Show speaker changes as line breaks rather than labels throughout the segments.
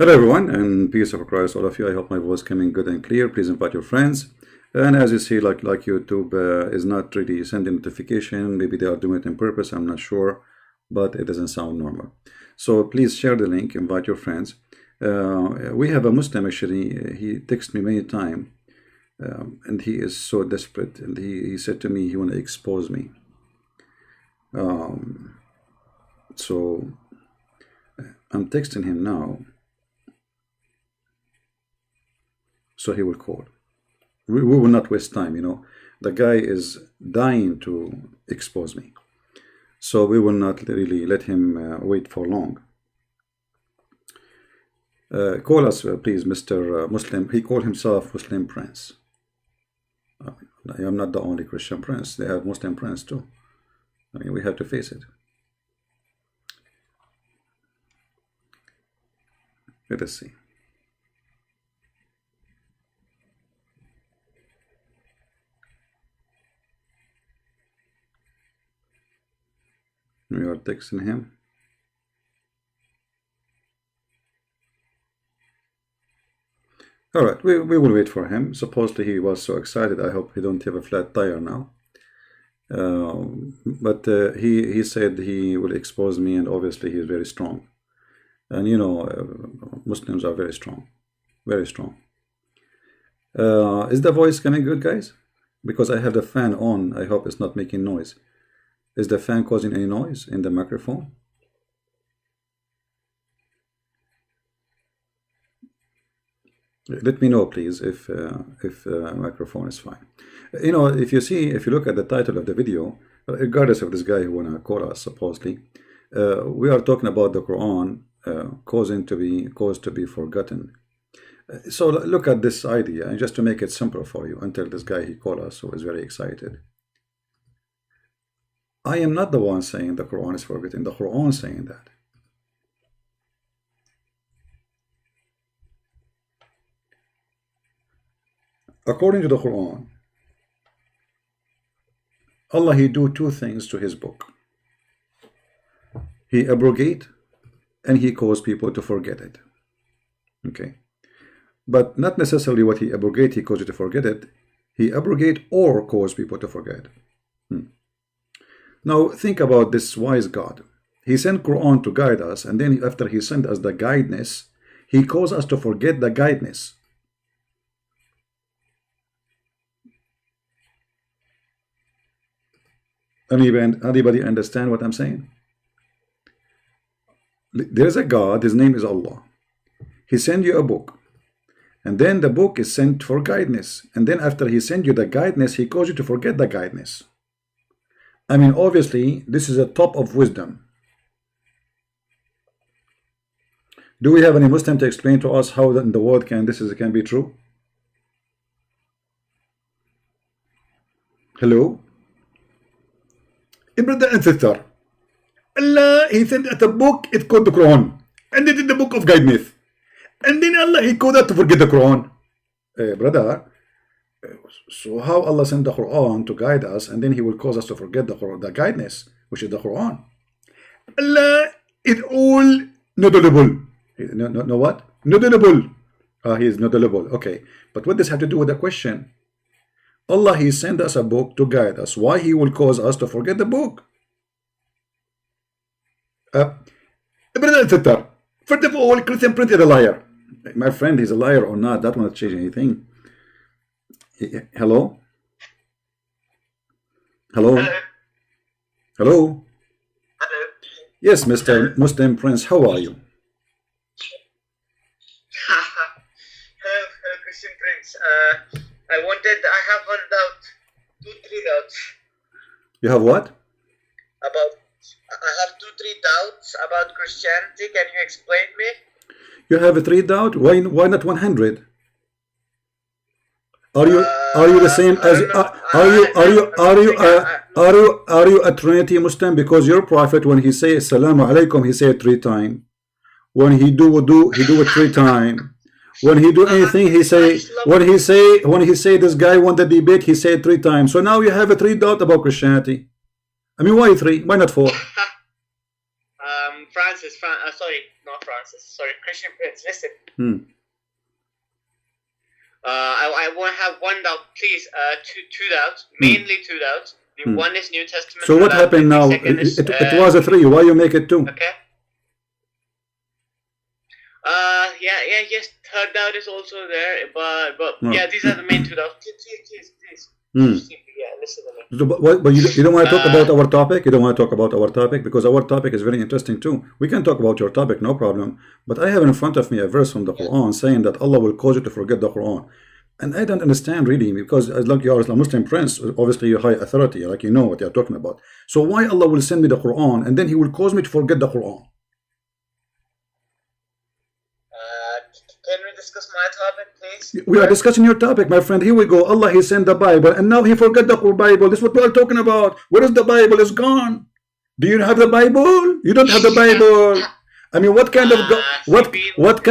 Hello everyone, and peace of Christ, all of you. I hope my voice coming good and clear. Please invite your friends. And as you see, like YouTube is not really sending notification. Maybe they are doing it on purpose. I'm not sure, but it doesn't sound normal. So please share the link, invite your friends. We have a Muslim actually. He texted me many times, and he is so desperate. And he said to me he want to expose me. So I'm texting him now. So he will call. We will not waste time, you know. The guy is dying to expose me. So we will not really let him wait for long. Call us, please, Mr. Muslim. He called himself Muslim Prince. I am not the only Christian prince. They have Muslim prince too. I mean, we have to face it. Let us see. We are texting him. All right, we will wait for him. Supposedly he was so excited. I hope he don't have a flat tire now. But he said he will expose me, and obviously he is very strong. And you know, Muslims are very strong, very strong. Is the voice coming good, guys? Because I have the fan on. I hope it's not making noise. Is the fan causing any noise in the microphone? Let me know, please, if the microphone is fine. You know, if you look at the title of the video, regardless of this guy who wanna call us supposedly, we are talking about the Quran caused to be forgotten. So look at this idea, and just to make it simple for you, until this guy he called us, who is very excited. I am not the one saying the Quran is forgotten. The Quran is saying that. According to the Quran, Allah, he do two things to his book. He abrogate and he cause people to forget it. Okay. But not necessarily what he abrogate, he cause you to forget it. He abrogate or cause people to forget. Now think about this wise God. He sent Quran to guide us, and then after he sent us the guidance, he caused us to forget the guidance. Anybody understand what I'm saying? There's a God, his name is Allah. He sent you a book, and then the book is sent for guidance, and then after he sent you the guidance, he caused you to forget the guidance. I mean, obviously, this is a top of wisdom. Do we have any Muslim to explain to us how in the world can be true? Hello? Brother and sister, Allah, he sent us a book, it's called the Quran, and it is the book of guidance. And then Allah, he caused us to forget the Quran. Brother, so how Allah sent the Quran to guide us, and then he will cause us to forget the guidance, which is the Quran? Allah is all knowable. No what? Knowable. He is knowable. Okay. But what does have to do with the question? Allah, he sent us a book to guide us. Why he will cause us to forget the book? Brother and sister, first of all, Christian Prince is a liar. My friend, he's a liar or not, that won't change anything. Hello? Hello?
Hello?
Hello?
Hello?
Yes, Mr. Muslim Prince, how are you?
Hello, Christian Prince. I have one doubt, 2-3 doubts.
You have what?
I have 2-3 doubts about Christianity. Can you explain me?
You have a 3 doubt? Why not 100? Are you the same as are you a Trinity Muslim? Because your prophet, when he say Assalamu alaikum, he say it 3 times. When he do wudu, he do it 3 times. When he do anything, he say when he say this guy won the debate, he say it 3 times. So now you have a 3 doubt about Christianity. I mean, why 3? Why not 4?
Francis, sorry, not Francis. Sorry, Christian Prince. Listen.
Hmm.
I want to have one doubt, please. Two doubts, mainly two doubts. The one is New Testament.
So what happened now? It was a 3. Why you make it 2?
Okay. Yes. Third doubt is also there, but yeah, these are the main two doubts. Please. Yeah, listen to me.
So, but you don't want to talk about our topic? You don't want to talk about our topic? Because our topic is very interesting too. We can talk about your topic, no problem. But I have in front of me a verse from the Quran saying that Allah will cause you to forget the Quran. And I don't understand really, because as like you are a Muslim prince, obviously you're high authority, like you know what you're talking about. So why Allah will send me the Quran and then He will cause me to forget the Quran?
Can we discuss my topic, please?
We are discussing your topic, my friend. Here we go. Allah, He sent the Bible, and now He forgot the Bible. This is what we are talking about. Where is the Bible? It's gone. Do you have the Bible? You don't have the Bible. I mean, what kind of God? What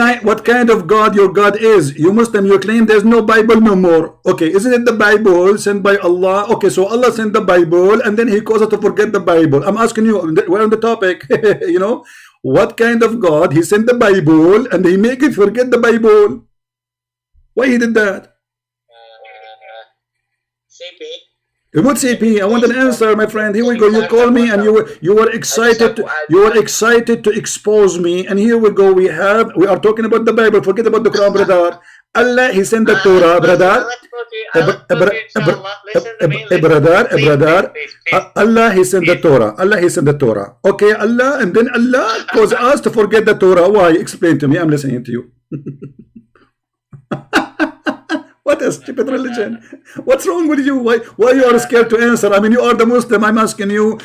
kind of God your God is? You Muslim, you claim there's no Bible no more. Okay, isn't it the Bible sent by Allah? Okay, so Allah sent the Bible, and then He caused us to forget the Bible. I'm asking you. We're on the topic. You know. What kind of God? He sent the Bible and He make it forget the Bible. Why He did that?
CP.
What CP? I want an answer, my friend. Here we go. You call me and you were excited. You were excited to expose me. And here we go. We are talking about the Bible. Forget about the Quran, brother. Allah, He sent the Torah, brother. Brother. Allah, He sent the Torah. Allah, He sent the Torah. Okay, Allah, and then Allah caused us to forget the Torah. Why? Explain to me. I'm listening to you. What a stupid religion. What's wrong with you? Why you are scared to answer? I mean, you are the Muslim. I'm asking you.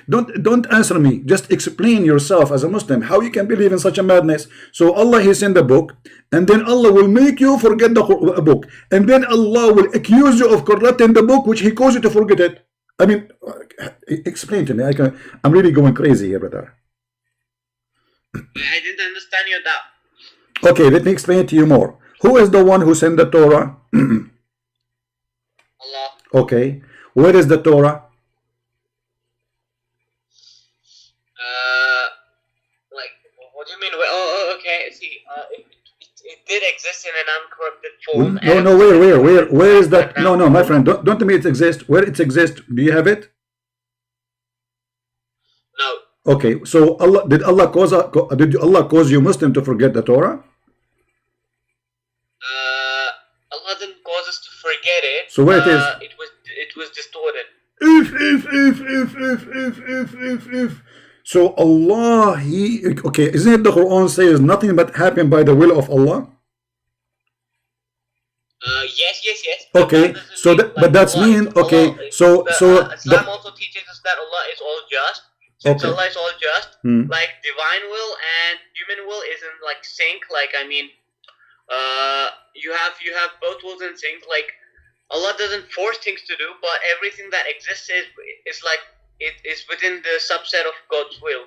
Don't answer me. Just explain yourself as a Muslim how you can believe in such a madness. So Allah, He sent the book, and then Allah will make you forget the book, and then Allah will accuse you of corrupting the book which He caused you to forget it. I mean, explain to me. I'm really going crazy here, brother.
I didn't understand your doubt.
Okay, let me explain it to you more. Who is the one who sent the Torah?
Allah.
Okay. Where is the Torah?
Like, what do you mean? Okay. See, it did exist in an uncorrupted form.
No, where is that? No, my friend, don't tell me it exists. Where it exists? Do you have it?
No.
Okay, so did Allah cause you Muslim to forget the Torah?
Allah didn't cause us to forget it.
So where it is?
It was distorted.
If. So Allah, okay, isn't it the Quran says nothing but happen by the will of Allah?
Yes.
Okay, so but that's mean. Okay, so
Islam also teaches us that Allah is all just. Since
Okay.
Allah is all just, like divine will and human will isn't like sync. Like I mean, you have both wills in sync. Like Allah doesn't force things to do, but everything that exists is like it is within the subset of God's will.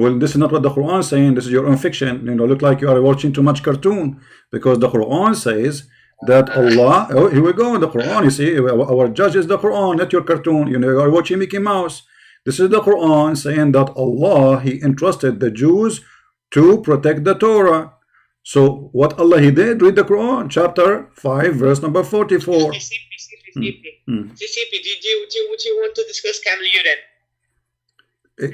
Well, this is not what the Quran is saying. This is your own fiction. You know, look like you are watching too much cartoon, because the Quran says that Allah. Oh, here we go in the Quran. You see, our judge is the Quran, not your cartoon. You know, you are watching Mickey Mouse. This is the Quran saying that Allah, He entrusted the Jews to protect the Torah. So what Allah He did? Read the Quran, chapter 5, verse number 44.
CP, do you want to discuss Camel urine?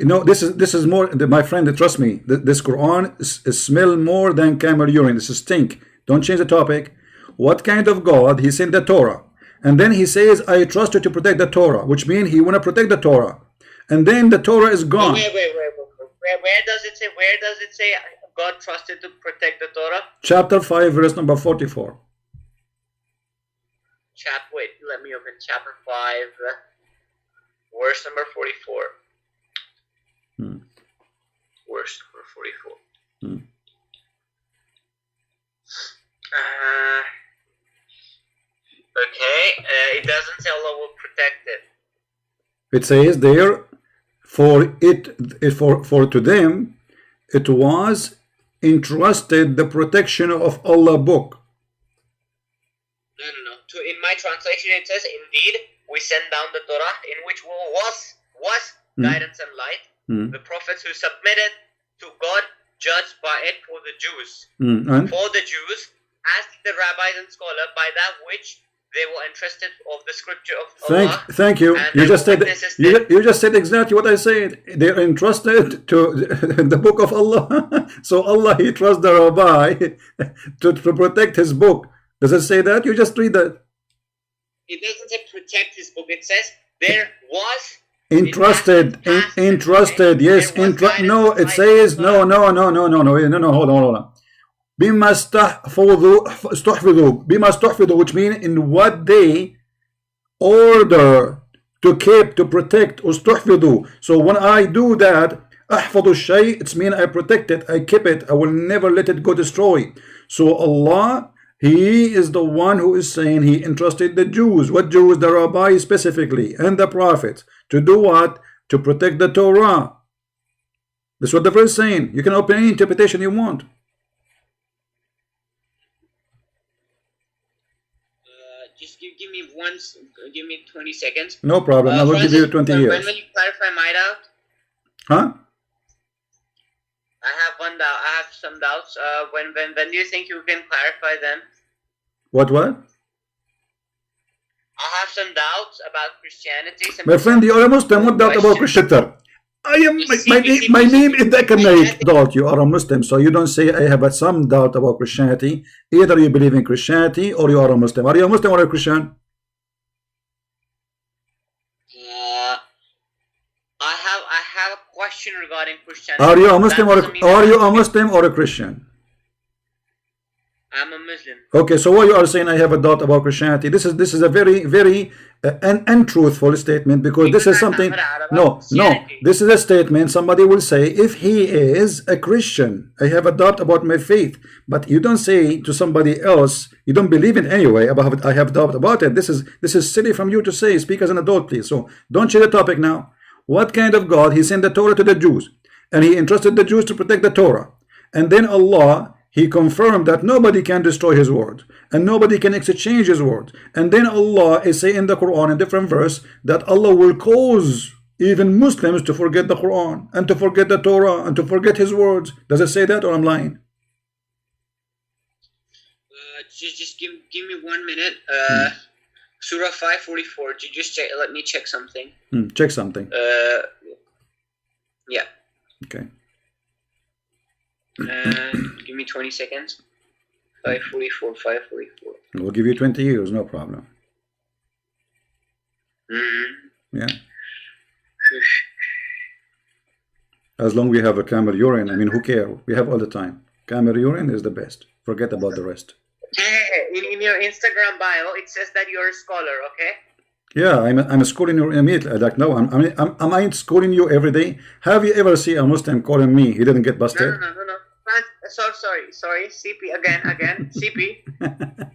No, this is more, my friend, trust me, this Quran smell more than camel urine. This is stink. Don't change the topic. What kind of God? He sent the Torah, and then He says, I trust you to protect the Torah, which means He want to protect the Torah, and then the Torah is gone.
Wait. Where does it say God trusted to protect the Torah?
Chapter 5, verse number 44.
Wait, let me open chapter 5, verse number 44. Verse number 44. Okay, it doesn't say Allah will protect it.
It says there, for to them, it was entrusted the protection of Allah book.
No. In my translation, it says, indeed, we sent down the Torah, in which was guidance and light. The prophets who submitted to God judged by it for the Jews.
And?
For the Jews, as the rabbis and scholars, by that which they were interested of the scripture of Allah.
Thank you. You just said you just said exactly what I said. They're entrusted to the book of Allah. So Allah, he trusts the rabbi to protect his book. Does it say that? You just read that.
It doesn't say protect his book. It says there was
entrusted. Yes. No, it says no. Hold on. بما استحفظوا, which means in what they order to keep, to protect. استحفظوا. So when I do that, أحفظ الشيء, it's mean I protect it, I keep it, I will never let it go destroy. So Allah, he is the one who is saying he entrusted the Jews. What Jews? The rabbi specifically and the prophets, to do what? To protect the Torah. That's what the verse is saying. You can open any interpretation you want.
Just give me 20 seconds.
No problem. I will give you 20 years.
When will you clarify my doubt?
Huh?
I have one doubt. I have some doubts. When do you think you can clarify them?
What?
I have some doubts about Christianity.
My friend, you are a Muslim. What doubt about Christianity? I am. My name is Zakir Naik. Doubt. You are a Muslim, so you don't say I have some doubt about Christianity. Either you believe in Christianity or you are a Muslim. Are you a Muslim or a Christian?
I have a question regarding Christianity.
Are you a Muslim or a Christian?
I'm a Muslim.
Okay, so what you are saying, I have a doubt about Christianity. This is a very untruthful statement, because this is something. No. This is a statement. Somebody will say, if he is a Christian, I have a doubt about my faith. But you don't say to somebody else, you don't believe it anyway, about I have doubt about it. This is silly from you to say. Speak as an adult, please. So don't change the topic now. What kind of God? He sent the Torah to the Jews, and he entrusted the Jews to protect the Torah. And then Allah, he confirmed that nobody can destroy his word, and nobody can exchange his word. And then Allah is saying in the Quran, in different verse, that Allah will cause even Muslims to forget the Quran, and to forget the Torah, and to forget his words. Does it say that, or I'm lying?
Just give me 1 minute. Surah 544. Just check. Let me check something.
Check something.
Yeah.
Okay.
Give me 20 seconds. 544.
We'll give you 20 years, no problem. Yeah. As long as we have a camel urine, I mean, who cares? We have all the time. Camel urine is the best. Forget about the rest.
In your Instagram bio, it says that you're a scholar, okay?
Yeah, I'm schooling you immediately. Like, no, am I schooling you every day? Have you ever seen a Muslim calling me? He didn't get busted?
No. Sorry. CP, again. CP,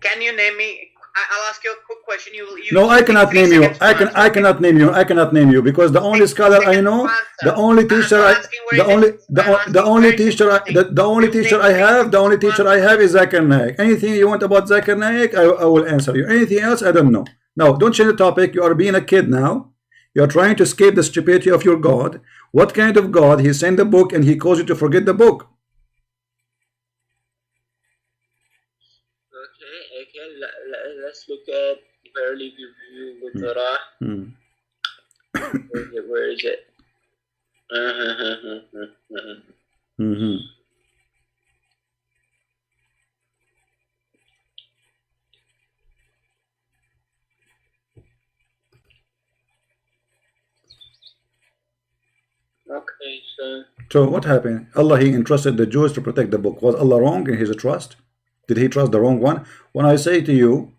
can you name me? I'll ask you a quick question.
No, I cannot name you. I cannot name you. I cannot name you, because the only scholar I know, the only teacher I have is Zakir Naik. Anything you want about Zakir Naik, I will answer you. Anything else, I don't know. Now, don't change the topic. You are being a kid now. You are trying to escape the stupidity of your God. What kind of God? He sent the book and he caused you to forget the book.
Okay. Let's look at Verily Review with Torah. Where is it? Okay, so
what happened? Allah, he entrusted the Jews to protect the book. Was Allah wrong in his trust? Did he trust the wrong one? When I say to you,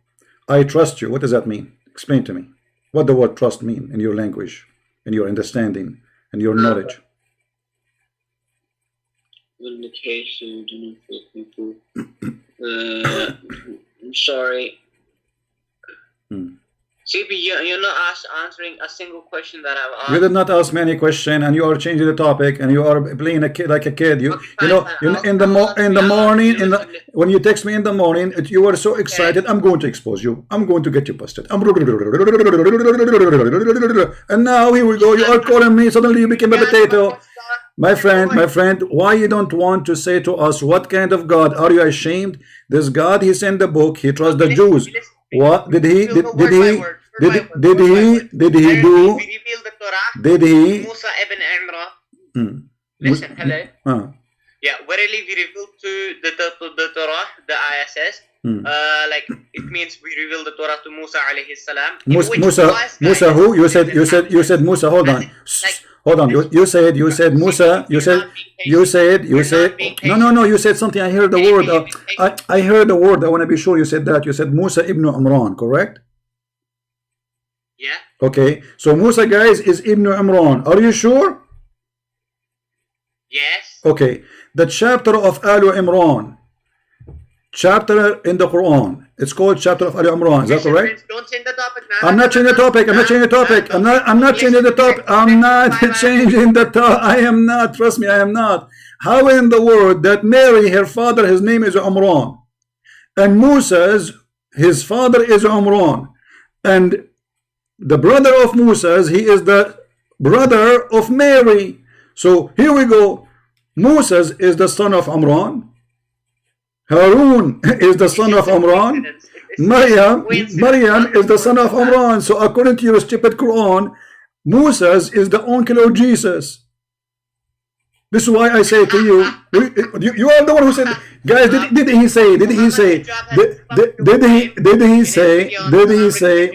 I trust you, what does that mean? Explain to me. What the word trust mean in your language, in your understanding, and your knowledge?
In the case you do not feel people. I'm sorry. CP, you're not answering a single question that I've asked.
You did not ask me any question, and you are changing the topic, and you are playing a kid like a kid. When you text me in the morning, you were so excited. I'm going to expose you. I'm going to get you busted. And now here we go. You are calling me. Suddenly you became a potato. My friend, why you don't want to say to us what kind of God? Are you ashamed? This God, he sent the book, he trusts the Jews. What did he do?
We reveal the Torah. Musa ibn Imran. Listen, hello. Yeah, verily we revealed to the Torah, the ISS. Like it means we revealed the Torah to Musa alayhi salam.
Musa who? You said Musa. Hold on. Hold on. You said Musa. You said. No. You said something. I heard the word. I heard the word. I want to be sure you said that. You said Musa ibn Imran, correct?
Yeah.
Okay. So Musa, guys, is ibn Imran. Are you sure?
Yes.
Okay. The chapter of Al Imran, chapter in the Quran, it's called chapter of Al Imran. Is that correct?
Don't change the topic now.
I'm not changing the topic. I'm not changing the topic. I'm not changing the topic. I'm not changing the topic. I am not. Trust me, I am not. How in the world that Mary, her father, his name is Imran, and Musa's, his father is Imran, and the brother of Musa's, he is the brother of Mary. So here we go. Moses is the son of Imran. Harun is the son of Imran. Maryam is the son of Imran. So according to your stupid Quran, Moses is the uncle of Jesus. This is why I say to you, you are the one who said, guys, did he say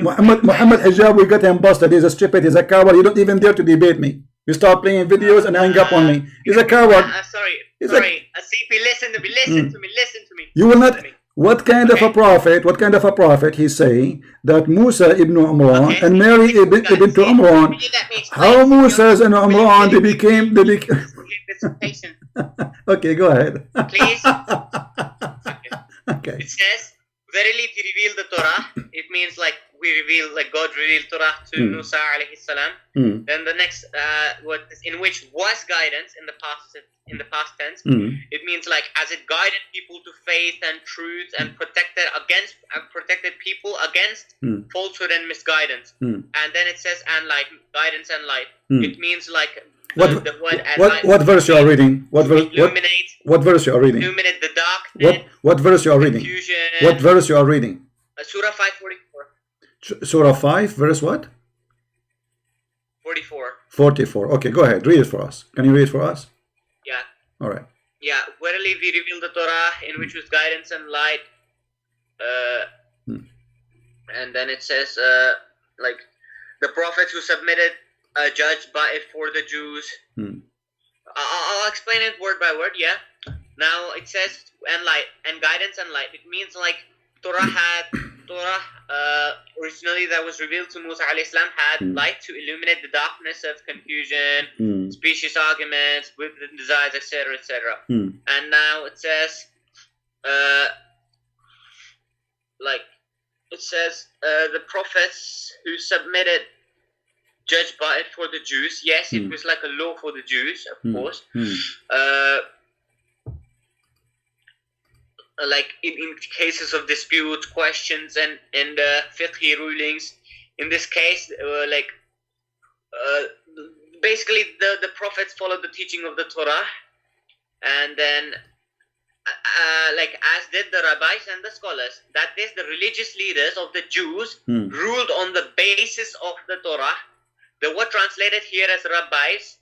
Muhammad Hijab, we got him busted, he's a stupid, he's a coward, you don't even dare to debate me. You start playing videos and hang up on me. He's a coward.
Sorry. CP, listen to me.
You will not. What kind of a prophet? What kind of a prophet? He's saying that Musa ibn Imran and Mary ibn Imran. How Musa and Imran they became. Okay, go ahead.
Please.
Okay.
It says, verily we reveal the Torah. It means like we reveal, like God revealed Torah to Musa alayhi salam. Then the next, in which was guidance in the past tense. It means like as it guided people to faith and truth and protected people against falsehood and misguidance. And then it says and light, guidance and light. It means like
what verse you are reading? What verse you are reading?
Illuminate the dark.
What verse you are reading?
Confusion.
What verse you are reading?
Surah 544.
Surah 5, verse what?
44.
44. Okay, go ahead. Read it for us. Can you read it for us?
Yeah.
All right.
Yeah. Verily we revealed the Torah in which was guidance and light. And then it says, like, the prophets who submitted a judge by it for the Jews. I'll explain it word by word, yeah? Now it says, and light, and guidance and light. It means like Torah originally that was revealed to Musa alayhi salam had light to illuminate the darkness of confusion, specious arguments, wicked desires, etc., etc. And now it says, like it says, the prophets who submitted judged by it for the Jews. Yes, it was like a law for the Jews, of course. Like in cases of disputes, questions, and fiqhi rulings. In this case, basically the prophets followed the teaching of the Torah, and then like as did the rabbis and the scholars. That is, the religious leaders of the Jews ruled on the basis of the Torah. The word translated here as rabbis,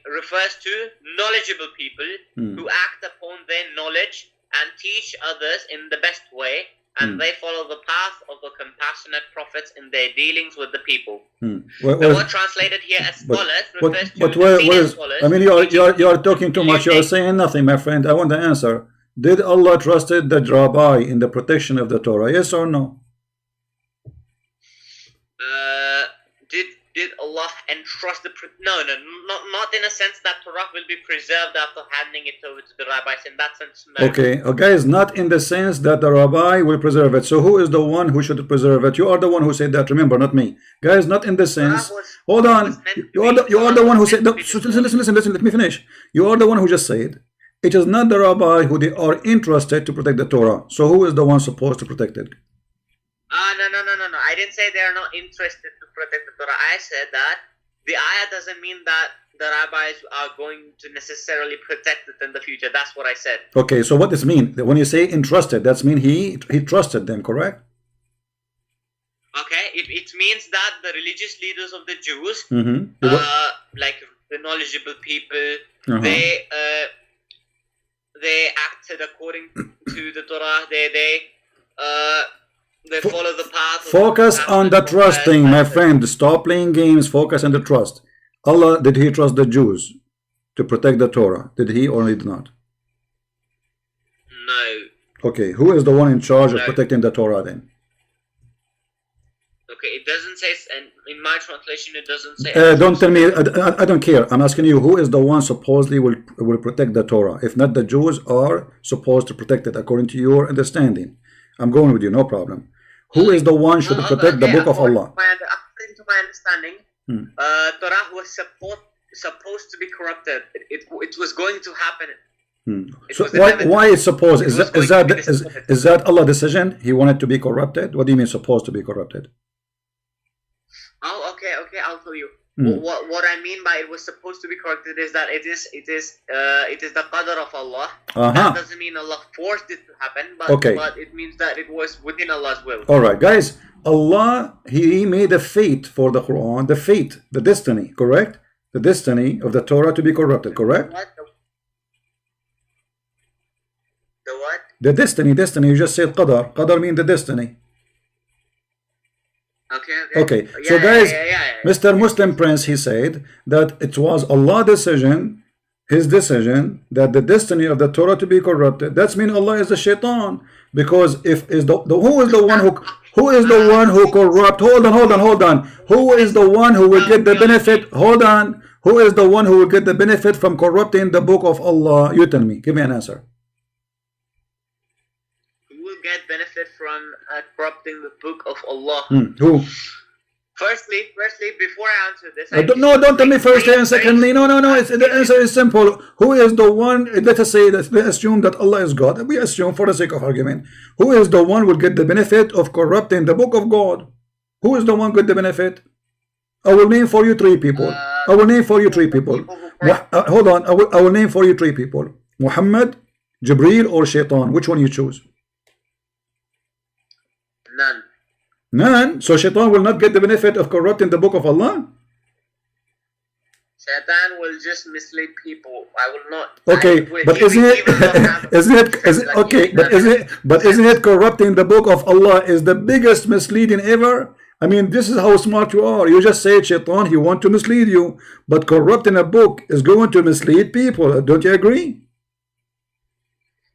refers to knowledgeable people who act upon their knowledge and teach others in the best way, and they follow the path of the compassionate prophets in their dealings with the people. The word translated here as scholars refers to scholars.
I mean, you are talking too much. You are saying nothing, my friend. I want the answer. Did Allah trusted the rabbi in the protection of the Torah? Yes or no?
Did Allah entrust not in a sense that Torah will be preserved after handing it over to the rabbis. In that sense, no.
Okay, guys, not in the sense that the rabbi will preserve it. So who is the one who should preserve it? You are the one who said that. Remember, not me. Guys, not in the sense. Hold on. You are the one who said. Listen. Let me finish. You are the one who just said it is not the rabbi who they are interested to protect the Torah. So who is the one supposed to protect it?
No. I didn't say they are not interested to protect the Torah. I said that the ayah doesn't mean that the rabbis are going to necessarily protect it in the future. That's what I said.
Okay, so what does it mean? When you say entrusted, that's mean he trusted them, correct?
Okay, it means that the religious leaders of the Jews, like the knowledgeable people, they acted according to the Torah. They follow the path.
Focus on the trusting, my friend. Stop playing games. Focus on the trust. Allah, did he trust the Jews to protect the Torah? Did he or did not?
No.
Okay, who is the one in charge of protecting the Torah then?
Okay, it doesn't say, and in my translation it doesn't say.
Don't tell me, I don't care. I'm asking you, who is the one supposedly will protect the Torah? If not the Jews are supposed to protect it according to your understanding. I'm going with you, no problem. Who is the one should protect the book of Allah?
According to my understanding, Torah was supposed to be corrupted. It was going to happen.
So why is supposed? Is that Allah's decision? He wanted to be corrupted? What do you mean supposed to be corrupted?
Oh, okay, I'll tell you. What I mean by it was supposed to be corrected is that it is the qadr of Allah. That doesn't mean Allah forced it to happen, but it means that it was within Allah's will.
All right, guys. Allah, He made a fate for the Quran, the destiny, correct? The destiny of the Torah to be corrupted, correct?
The what?
The destiny. You just said qadar. Qadar means the destiny. Okay. So guys, Mr. Muslim Prince, he said that it was Allah's decision, his decision, that the destiny of the Torah to be corrupted. That's mean Allah is the shaitan, because if is who is the one who corrupt? Hold on. Who is the one who will get the benefit? Hold on. Who is the one who will get the benefit from corrupting the book of Allah? You tell me. Give me an answer.
Get benefit from corrupting the book of Allah.
Who?
Firstly, before I answer this,
don't tell me first and secondly. No. The answer is simple. Who is the one? Let us say that let's assume that Allah is God. We assume for the sake of argument. Who is the one will get the benefit of corrupting the book of God? Who is the one get the benefit? I will name for you three people. Hold on. I will name for you three people: Muhammad, Jibreel, or Shaitan. Which one you choose? None. So Shaitan will not get the benefit of corrupting the book of Allah?
Shaitan will just mislead people. I will not.
Okay, but isn't it corrupting the book of Allah is the biggest misleading ever? I mean, this is how smart you are. You just say Shaitan, he want to mislead you, but corrupting a book is going to mislead people. Don't you agree?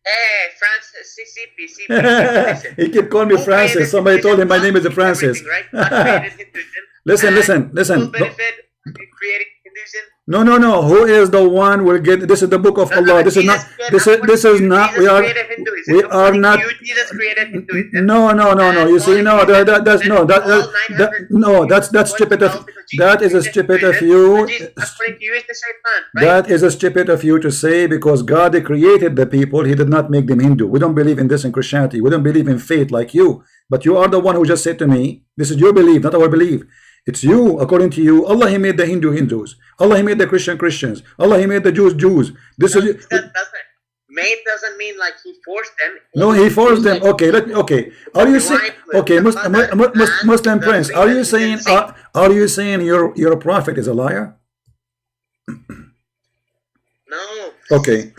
Hey, Francis, CP.
He kept calling me Francis. Somebody told him my name is Francis. Listen. No. Who is the one will get? This is the book of Allah. This is not. We are not. No. You see, that's stupid. That is a stupid of you. That is a stupid of you to say, because God created the people. He did not make them Hindu. We don't believe in this in Christianity. We don't believe in faith like you. But you are the one who just said to me, this is your belief, not our belief. It's you, according to you. Allah, He made the Hindus. Allah, He made the Christians. Allah, He made the Jews. This is.
Made doesn't mean like He forced them.
No, He forced them. Okay. Are you saying? Okay, Muslim Prince. Are you saying? Are you saying your prophet is a liar?
No.
Okay.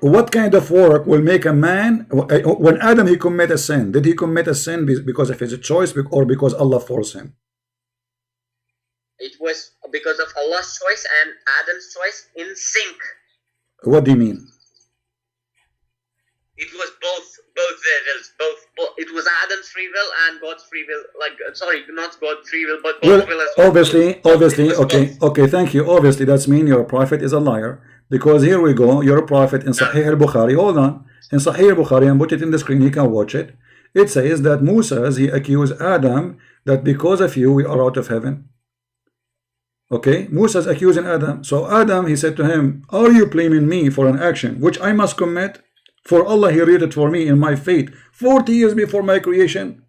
What kind of work will make a man? When Adam he commit a sin, did he commit a sin because of his choice or because Allah forced him?
It was because of Allah's choice and Adam's choice in sync.
What do you mean?
It was both their wills. It was Adam's free will and God's free will. Not God's free will, but God's will as well.
Obviously. Okay. Thank you. Obviously, that's mean your prophet is a liar, because here we go. Your prophet in Sahih al-Bukhari. Hold on. In Sahih al-Bukhari, and put it in the screen. You can watch it. It says that Musa, he accused Adam that because of you we are out of heaven. Okay, Musa's accusing Adam. So Adam, he said to him, are you blaming me for an action which I must commit? For Allah, He wrote it for me in my fate 40 years before my creation.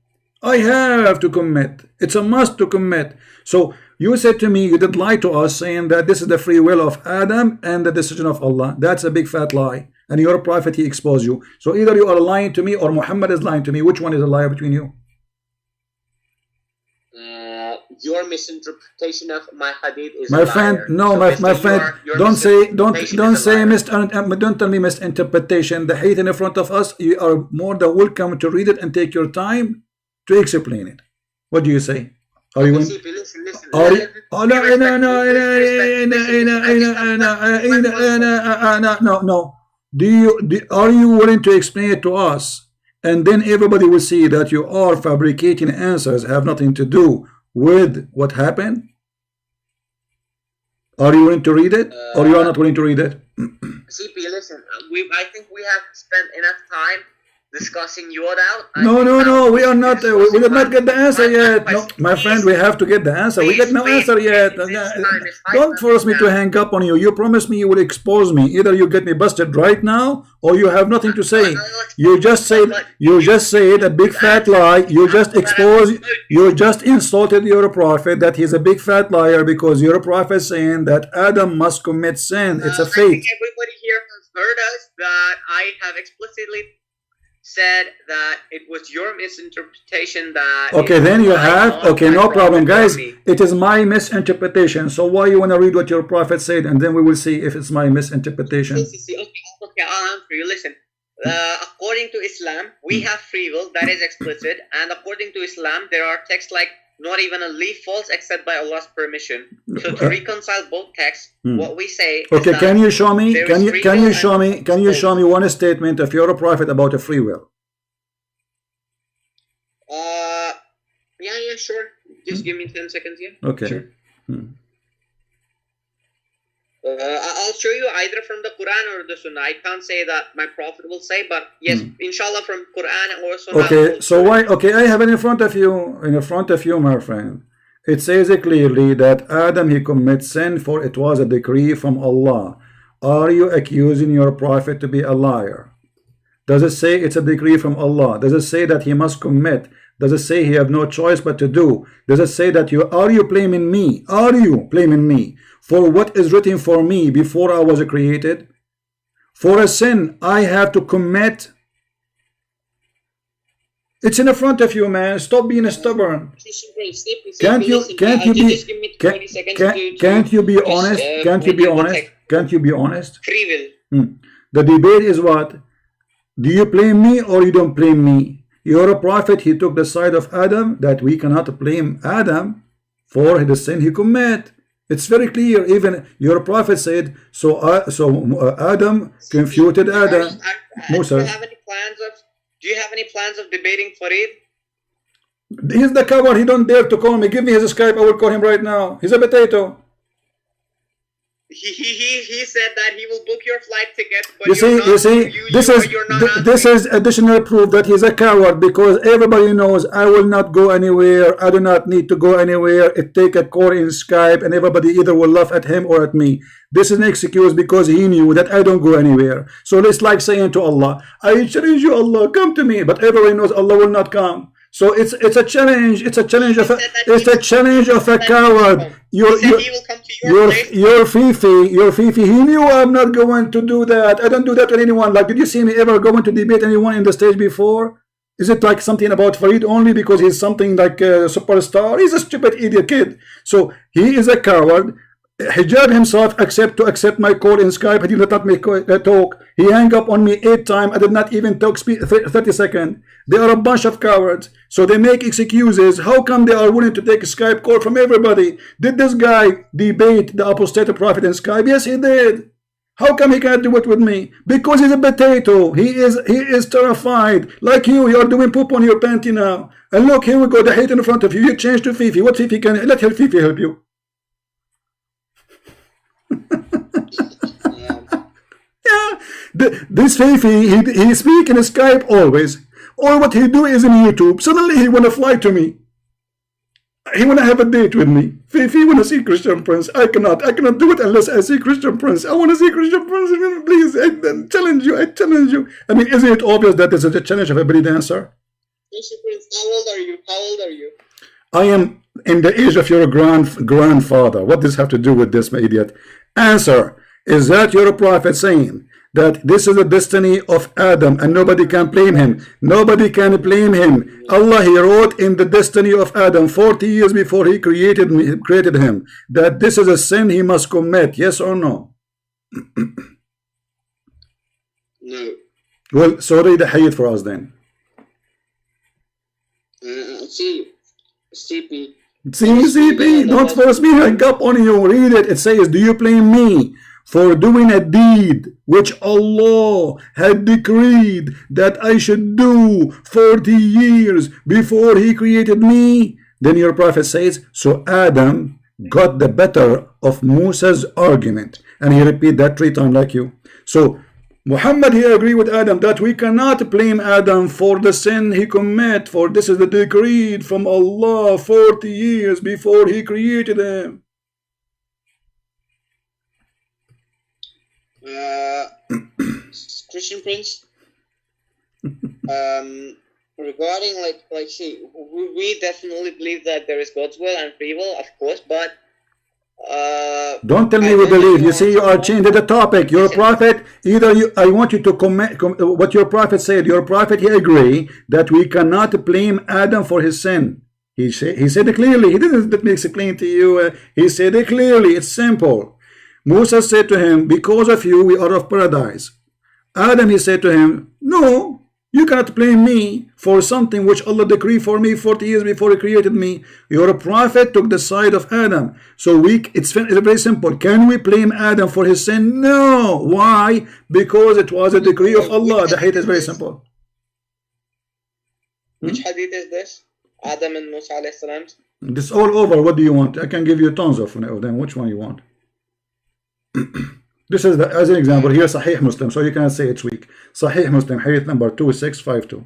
I have to commit. It's a must to commit. So You said to me, you did lie to us, saying that this is the free will of Adam and the decision of Allah. That's a big fat lie. And you're a prophet, he exposed you. So either you are lying to me or Muhammad is lying to me. Which one is a liar between you?
Your misinterpretation of my hadith is
my friend. No, so my friend. Don't tell me misinterpretation. The hadith in front of us. You are more than welcome to read it and take your time to explain it. What do you say? Are you?
Listen.
No. Are you willing to explain it to us? And then everybody will see that you are fabricating answers, have nothing to do with what happened. Are you willing to read it, or you are not willing to read it?
CP, listen. I think we have spent enough time discussing your doubt.
No, we are not. We did not get the answer yet. No, my friend, we have to get the answer. We get no answer yet. Don't force me to hang up on you. You promised me you will expose me. Either you get me busted right now, or you have nothing to say. You just said a big fat lie. You just exposed. You just insulted your prophet that he's a big fat liar because your prophet saying that Adam must commit sin. It's a fate.
I think everybody here has heard us that I have explicitly said that it was your misinterpretation that.
Okay, then you have. Okay, no problem, guys. It is my misinterpretation. So why you want to read what your prophet said, and then we will see if it's my misinterpretation.
Okay, I'll answer you. Listen, according to Islam, we have free will that is explicit, and according to Islam, there are texts like not even a leaf falls except by Allah's permission. So to reconcile both texts, what we say.
Okay, can you show me? Can you show me? Can you show me one statement of your prophet about a free will?
Yeah, sure. Just give me 10 seconds here.
Okay.
Sure. I'll show you either from the Quran or the Sunnah. I can't say that my prophet will say, but yes, inshallah, from Quran or Sunnah.
Okay, so why? Okay, I have it in front of you, my friend. It says clearly that Adam, he commits sin, for it was a decree from Allah. Are you accusing your prophet to be a liar? Does it say it's a decree from Allah? Does it say that he must commit? Does it say he have no choice but to do? Does it say that are you blaming me? Are you blaming me for what is written for me before I was created? For a sin I have to commit. It's in front of you, man. Stop being stubborn. Can't you be honest? Can't you be honest?
Free will.
The debate is what? Do you blame me or you don't blame me? You're a prophet. He took the side of Adam that we cannot blame Adam for the sin he commit. It's very clear. Even your prophet said so. Adam confuted Adam. Musa.
Do you have any plans of debating Farid?
He's the coward. He don't dare to call me. Give me his Skype. I will call him right now. He's a potato.
He said that he will book your flight ticket. But
this is additional proof that he's a coward, because everybody knows I will not go anywhere. I do not need to go anywhere. It take a call in Skype, and everybody either will laugh at him or at me. This is an excuse because he knew that I don't go anywhere. So it's like saying to Allah, I challenge you, Allah, come to me. But everybody knows Allah will not come. So it's a challenge. It's a challenge of a coward. Your Fifi, he knew I'm not going to do that. I don't do that to anyone. Like, did you see me ever going to debate anyone in the stage before? Is it like something about Farid only because he's something like a superstar? He's a stupid idiot kid. So he is a coward. Hijab himself to accept my call in Skype. He did not make a talk. He hung up on me 8 times. I did not even talk 30 seconds. They are a bunch of cowards. So they make excuses. How come they are willing to take a Skype call from everybody? Did this guy debate the apostate prophet in Skype? Yes, he did. How come he can't do it with me? Because he's a potato. He is terrified. Like you are doing poop on your panty now. And look, here we go, the hate in front of you. You change to Fifi. What Fifi can let Fifi help you? This Fifi, he speak in Skype always, or what he do is in YouTube. Suddenly he wanna fly to me. He wanna have a date with me. Fifi wanna see Christian Prince. I cannot do it unless I see Christian Prince. I wanna see Christian Prince. Please, I challenge you. I mean, isn't it obvious that this is a challenge of a belly dancer?
Christian Prince, how old are you?
I am in the age of your grandfather. What does this have to do with this, my idiot? Answer. Is that your prophet saying that this is the destiny of Adam and nobody can blame him? Nobody can blame him. Allah, he wrote in the destiny of Adam 40 years before he created him that this is a sin he must commit. Yes or no?
No.
Well, so read the hadith for us then.
CP.
CP, don't force me to hang up on you. Read it. It says, do you blame me for doing a deed which Allah had decreed that I should do 40 years before he created me? Then your prophet says, so Adam got the better of Musa's argument. And he repeat that 3 times like you. So Muhammad, he agreed with Adam that we cannot blame Adam for the sin he commit, for this is the decree from Allah 40 years before he created him.
Christian Prince, regarding see, we definitely believe that there is God's will and free will, of course, but
don't tell me we believe. You see, you are changing the topic. Your prophet, I want you to comment what your prophet said. Your prophet, he agreed that we cannot blame Adam for his sin. He said it clearly. He didn't let me explain to you. He said it clearly. It's simple. Musa said to him, because of you we are of paradise. Adam, he said to him, no, you cannot blame me for something which Allah decreed for me 40 years before he created me. Your prophet took the side of Adam. So it's very simple. Can we blame Adam for his sin? No. Why? Because it was a decree of Allah. The hadith is very simple.
Which hadith is this? Adam and Musa alayhi salam?
This is all over. What do you want? I can give you tons of them. Which one you want? This is as an example here, Sahih Muslim, so you cannot say it's weak. Sahih Muslim, hadith number 2652.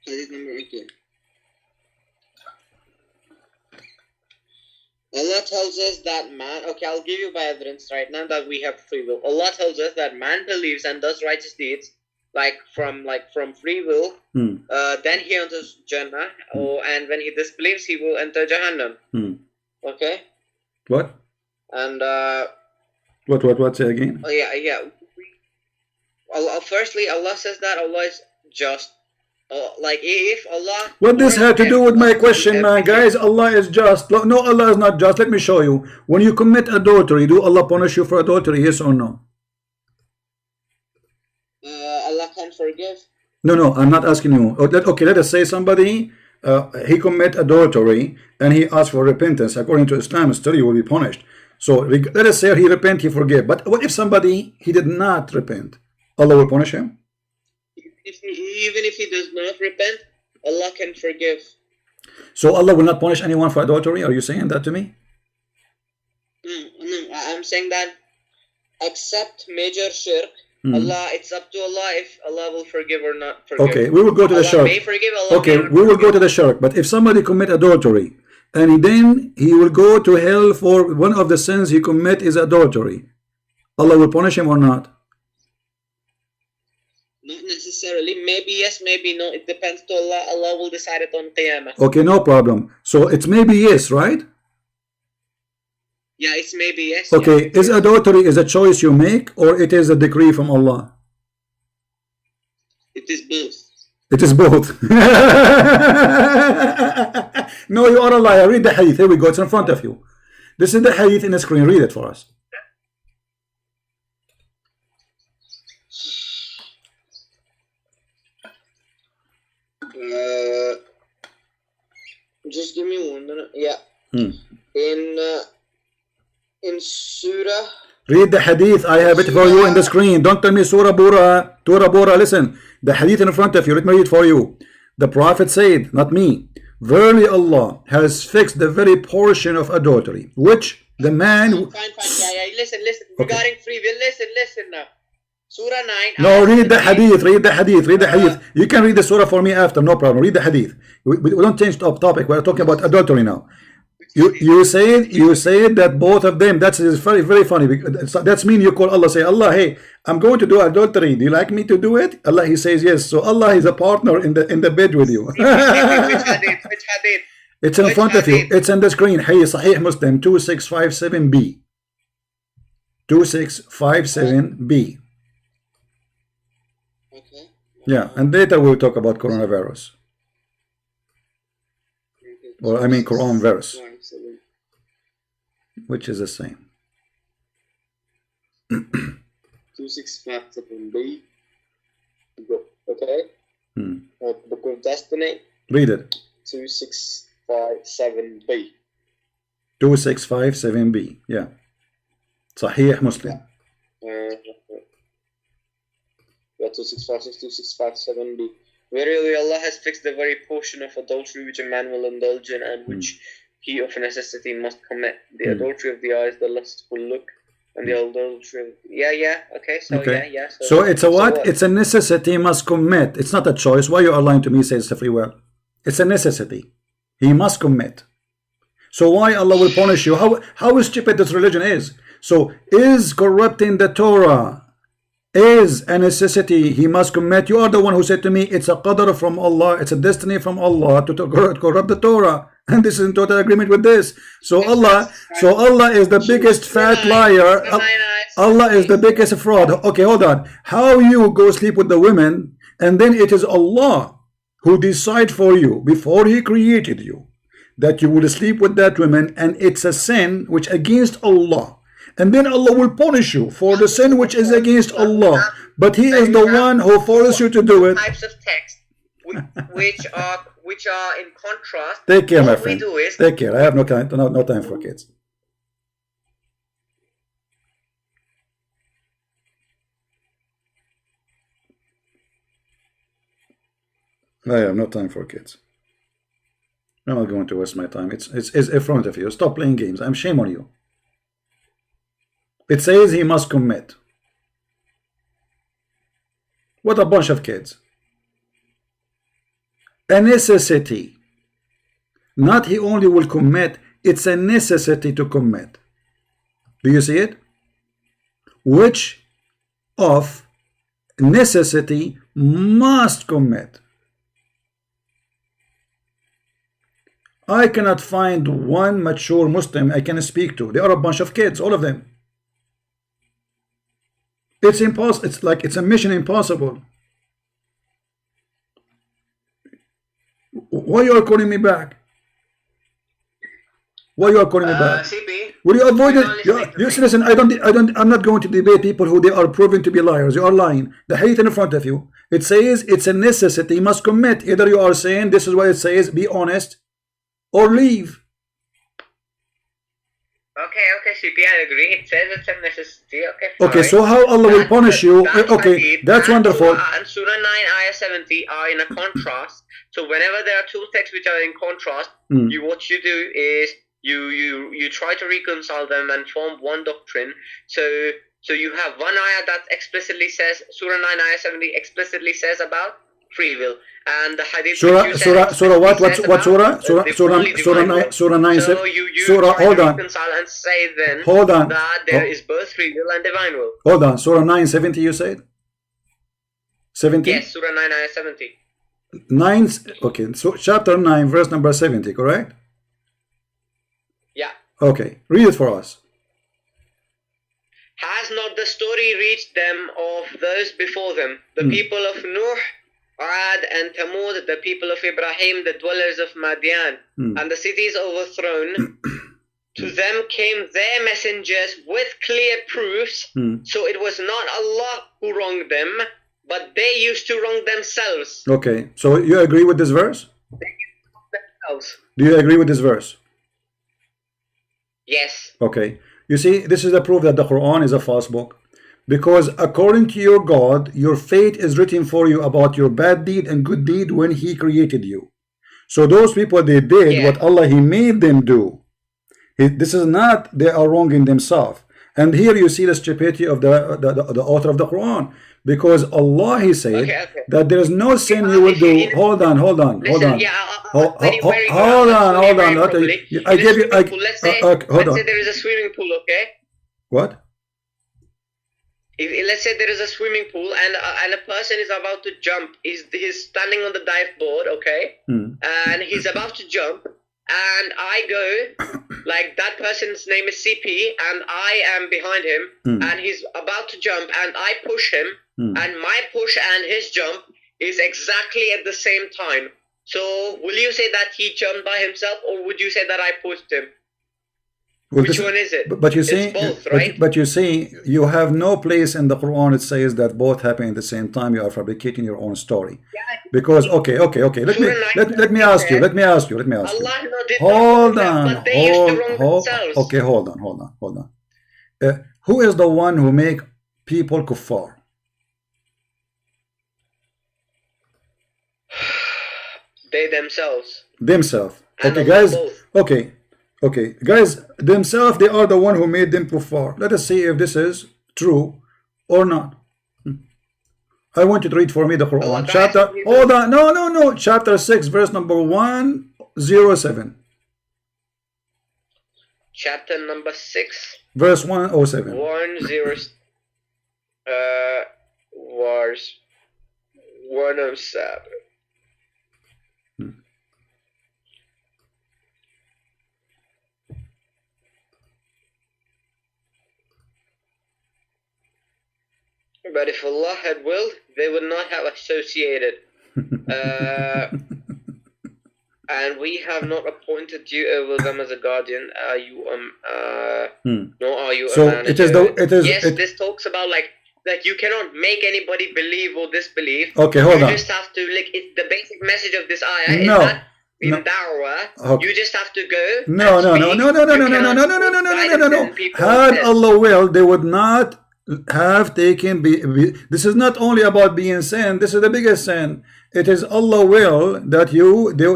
Hadith number 18. Allah tells us that man, okay, I'll give you by evidence right now that we have free will. Allah tells us that man believes and does righteous deeds from free will, then he enters Jannah, and when he disbelieves, he will enter Jahannam. Okay?
What?
And
what say again?
Oh yeah. Firstly, Allah says that Allah is just. If Allah.
What this had to do with my question, man? Guys, Allah is just. No, Allah is not just. Let me show you. When you commit adultery, do Allah punish you for adultery? Yes or no?
Allah can forgive.
No, I'm not asking you. Okay, let us say somebody he commit adultery and he asked for repentance. According to Islam, still he will be punished. So let us say he repent, he forgive. But what if somebody he did not repent? Allah will punish him?
Even if he does not repent, Allah can forgive.
So Allah will not punish anyone for adultery? Are you saying that to me?
No, I'm saying that except major shirk, Allah, it's up to Allah if Allah will forgive or not forgive.
Okay, we will go to the shirk. Okay, we will go to the shirk. But if somebody commit adultery, and then he will go to hell for one of the sins he commit is adultery, Allah will punish him or not?
Not necessarily. Maybe yes, maybe no. It depends to Allah. Allah will decide it on Qiyamah.
Okay, no problem. So it's maybe yes, right?
Yeah, it's maybe yes.
Okay, is adultery is a choice you make or it is a decree from Allah?
It is both.
It is both. No, you are a liar. Read the hadith. Here we go. It's in front of you. This is the hadith in the screen. Read it for us.
Just give me 1 minute. Yeah. In Surah.
Read the hadith. I have it for you in the screen. Don't tell me Surah Bura. Surah Bura. Listen. The hadith in front of you. Let me read it for you. The Prophet said, not me, verily Allah has fixed the very portion of adultery, which the man.
Fine. Yeah. Listen. Okay. Regarding free will, listen now. Surah 9.
No, read the hadith. Read the hadith. You can read the surah for me after. No problem. Read the hadith. We don't change the topic. We're talking about adultery now. you say that both of them. That's very very funny. That's mean you call Allah, say Allah, hey, I'm going to do adultery. Do you like me to do it? Allah, he says yes. So Allah is a partner in the bed with you.
Which hadith? Which hadith?
It's in front of you. It's on the screen. Hey, Sahih Muslim 2657b. 2657b.
Okay.
Yeah, and later we'll talk about coronavirus. Or I mean Quran verse, which is the same.
2657b. Okay. Book of Destiny.
Read it.
2657b.
2657b. Yeah. Sahih Muslim.
Yeah, 2657b. Verily Allah has fixed the very portion of adultery which a man will indulge in and which he of necessity must commit. The adultery of the eyes, the lustful look, and the adultery of... Okay, so
okay.
yeah.
So it's a what? It's a necessity must commit. It's not a choice. Why you are lying to me, says the free will? It's a necessity. He must commit. So why Allah will punish you? How stupid this religion is. So is corrupting the Torah is a necessity he must commit? You are the one who said to me it's a qadr from Allah, it's a destiny from Allah to corrupt the Torah, and this is in total agreement with this. So Allah is the biggest fat liar. Allah is the biggest fraud. Okay, hold on. How you go sleep with the women and then it is Allah who decide for you before he created you that you will sleep with that woman, and it's a sin which against Allah. And then Allah will punish you for the sin which is against Allah. But He is the one who forces you to do it.
Types of text which are in contrast.
Take care, my friend. Take care. I have no time for kids. I have no time for kids. I'm not going to waste my time. It's in front of you. Stop playing games. I'm shame on you. It says he must commit. What a bunch of kids. A necessity. Not he only will commit, it's a necessity to commit. Do you see it? Which of necessity must commit. I cannot find one mature Muslim I can speak to. They are a bunch of kids, all of them. It's impossible. It's like it's a mission impossible. Why you are calling me back? Why you are calling me back?
CP,
will you avoid it? Listen, I'm not going to debate people who they are proven to be liars. You are lying. The hadith in front of you. It says it's a necessity. You must commit. Either you are saying this is what it says, be honest, or leave.
Okay, CP, I agree. It says it's a necessity.
Okay, so how Allah will punish you? Okay, that's wonderful.
And Surah 9, Ayah 70 are in a contrast. So whenever there are two texts which are in contrast, what you do is you try to reconcile them and form one doctrine. So you have one ayah that explicitly says, Surah 9, Ayah 70 explicitly says about free will. And the hadith
Surah what surah? Surah 9.
So you
hold on.
reconcile and say then
hold on.
that there is both free will and divine will.
Hold on. Surah 9, 70 you said? 70?
Yes, Surah 9, Ayah 70.
9, okay, so chapter 9, verse number 70, correct?
Yeah.
Okay, read it for us.
Has not the story reached them of those before them, the people of Nuh, Ad and Thamud, the people of Ibrahim, the dwellers of Madian, and the cities overthrown? To them came their messengers with clear proofs, so it was not Allah who wronged them, but they used to wrong themselves.
Okay, so you agree with this verse?
Themselves.
Do you agree with this verse?
Yes.
Okay, you see, this is the proof that the Quran is a false book. Because according to your God, your fate is written for you about your bad deed and good deed when He created you. So those people, they did what Allah, He made them do. This is not they are wronging themselves. And here you see the stupidity of the author of the Quran, because Allah, he said that there is no sin you will do. Hold on. Hold on.
I
gave you.
Let's say there is a swimming pool. Okay.
What?
Let's say there is a swimming pool and a person is about to jump. He's standing on the dive board, okay, and he's about to jump, and I go, like, that person's name is CP, and I am behind him, and he's about to jump, and I push him, and my push and his jump is exactly at the same time. So will you say that he jumped by himself, or would you say that I pushed him?
Well,
which one is it?
But you see,
it's both, right?
But you see, you have no place in the Quran it says that both happen at the same time. You are fabricating your own story. Yeah, because okay. Let me ask you.
Allah
Hold on. Who is the one who make people kuffar?
They themselves.
Okay, guys. Okay, guys, themselves, they are the one who made them kuffar. Let us see if this is true or not. I want you to read for me the Quran. Chapter, hold on, no. Chapter 6, verse number 107.
Chapter number 6.
Verse 107.
Verse 107. But if Allah had willed, they would not have associated. And we have not appointed you over them as a guardian. Are you nor are you
so
a manager. This talks about like that you cannot make anybody believe or disbelieve.
Okay, hold on.
You just have to the basic message of this ayah is that in da'wah, you just have to go.
No. Had Allah will, they would not have taken this is not only about being sin. This is the biggest sin. It is Allah will that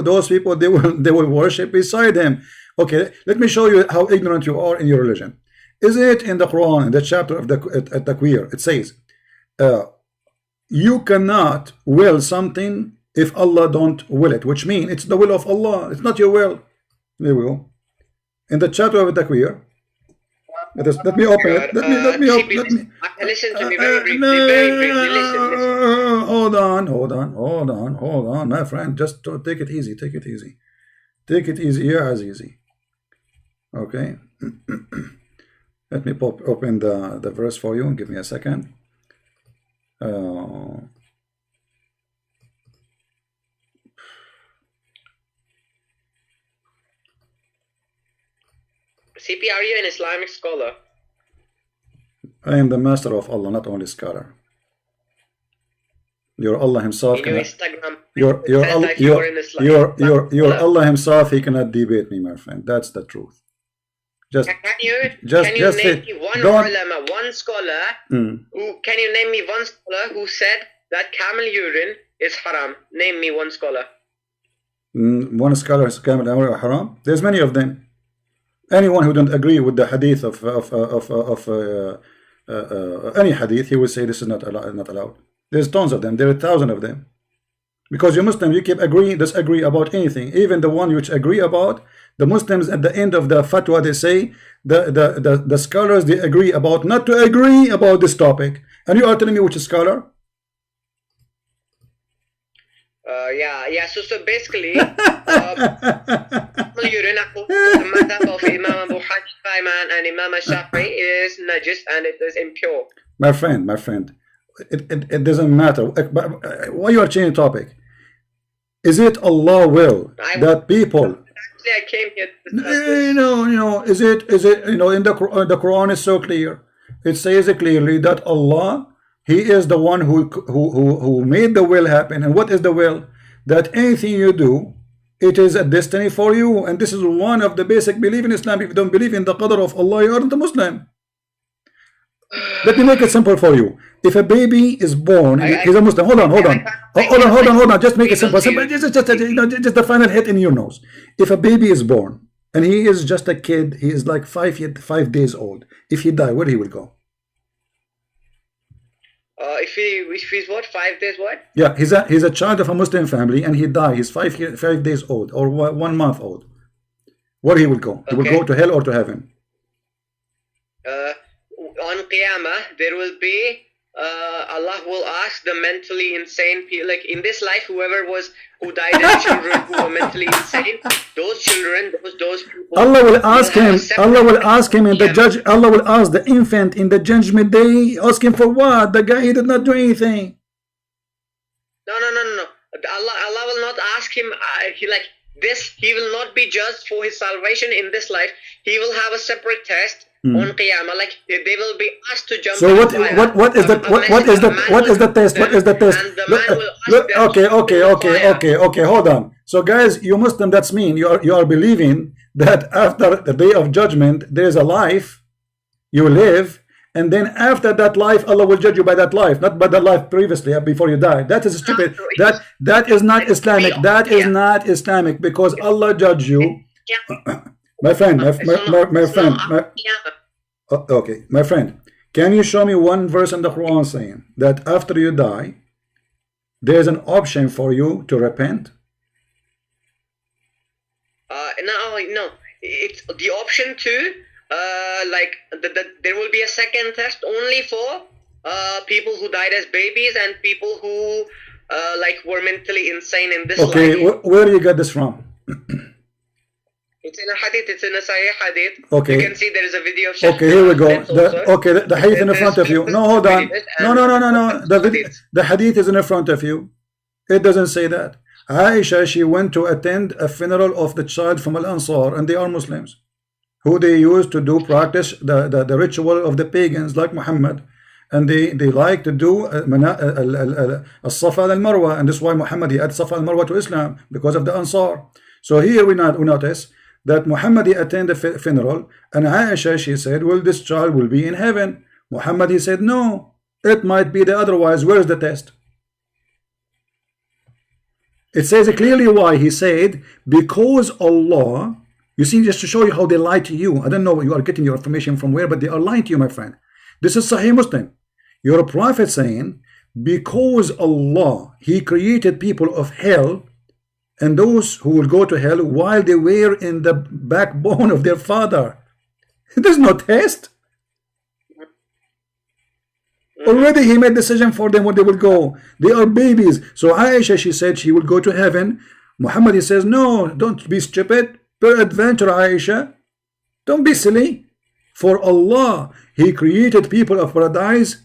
those people they will worship beside him. Okay, let me show you how ignorant you are in your religion. Is it in the Quran, in the chapter of the Takwir, it says you cannot will something if Allah don't will it, which means it's the will of Allah, it's not your will. There we go. In the chapter of the Takwir, let me open it. Let me open it.
Listen to me very briefly. Listen.
Hold on, my friend. Just take it easy. Take it easy. Yeah, as easy. Okay. Let me open the verse for you. Give me a second.
CP, are you an Islamic scholar?
I am the master of Allah, not only scholar. Your Allah himself
cannot. Instagram,
your Allah himself, he cannot debate me, my friend. That's the truth.
Can you name me one ulama, one scholar can you name me one scholar who said that camel urine is haram? Name me one scholar.
One scholar is camel urine haram? There's many of them. Anyone who don't agree with the hadith of any hadith, he will say this is not allowed. There's tons of them. There are thousands of them. Because you Muslims, you keep disagree about anything, even the one which agree about. The Muslims at the end of the fatwa, they say the scholars, they agree about not to agree about this topic. And you are telling me which scholar?
So basically, urine according to the madhab of Imam Abu Hanifa and Imam Shafi'i is najis and it is impure.
My friend, it doesn't matter. Why you are changing topic? Is it Allah will that people?
Actually, I came here to
is it in the Quran is so clear. It says clearly that Allah, he is the one who made the will happen. And what is the will? That anything you do, it is a destiny for you. And this is one of the basic belief in Islam. If you don't believe in the qadr of Allah, you aren't a Muslim. Let me make it simple for you. If a baby is born, he's a Muslim. Hold on. Just make it simple. Just the final hit in your nose. If a baby is born and he is just a kid. He is like 5 days old. If he die, where he will go?
If he's what, 5 days what?
Yeah, he's a child of a Muslim family, and he died. He's 5 days old or 1 month old. Where he will go? He will go to hell or to heaven?
On Qiyamah, there will be Allah will ask the mentally insane people, like in this life, who died as children who were mentally insane, those children, those people.
Allah will ask him. Allah will ask him in the judge. Allah will ask the infant in the judgment day. Ask him for what? The guy, he did not do anything.
No. Allah will not ask him. He will not be judged for his salvation in this life. He will have a separate test on Qiyamah. Like they will be asked to jump.
So what is the test? What is the test? Okay. Hold on. So guys, you Muslim, that's mean you are believing that after the day of judgment there is a life you live, and then after that life Allah will judge you by that life, not by the life previously before you die. That is stupid. That is not Islamic. That is not Islamic, because Allah judge you. My friend, okay, my friend, can you show me one verse in the Quran saying that after you die, there's an option for you to repent?
No. It's the option to, there will be a second test only for people who died as babies and people who were mentally insane in this life.
Okay, where do you get this from?
It's in a hadith. It's in a Sahih hadith.
Okay.
You can see there is a video of
Okay, here we go. The hadith in front of you. No, hold on. No. The hadith is in front of you. It doesn't say that. Aisha, she went to attend a funeral of the child from Al-Ansar, and they are Muslims, who they used to practice the ritual of the pagans like Muhammad, and they like to do As-Safa al-Marwa, and that's why Muhammad he added Safa al-Marwa to Islam, because of the Ansar. So here we notice that Muhammad he attended a funeral, and Aisha, she said, well, this child will be in heaven. Muhammad he said, no, it might be the otherwise. Where is the test? It says clearly why. He said, because Allah, you see, just to show you how they lie to you. I don't know where you are getting your information from where, but they are lying to you, my friend. This is Sahih Muslim. Your prophet saying, because Allah, he created people of hell, and those who will go to hell while they were in the backbone of their father. There's no test. Already he made decision for them where they will go. They are babies. So Aisha, she said she will go to heaven. Muhammad he says, no, don't be stupid. Peradventure, Aisha, don't be silly. For Allah, he created people of paradise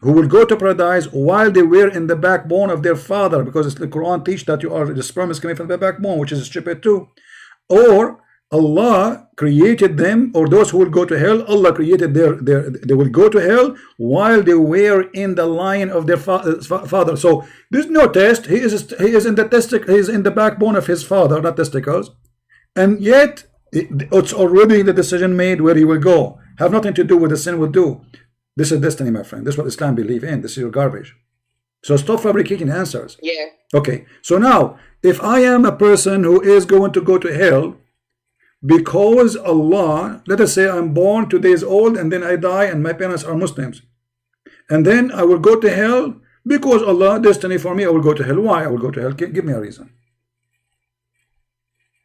who will go to paradise while they were in the backbone of their father, because the Quran teach that the sperm is coming from the backbone, which is stupid too. Or Allah created them, or those who will go to hell, Allah created they will go to hell while they were in the line of their father. So there's no test. He is in the backbone of his father, not testicles, and yet it's already the decision made where he will go. Have nothing to do with the sin will do. This is destiny, my friend. This is what Islam believe in. This is your garbage. So stop fabricating answers.
Yeah.
Okay. So now, if I am a person who is going to go to hell because Allah, let us say I'm born 2 days old and then I die and my parents are Muslims, and then I will go to hell because Allah destiny for me, I will go to hell. Why I will go to hell? Give me a reason.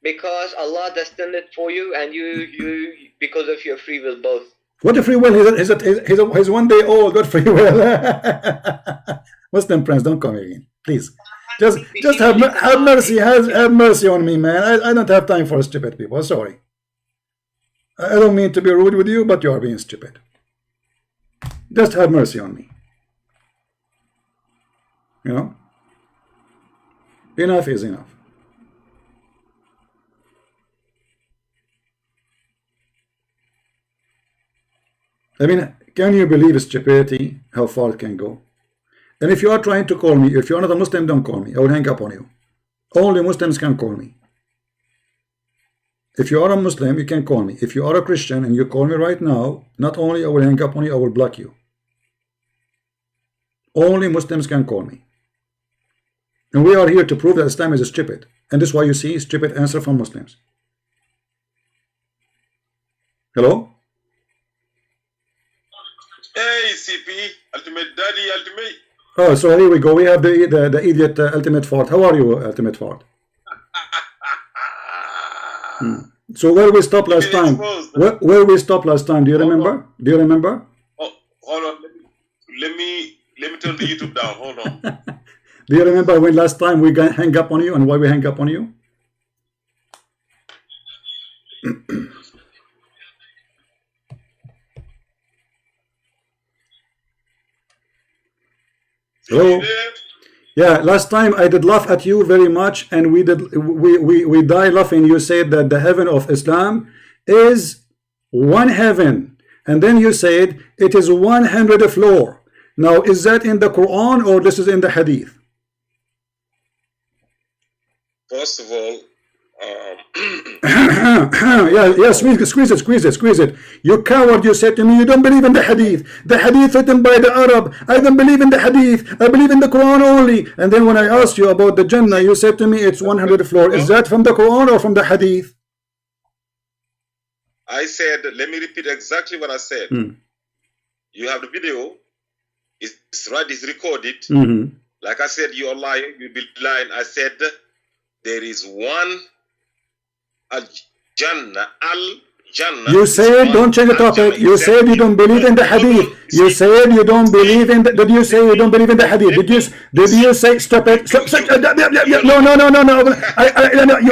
Because Allah destined it for you, and you because of your free will both.
What the free will? He's 1 day old. What free will? Muslim friends, don't come again, please. Just have mercy. Have mercy on me, man. I don't have time for stupid people. Sorry. I don't mean to be rude with you, but you are being stupid. Just have mercy on me. You know? Enough is enough. I mean, can you believe stupidity, how far it can go? And if you are trying to call me, if you're not a Muslim, don't call me. I will hang up on you. Only Muslims can call me. If you are a Muslim, you can call me. If you are a Christian and you call me right now, not only I will hang up on you, I will block you. Only Muslims can call me. And we are here to prove that Islam is stupid. And this is why you see stupid answer from Muslims. Hello?
Hey, CP, Ultimate Daddy, Ultimate.
Oh, so here we go. We have the idiot Ultimate Fort. How are you, Ultimate Fort? So where we stopped last time? Where we stopped last time? Do you remember? Do you remember?
Oh, hold on. Let me turn the YouTube down. Hold on.
Do you remember when last time we hang up on you and why we hang up on you? Hello? Yeah, last time I did laugh at you very much, and we die laughing. You said that the heaven of Islam is one heaven, and then you said it is 100 floor. Now, is that in the Quran or this is in the Hadith?
First of all,
yeah, squeeze it. You coward, you said to me, you don't believe in the Hadith. The Hadith written by the Arab. I don't believe in the Hadith. I believe in the Quran only. And then when I asked you about the Jannah, you said to me it's 100 floor. Is that from the Quran or from the Hadith?
I said, let me repeat exactly what I said. You have the video. It's right, it's recorded. Like I said, you're lying, you'll be lying. I said, there is one Al-Jannah.
You said, don't change the topic. You said you don't believe in the Hadith. You said you don't believe in the, did you say you don't believe in the Hadith? Did you say, stop it? No.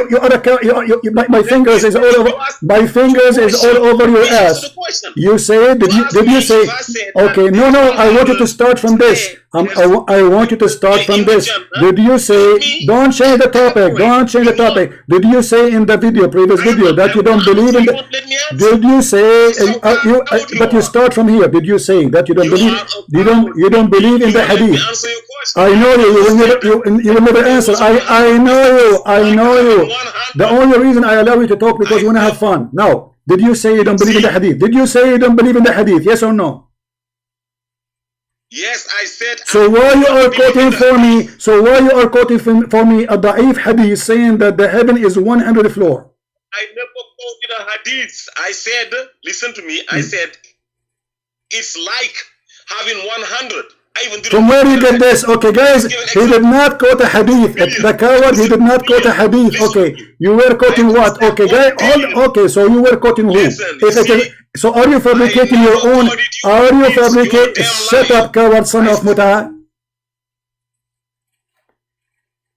You are a, my fingers is all over, my fingers is all over your ass. You said, did you say, okay, no, I want you to start from this. I want you to start from this. Did you say, don't change the topic, don't change the topic. Did you say in the video, previous video, that you don't believe in the, did you say, but you start from here, did you say that you don't believe, you don't believe in the Hadith? I know you will never answer. I know you. The only reason I allow you to talk because you want to have fun. Now, did you say you don't believe in the Hadith? Did you say you don't believe in the Hadith? Yes or no?
Yes, I said.
So why you are quoting for me? So why you are quoting for me a da'if hadith saying that the heaven is 100 floor?
I never quoted a hadith. I said, listen to me. I said, it's like having 100. I even
From where you get this? Okay, guys, he did not quote a hadith. The coward, he did not quote a hadith. Okay, you were quoting what? Okay, guys, okay, so you were quoting who? So are you fabricating your own? Are you fabricating? Shut up, coward, son of Mut'a.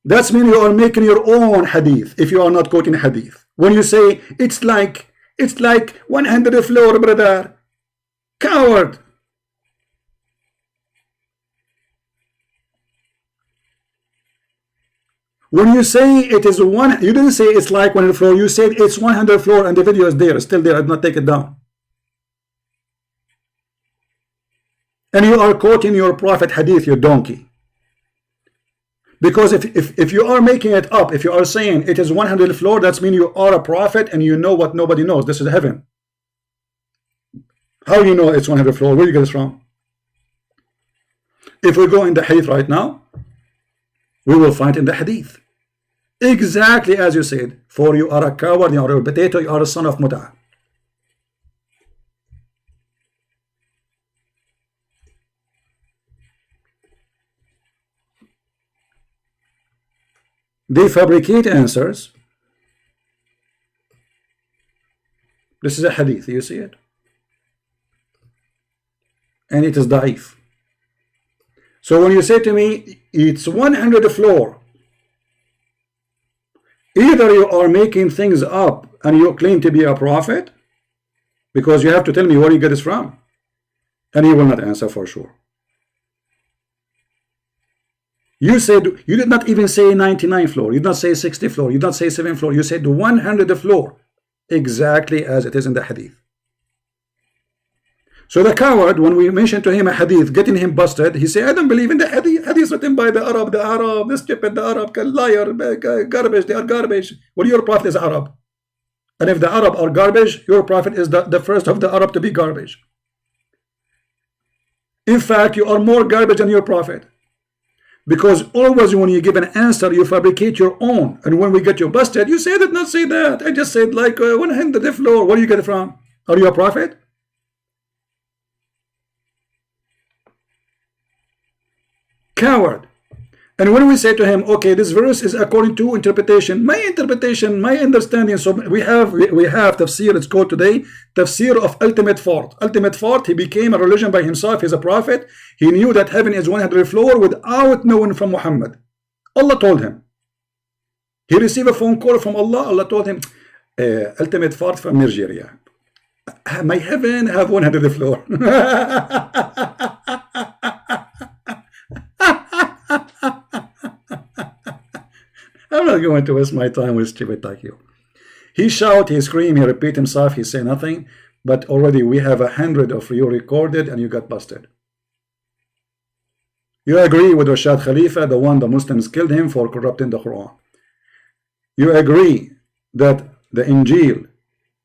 That's mean you are making your own hadith if you are not quoting hadith. When you say it's like 100 floor, brother, coward. When you say it is one, you didn't say it's like 100 floor. You said it's 100 floor, and the video is there, still there. I did not take it down. And you are quoting your prophet hadith, you donkey. Because if you are making it up, if you are saying it is 100 floor, that's mean you are a prophet and you know what nobody knows. This is heaven. How you know it's 100 floor? Where you get this from? If we go in the hadith right now, we will find in the hadith exactly as you said. For you are a coward, you are a potato, you are a son of Mut'a. They fabricate answers. This is a hadith, you see it? And it is da'if. So when you say to me, it's 100 floor, either you are making things up and you claim to be a prophet, because you have to tell me where you get this from, and you will not answer for sure. You said, you did not even say 99 floor, you did not say 60 floor, you did not say 7 floor, you said 100 floor, exactly as it is in the hadith. So the coward, when we mentioned to him a hadith, getting him busted, he said, I don't believe in the hadith. Hadith written by the Arab, the stupid, the Arab, liar, garbage, they are garbage. Well, your prophet is Arab. And if the Arab are garbage, your prophet is the first of the Arab to be garbage. In fact, you are more garbage than your prophet. Because always when you give an answer, you fabricate your own. And when we get you busted, you say, I did not say that. I just said like 100 floor. Where do you get it from? Are you a prophet? Coward. And when we say to him, okay, this verse is according to interpretation, my understanding, so we have tafsir, it's called today tafsir of ultimate fault. Ultimate fault, he became a religion by himself, he's a prophet, he knew that heaven is 100 floor without knowing from Muhammad. Allah told him. He received a phone call from Allah, Allah told him, ultimate fault from Nigeria. My heaven have 100 floor. I'm not going to waste my time with stupid like you. He shout, he scream, he repeat himself, he say nothing, but already we have 100 of you recorded and you got busted. You agree with Rashad Khalifa, the one the Muslims killed him for corrupting the Quran. You agree that the Injil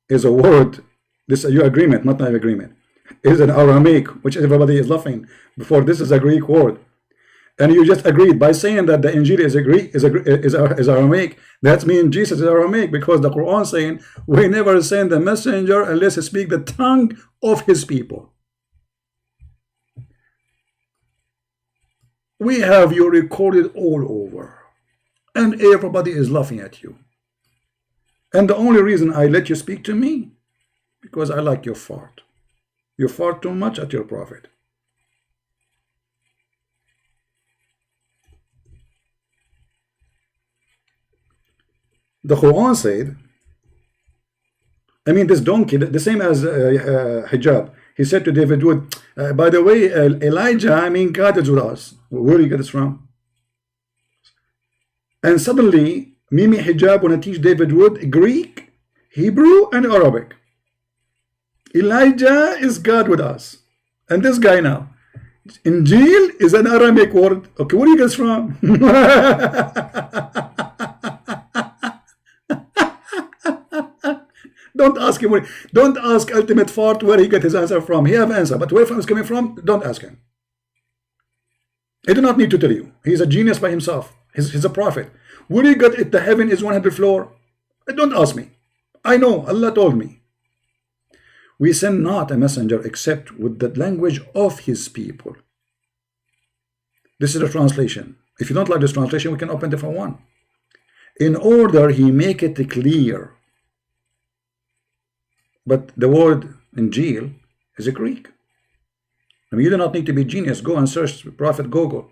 is a word, this you agreement, not an agreement, is an Aramaic, which everybody is laughing before. This is a Greek word. And you just agreed by saying that the Injil is Aramaic. That means Jesus is Aramaic, because the Quran saying we never send a messenger unless he speak the tongue of his people. We have you recorded all over, and everybody is laughing at you. And the only reason I let you speak to me, because I like your fart. You fart too much at your prophet. The Quran said, I mean, this donkey, the same as hijab. He said to David Wood, by the way, Elijah, I mean, God is with us. Where do you get this from? And suddenly, Mimi Hijab want to teach David Wood Greek, Hebrew, and Arabic. Elijah is God with us. And this guy now, Injil is an Aramaic word. Okay, where do you get this from? Don't ask him. Don't ask Ultimate Fart where he get his answer from. He have answer, but where it's coming from, don't ask him. He do not need to tell you. He's a genius by himself. He's a prophet. Where you got it? The heaven is 100 floor. Don't ask me. I know. Allah told me. We send not a messenger except with the language of his people. This is a translation. If you don't like this translation, we can open a different one. In order he make it clear. But the word Injil is a Greek. I mean, you do not need to be genius. Go and search Prophet Google.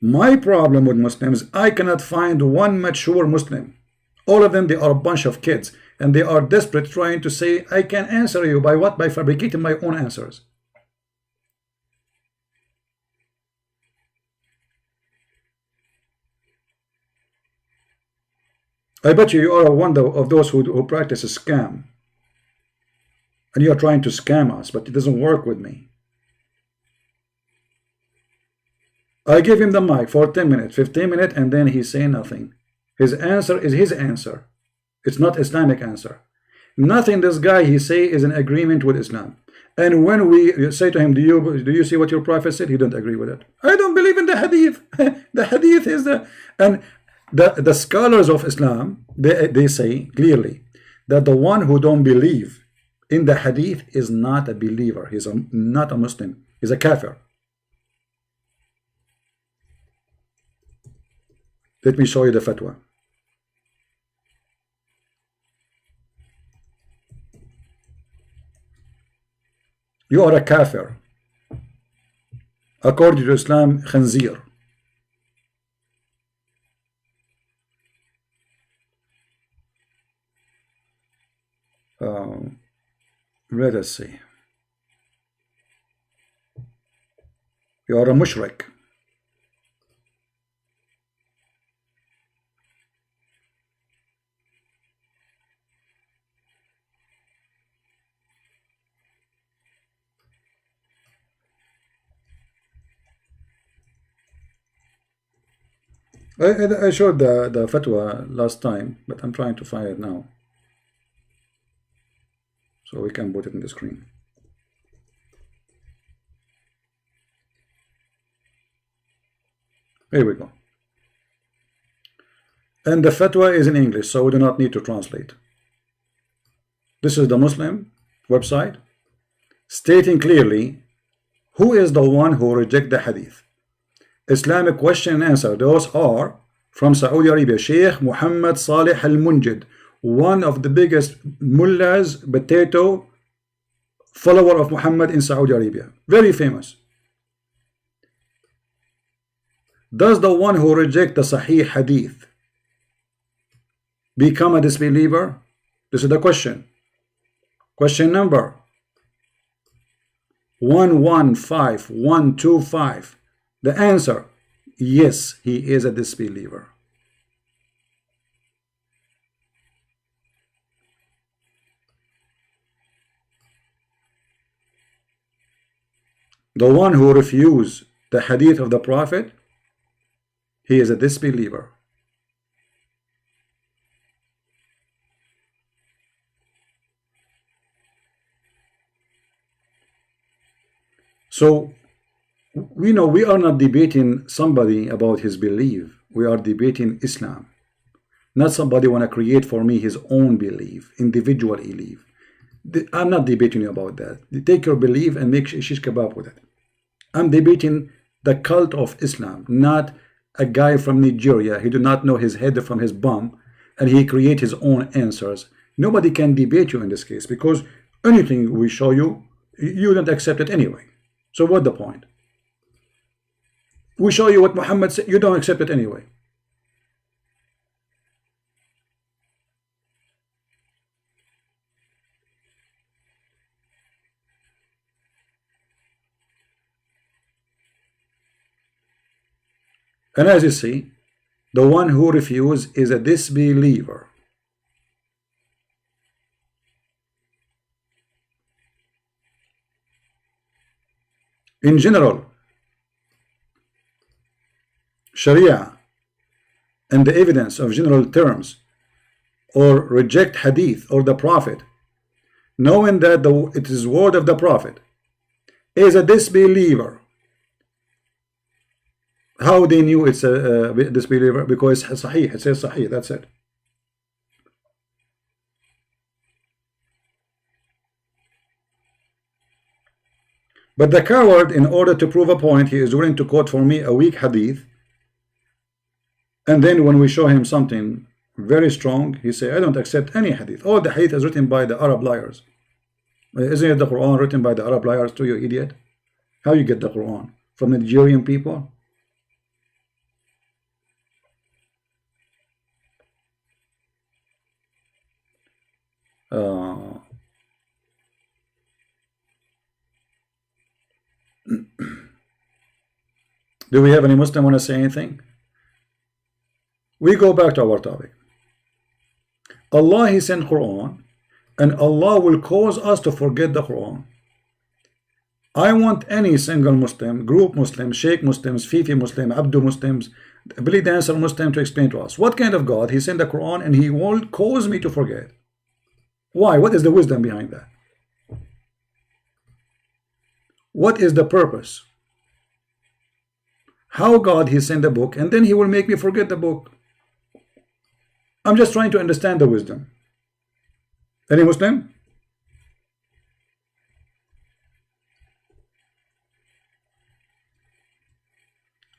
My problem with Muslims, I cannot find one mature Muslim. All of them, they are a bunch of kids. And they are desperate trying to say, I can answer you. By what? By fabricating my own answers. I bet you are one of those who practice a scam. And you are trying to scam us, but it doesn't work with me. I give him the mic for 10 minutes, 15 minutes, and then he say nothing. His answer is his answer. It's not Islamic answer. Nothing this guy he say is in agreement with Islam. And when we say to him, do you see what your prophet said? He don't agree with it. I don't believe in the hadith. The hadith is the scholars of Islam, they say clearly that the one who don't believe in the hadith is not a believer. He's not a Muslim. He's a kafir. Let me show you the fatwa. You are a kafir. According to Islam, khanzir. Let us see. You are a mushrik. I showed the fatwa last time, but I'm trying to find it now. So we can put it in the screen. Here we go. And the fatwa is in English, so we do not need to translate. This is the Muslim website stating clearly who is the one who reject the hadith. Islamic question and answer. Those are from Saudi Arabia, Sheikh Muhammad Salih Al-Munjid, one of the biggest mullahs, potato follower of Muhammad in Saudi Arabia, very famous. Does the one who reject the Sahih hadith become a disbeliever? This is the question. Question number 115125. The answer, yes, he is a disbeliever. The one who refuses the hadith of the Prophet, he is a disbeliever. So we know we are not debating somebody about his belief. We are debating Islam. Not somebody want to create for me his own belief, individual belief. I'm not debating you about that. You take your belief and make shish kebab with it. I'm debating the cult of Islam, not a guy from Nigeria. He do not know his head from his bum, and he create his own answers. Nobody can debate you in this case, because anything we show you, you don't accept it anyway. So what the point? We show you what Muhammad said, you don't accept it anyway. And as you see, the one who refuses is a disbeliever. In general, Sharia and the evidence of general terms, or reject hadith or the Prophet, knowing that it is word of the Prophet, is a disbeliever. How they knew it's a disbeliever? Because it's sahih, it says sahih, that's it. But the coward, in order to prove a point, he is willing to quote for me a weak hadith, and then when we show him something very strong, he say, I don't accept any hadith. All the hadith is written by the Arab liars. Isn't it the Quran written by the Arab liars too, you idiot? How you get the Quran? From the Nigerian people? Do we have any Muslim want to say anything? We go back to our topic. Allah, He sent Quran, and Allah will cause us to forget the Quran. I want any single Muslim, group Muslim, Sheikh Muslims, Fifi Muslim, Abdu Muslims, Billy Dancer Muslim to explain to us what kind of God He sent the Quran and He will cause me to forget. Why? What is the wisdom behind that? What is the purpose? How God He sent the book and then He will make me forget the book? I'm just trying to understand the wisdom. Any Muslim?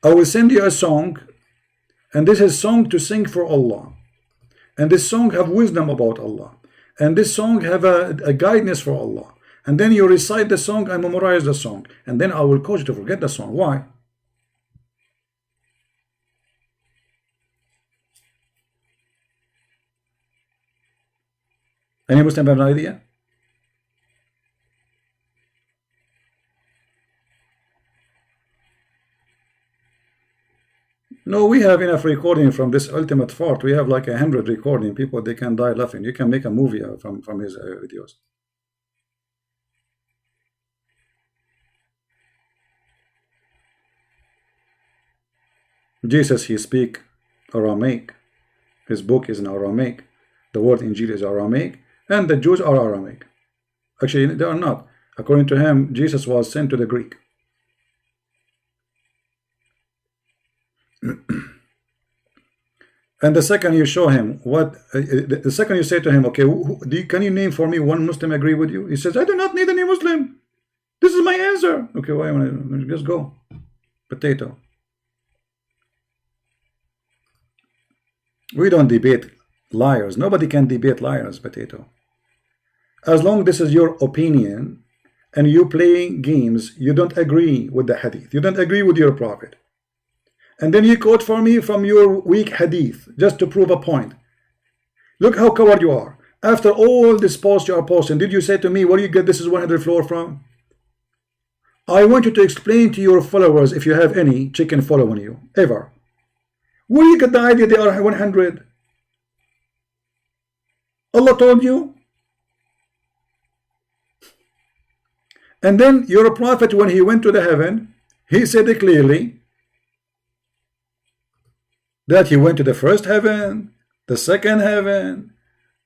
I will send you a song, and this is song to sing for Allah, and this song have wisdom about Allah, and this song have a guidance for Allah, and then you recite the song and memorize the song, and then I will cause you to forget the song. Why? Any Muslim have an idea? No, we have enough recording from this ultimate fart. We have like 100 recording. People, they can die laughing. You can make a movie from his videos. Jesus, He speak Aramaic. His book is in Aramaic. The word Injil is Aramaic. And the Jews are Aramaic. Actually, they are not. According to him, Jesus was sent to the Greek. And the second you show him what, the second you say to him, okay, can you name for me one Muslim agree with you? He says, I do not need any Muslim. This is my answer. Okay, why? Just go. Potato. We don't debate liars. Nobody can debate liars, Potato. As long as this is your opinion and you play games, you don't agree with the hadith. You don't agree with your prophet. And then you quote for me from your weak hadith just to prove a point. Look how coward you are. After all this post you are posting, did you say to me, where do you get this is 100 floor from? I want you to explain to your followers, if you have any chicken following you, ever. Where do you get the idea they are 100? Allah told you? And then your prophet, when he went to the heaven, he said it clearly, that he went to the first heaven, the second heaven,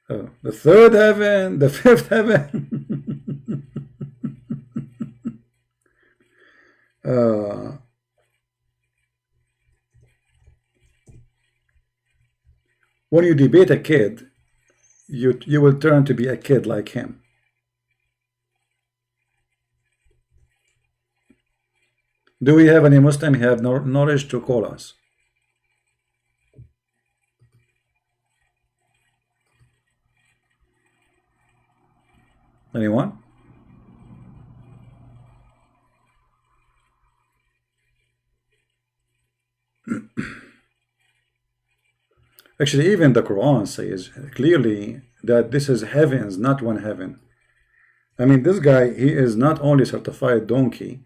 the third heaven, the fifth heaven. When you debate a kid, you will turn to be a kid like him. Do we have any Muslim who have knowledge to call us? Anyone? Actually, even the Quran says clearly that this is heavens, not one heaven. I mean, this guy, he is not only certified donkey.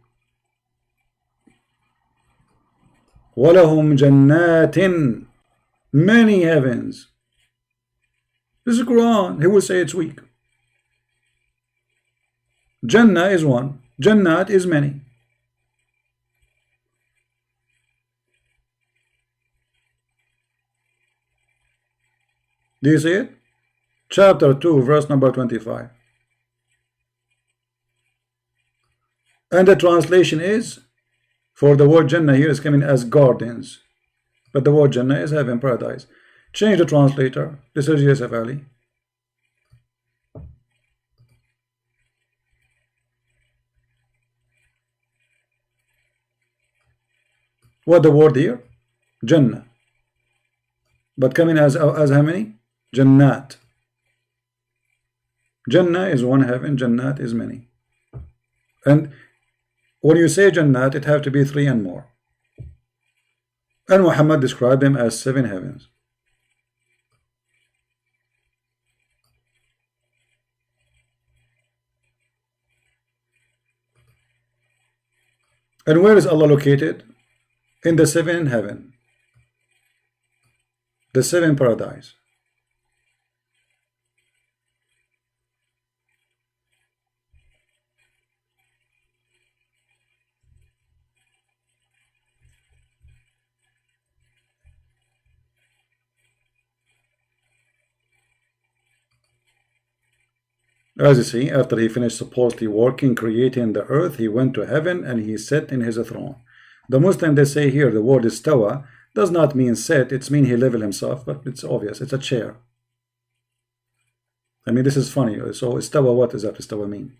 وَلَهُمْ جَنَّاتٍ, many heavens. This is Quran. He will say it's weak. Jannah is one. Jannat is many. Do you see it? Chapter 2, verse number 25. And the translation is, for the word Jannah here is coming as gardens, but the word Jannah is heaven, paradise. Change the translator. This is Yusuf Ali. What the word here? Jannah. But coming as how many? Jannat. Jannah is one heaven, Jannat is many. And when you say Jannat, it have to be 3 and more. And Muhammad described them as 7 heavens. And where is Allah located? In the 7th heaven, the 7th paradise. As you see, after he finished supposedly working, creating the earth, he went to heaven and he sat in his throne. The Muslim, they say here the word istawa does not mean set, it's mean he level himself, but it's obvious, it's a chair. I mean, this is funny. So istawa, what does that istawa mean?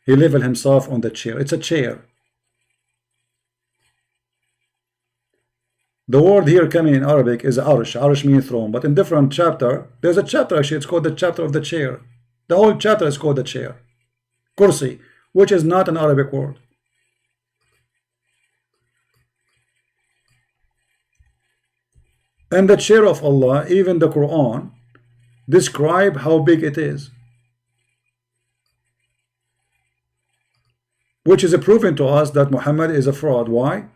He level himself on the chair. It's a chair. The word here coming in Arabic is arsh. Arsh means throne, but in different chapter, there's a chapter actually, it's called the chapter of the chair. The whole chapter is called the chair. Kursi, which is not an Arabic word. And the chair of Allah, even the Quran, describe how big it is. Which is a proven to us that Muhammad is a fraud. Why?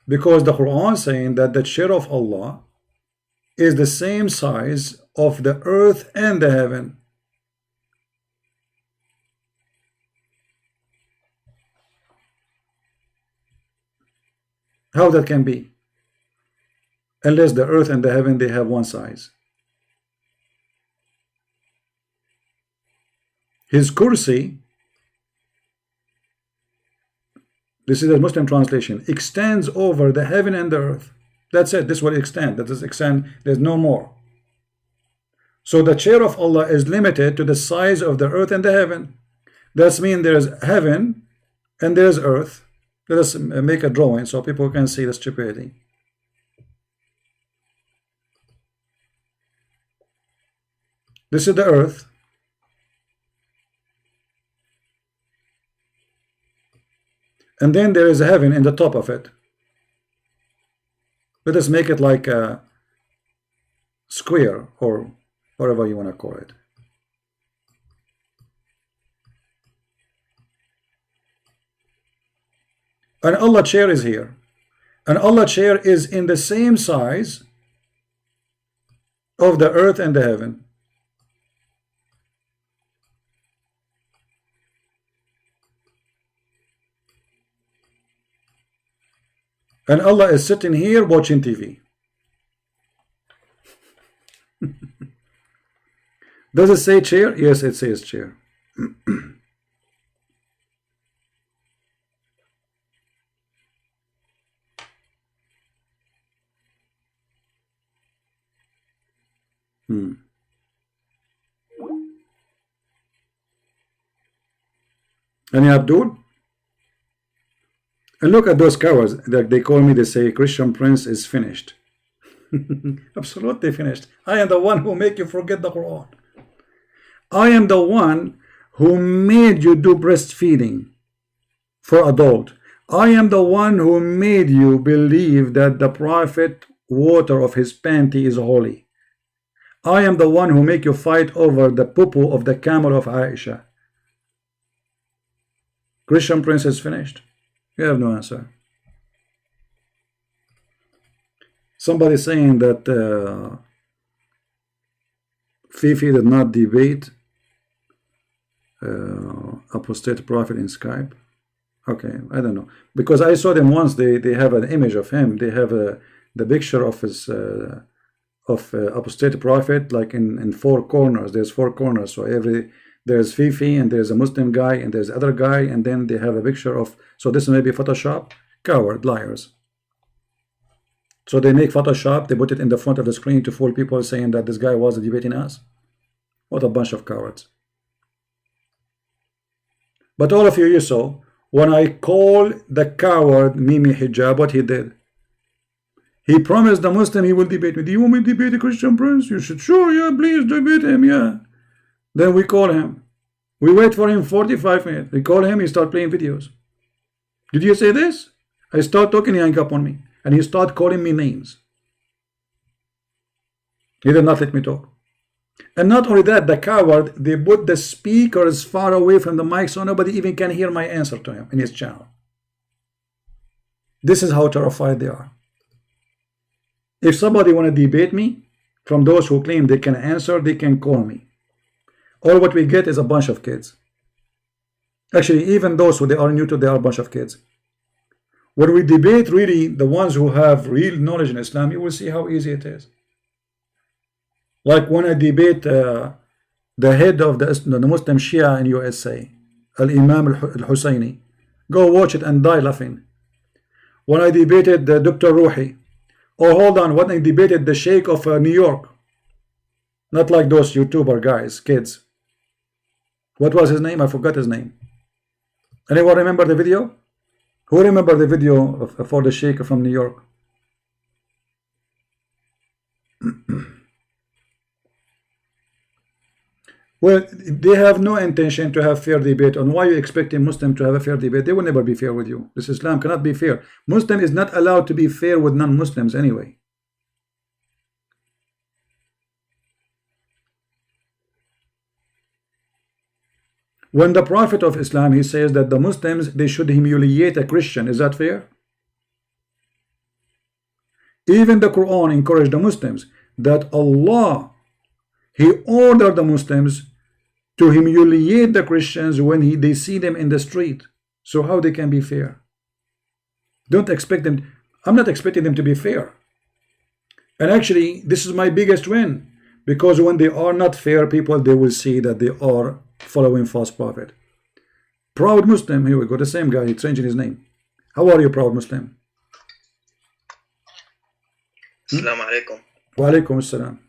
Because the Quran is saying that the chair of Allah is the same size of the earth and the heaven. How that can be? Unless the earth and the heaven, they have one size. His kursi, this is a Muslim translation, extends over the heaven and the earth. That's it. This will extend. That is extend. There's no more. So the chair of Allah is limited to the size of the earth and the heaven. That means there's heaven and there's earth. Let us make a drawing so people can see the stupidity. This is the earth. And then there is a heaven in the top of it. Let us make it like a square or whatever you want to call it. And Allah chair is here. And Allah chair is in the same size of the earth and the heaven. And Allah is sitting here watching TV. Does it say chair? Yes, it says chair. Any Abdul? And look at those cowards that they call me. They say Christian Prince is finished. Absolutely finished. I am the one who make you forget the Quran. I am the one who made you do breastfeeding for adult. I am the one who made you believe that the Prophet water of his panty is holy. I am the one who make you fight over the poo-poo of the camel of Aisha. Christian Prince is finished. You have no answer. Somebody saying that Fifi did not debate apostate prophet in Skype. Okay, I don't know, because I saw them once. They have an image of him. They have the picture of his apostate prophet, like in four corners. There's four corners, so there's Fifi and there's a Muslim guy and there's other guy, and then they have a picture of. So this may be Photoshop. Coward, liars. So they make Photoshop, they put it in the front of the screen to fool people, saying that this guy wasn't debating us. What a bunch of cowards. But all of you saw, when I call the coward Mimi Hijab, what he did? He promised the Muslim he will debate me. Do you want me to debate the Christian Prince? You should, sure, yeah, please debate him, yeah. Then we call him. We wait for him 45 minutes. We call him, he start playing videos. Did you say this? I start talking, he hung up on me. And he started calling me names. He did not let me talk. And not only that, the coward, they put the speakers far away from the mic so nobody even can hear my answer to him in his channel. This is how terrified they are. If somebody want to debate me, from those who claim they can answer, they can call me. All what we get is a bunch of kids. Actually, even those who they are new to, they are a bunch of kids. When we debate really the ones who have real knowledge in Islam, you will see how easy it is. Like when I debate the head of the Muslim Shia in USA, Al-Imam Al-Husayni, go watch it and die laughing. When I debated Dr. Ruhi, oh hold on, when I debated the Sheikh of New York, not like those YouTuber guys, kids. What was his name? I forgot his name. Anyone remember the video? Who remember the video for the Sheikh from New York? Well, they have no intention to have fair debate. On why you expect a Muslim to have a fair debate? They will never be fair with you. This Islam cannot be fair. Muslim is not allowed to be fair with non-Muslims anyway. When the Prophet of Islam, he says that the Muslims, they should humiliate a Christian. Is that fair? Even the Quran encouraged the Muslims that Allah, he ordered the Muslims to humiliate the Christians when they see them in the street. So how they can be fair? Don't expect them. I'm not expecting them to be fair. And actually, this is my biggest win, because when they are not fair people, they will see that they are following false prophet. Proud Muslim, here we go, the same guy, he's changing his name. How are you, Proud Muslim?
Assalamu alaikum.
Wa alaikum assalam.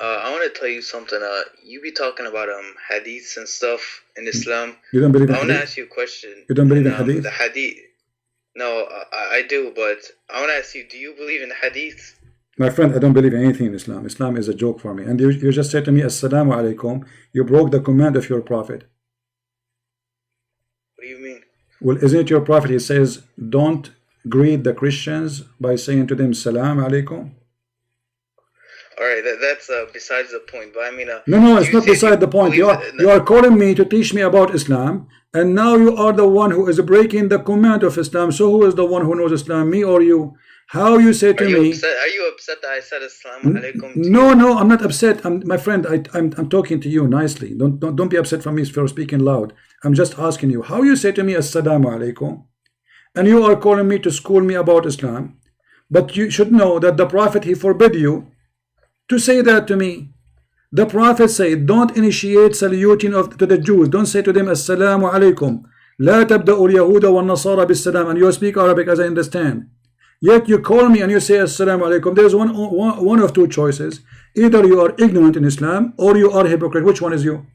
I want to tell you something. You be talking about hadiths and stuff in Islam.
You don't believe in
I want to
hadith?
ask you a question.
You don't believe in hadith?
The hadith. No, I do, but I want to ask you, do you believe in hadith?
My friend, I don't believe in anything in Islam. Islam is a joke for me. And you just said to me, Assalamu alaikum. You broke the command of your prophet.
What do you mean?
Well, isn't it your prophet? He says, don't greet the Christians by saying to them, Salam alaikum.
Alright, that's besides the point. But I mean,
no, it's not beside the point. You are calling me to teach me about Islam, and now you are the one who is breaking the command of Islam. So who is the one who knows Islam, me or you? How you say to me?
Are you upset that I said Assalamu alaikum?
No, I'm not upset. My friend, I'm talking to you nicely. Don't be upset from me for speaking loud. I'm just asking you how you say to me Assalamu alaikum, and you are calling me to school me about Islam. But you should know that the Prophet, he forbid you to say that to me. The Prophet said, don't initiate saluting to the Jews. Don't say to them Assalamu alaikum. La tabda'u al-yahuda wal-nasara bis-salam. And you speak Arabic, as I understand. Yet you call me and you say Assalamu alaikum. There's one of two choices. Either you are ignorant in Islam or you are a hypocrite. Which one is you?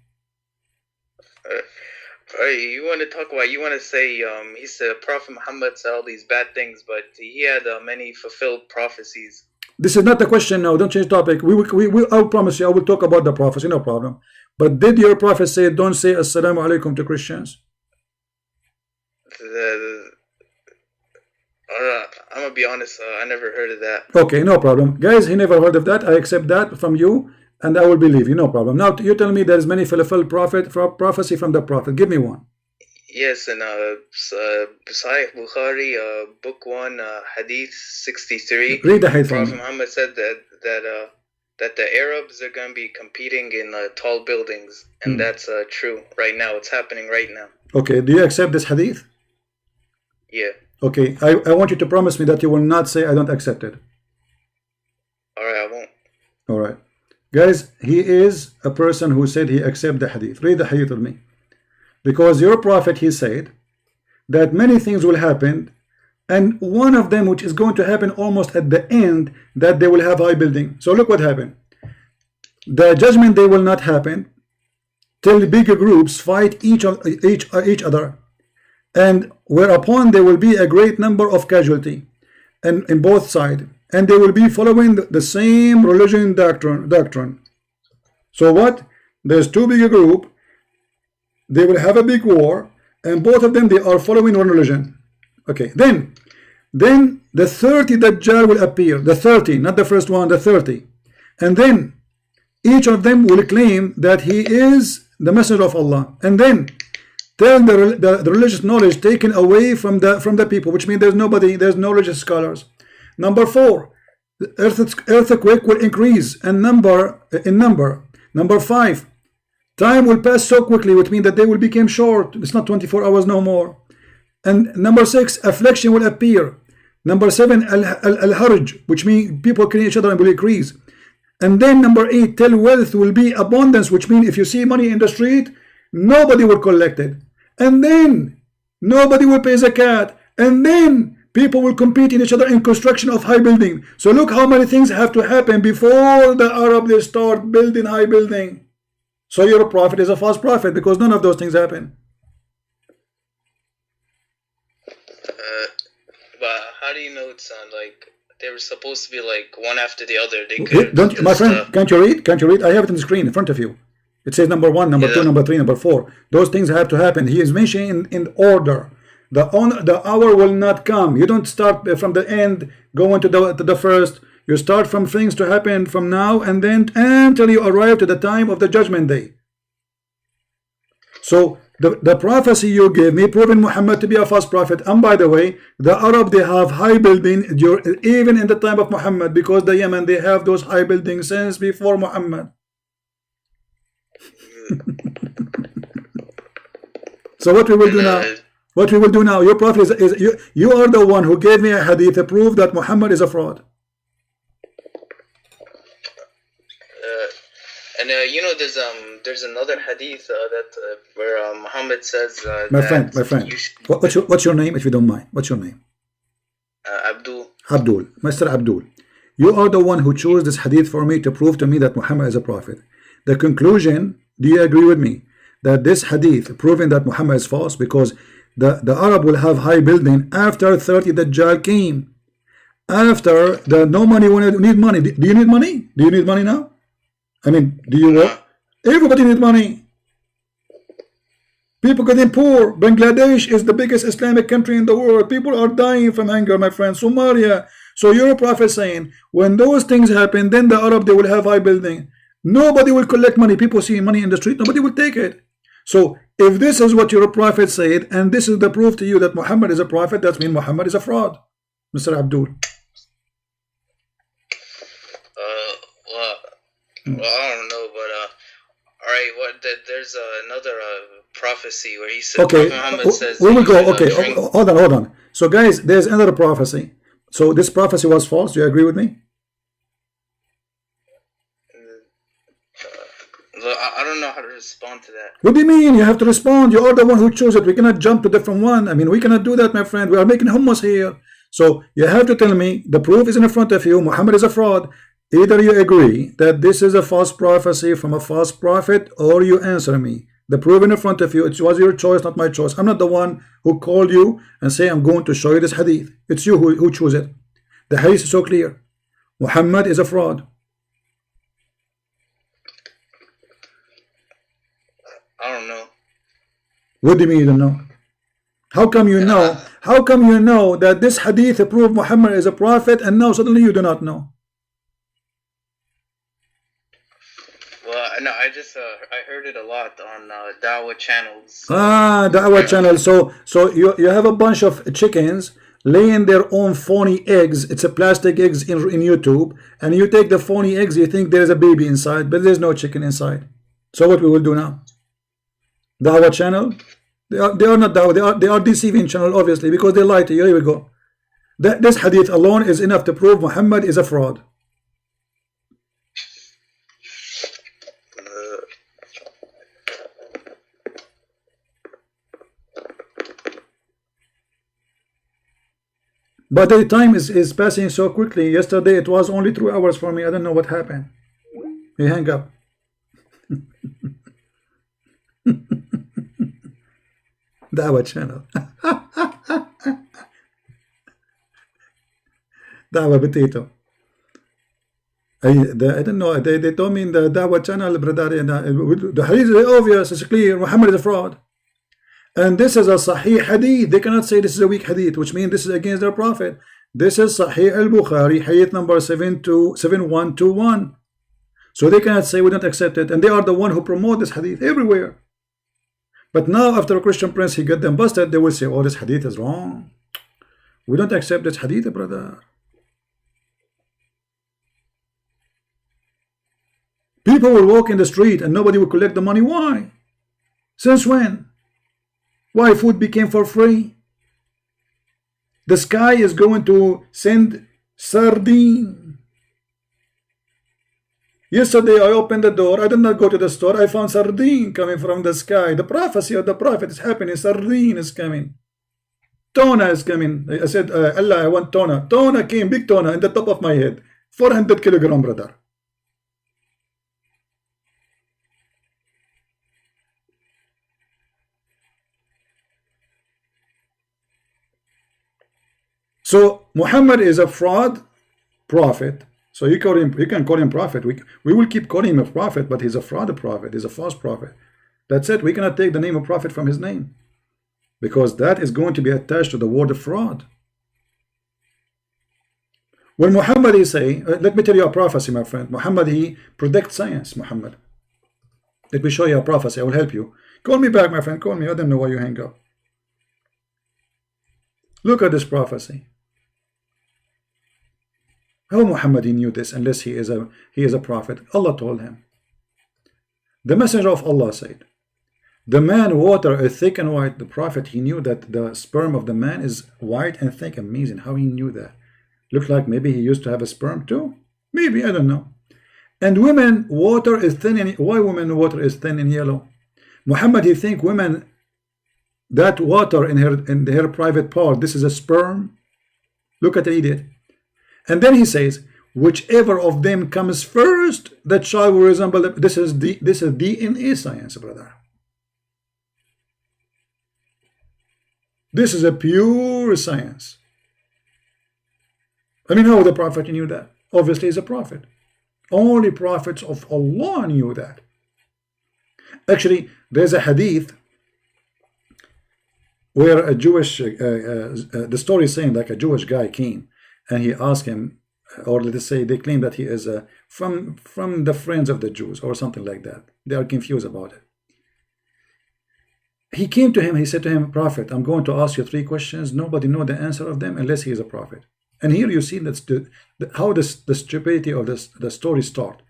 You want to talk about, you want to say, he said Prophet Muhammad said all these bad things, but he had many fulfilled prophecies.
This is not the question now. Don't change topic. I promise you, I will talk about the prophecy, no problem. But did your prophet say, don't say Assalamu alaikum to Christians?
I'm going to be honest, I never heard of that.
Okay, no problem. Guys, he never heard of that. I accept that from you, and I will believe you, no problem. Now, you tell me there is many fulfilled prophecy from the prophet. Give me one.
Yes, in Sahih Bukhari, book 1, Hadith 63.
Read the hadith.
Prophet Muhammad said that the Arabs are going to be competing in tall buildings, and that's true right now. It's happening right now.
Okay, do you accept this hadith?
Yeah.
Okay, I want you to promise me that you will not say I don't accept it.
Alright, I won't.
Alright. Guys, he is a person who said he accept the hadith. Read the hadith with me. Because your prophet, he said that many things will happen, and one of them which is going to happen almost at the end, that they will have high building. So look what happened. The judgment day will not happen till bigger groups fight each other, and whereupon there will be a great number of casualty and in both sides, and they will be following the same religion doctrine. So what? There's two bigger group. They will have a big war, and both of them, they are following one religion. Okay, then the 30 Dajjal will appear. The 30, not the first one, the 30. And then each of them will claim that he is the messenger of Allah, and then tell the religious knowledge taken away from the people, which means there's no religious scholars. Number 4, the earthquake will increase in number. Number 5, time will pass so quickly, which means that they will become short. It's not 24 hours no more. And number 6, affliction will appear. Number 7, al-harj, which means people killing each other and will increase. And then number 8, till wealth will be abundance, which means if you see money in the street, nobody will collect it. And then nobody will pay zakat. And then people will compete in each other in construction of high building. So look how many things have to happen before the Arab they start building high building. So your prophet is a false prophet because none of those things happen.
But how do you know it's like they were supposed to be like one after the other? They could
don't, my friend, can't you read? Can't you read? I have it on the screen in front of you. It says number 1, number 2, number 3, number 4. Those things have to happen. He is mentioning in order. The hour will not come. You don't start from the end going to the first. You start from things to happen from now and then until you arrive to the time of the judgment day. So the prophecy you gave me proving Muhammad to be a false prophet. And by the way, the Arab, they have high building even in the time of Muhammad, because the Yemen, they have those high buildings since before Muhammad. So what we will do now? What we will do now? Your prophet is you are the one who gave me a hadith to prove that Muhammad is a fraud.
And you know, there's another hadith where Muhammad says.
My friend, what's your name, if you don't mind? What's your name?
Abdul.
Abdul, Mr. Abdul, you are the one who chose this hadith for me to prove to me that Muhammad is a prophet. The conclusion, do you agree with me that this hadith proving that Muhammad is false, because the Arab will have high building after 30 Dajjal came, after the no money when you need money. Do you need money? Do you need money now? I mean, do you work? Everybody needs money. People getting poor. Bangladesh is the biggest Islamic country in the world. People are dying from hunger, my friend. Somalia. So you're a prophet saying when those things happen, then the Arab, they will have high building. Nobody will collect money. People see money in the street, nobody will take it. So if this is what your prophet said, and this is the proof to you that Muhammad is a prophet, that means Muhammad is a fraud, Mr. Abdul.
Well, I don't know, but all right. There's another prophecy where he said,
okay,
Muhammad says,
we will go. Okay, hold on. So guys, there's another prophecy. So this prophecy was false. Do you agree with me?
I don't know how to respond to that.
What do you mean? You have to respond. You are the one who chose it. We cannot jump to different one. I mean, we cannot do that, my friend. We are making hummus here. So you have to tell me the proof is in front of you. Muhammad is a fraud. Either you agree that this is a false prophecy from a false prophet, or you answer me. The proof in front of you. It was your choice, not my choice. I'm not the one who called you and say I'm going to show you this hadith. It's you who chose it. The hadith is so clear. Muhammad is a fraud.
I don't know.
What do you mean you don't know? How come you know? How come you know that this hadith proved Muhammad is a prophet, and now suddenly you do not know?
Well, no, I heard it a lot on Dawah channels.
Dawah channel. So you have a bunch of chickens laying their own phony eggs. It's a plastic eggs in YouTube, and you take the phony eggs, you think there's a baby inside, but there's no chicken inside. So what we will do now? Dawah channel, they are not Dawah, they are deceiving channel, obviously, because they lie to you. Here we go. This hadith alone is enough to prove Muhammad is a fraud. But the time is passing so quickly. Yesterday it was only 3 hours for me. I don't know what happened. He hang up. Dawah channel. Dawah potato. I don't know. They told me in the Dawah channel, brother, the hadith is obvious. It's clear. Muhammad is a fraud. And this is a Sahih hadith. They cannot say this is a weak hadith, which means this is against their prophet. This is Sahih al-Bukhari, hadith number 7121. So they cannot say we don't accept it. And they are the one who promote this hadith everywhere. But now after a Christian prince, he got them busted, they will say, oh, this hadith is wrong. We don't accept this hadith, brother. People will walk in the street and nobody will collect the money. Why? Since when? Why food became for free? The sky is going to send sardine. Yesterday I opened the door. I did not go to the store. I found sardine coming from the sky. The prophecy of the prophet is happening. Sardine is coming. Tuna is coming. I said, Allah, I want tuna. Tuna came, big tuna, in the top of my head. 400 kilogram, brother. So Muhammad is a fraud prophet. So you can call him prophet. We will keep calling him a prophet, but he's a fraud prophet. He's a false prophet. That's it. We cannot take the name of prophet from his name, because that is going to be attached to the word of fraud. When Muhammad is saying, let me tell you a prophecy, my friend. Muhammad, he predicts science. Muhammad, let me show you a prophecy. I will help you. Call me back, my friend. Call me. I don't know why you hang up. Look at this prophecy. How Muhammad knew this unless he is a prophet? Allah told him. The messenger of Allah said, the man water is thick and white. The prophet, he knew that the sperm of the man is white and thick. Amazing how he knew that. Looked like maybe he used to have a sperm too. Maybe, I don't know. And women water is thin. Why women water is thin and yellow? Muhammad, he think women, that water in her private part, this is a sperm. Look at the idiot. And then he says, whichever of them comes first, that child will resemble them. This is DNA science, brother. This is a pure science. I mean, how the prophet knew that? Obviously, he's a prophet. Only prophets of Allah knew that. Actually, there's a hadith where a Jewish, the story is saying like a Jewish guy came and he asked him, or let's say they claim that he is from the friends of the Jews or something like that. They are confused about it. He came to him, he said to him, Prophet, I'm going to ask you 3 questions. Nobody knows the answer of them unless he is a prophet. And here you see that's how the stupidity of the story starts.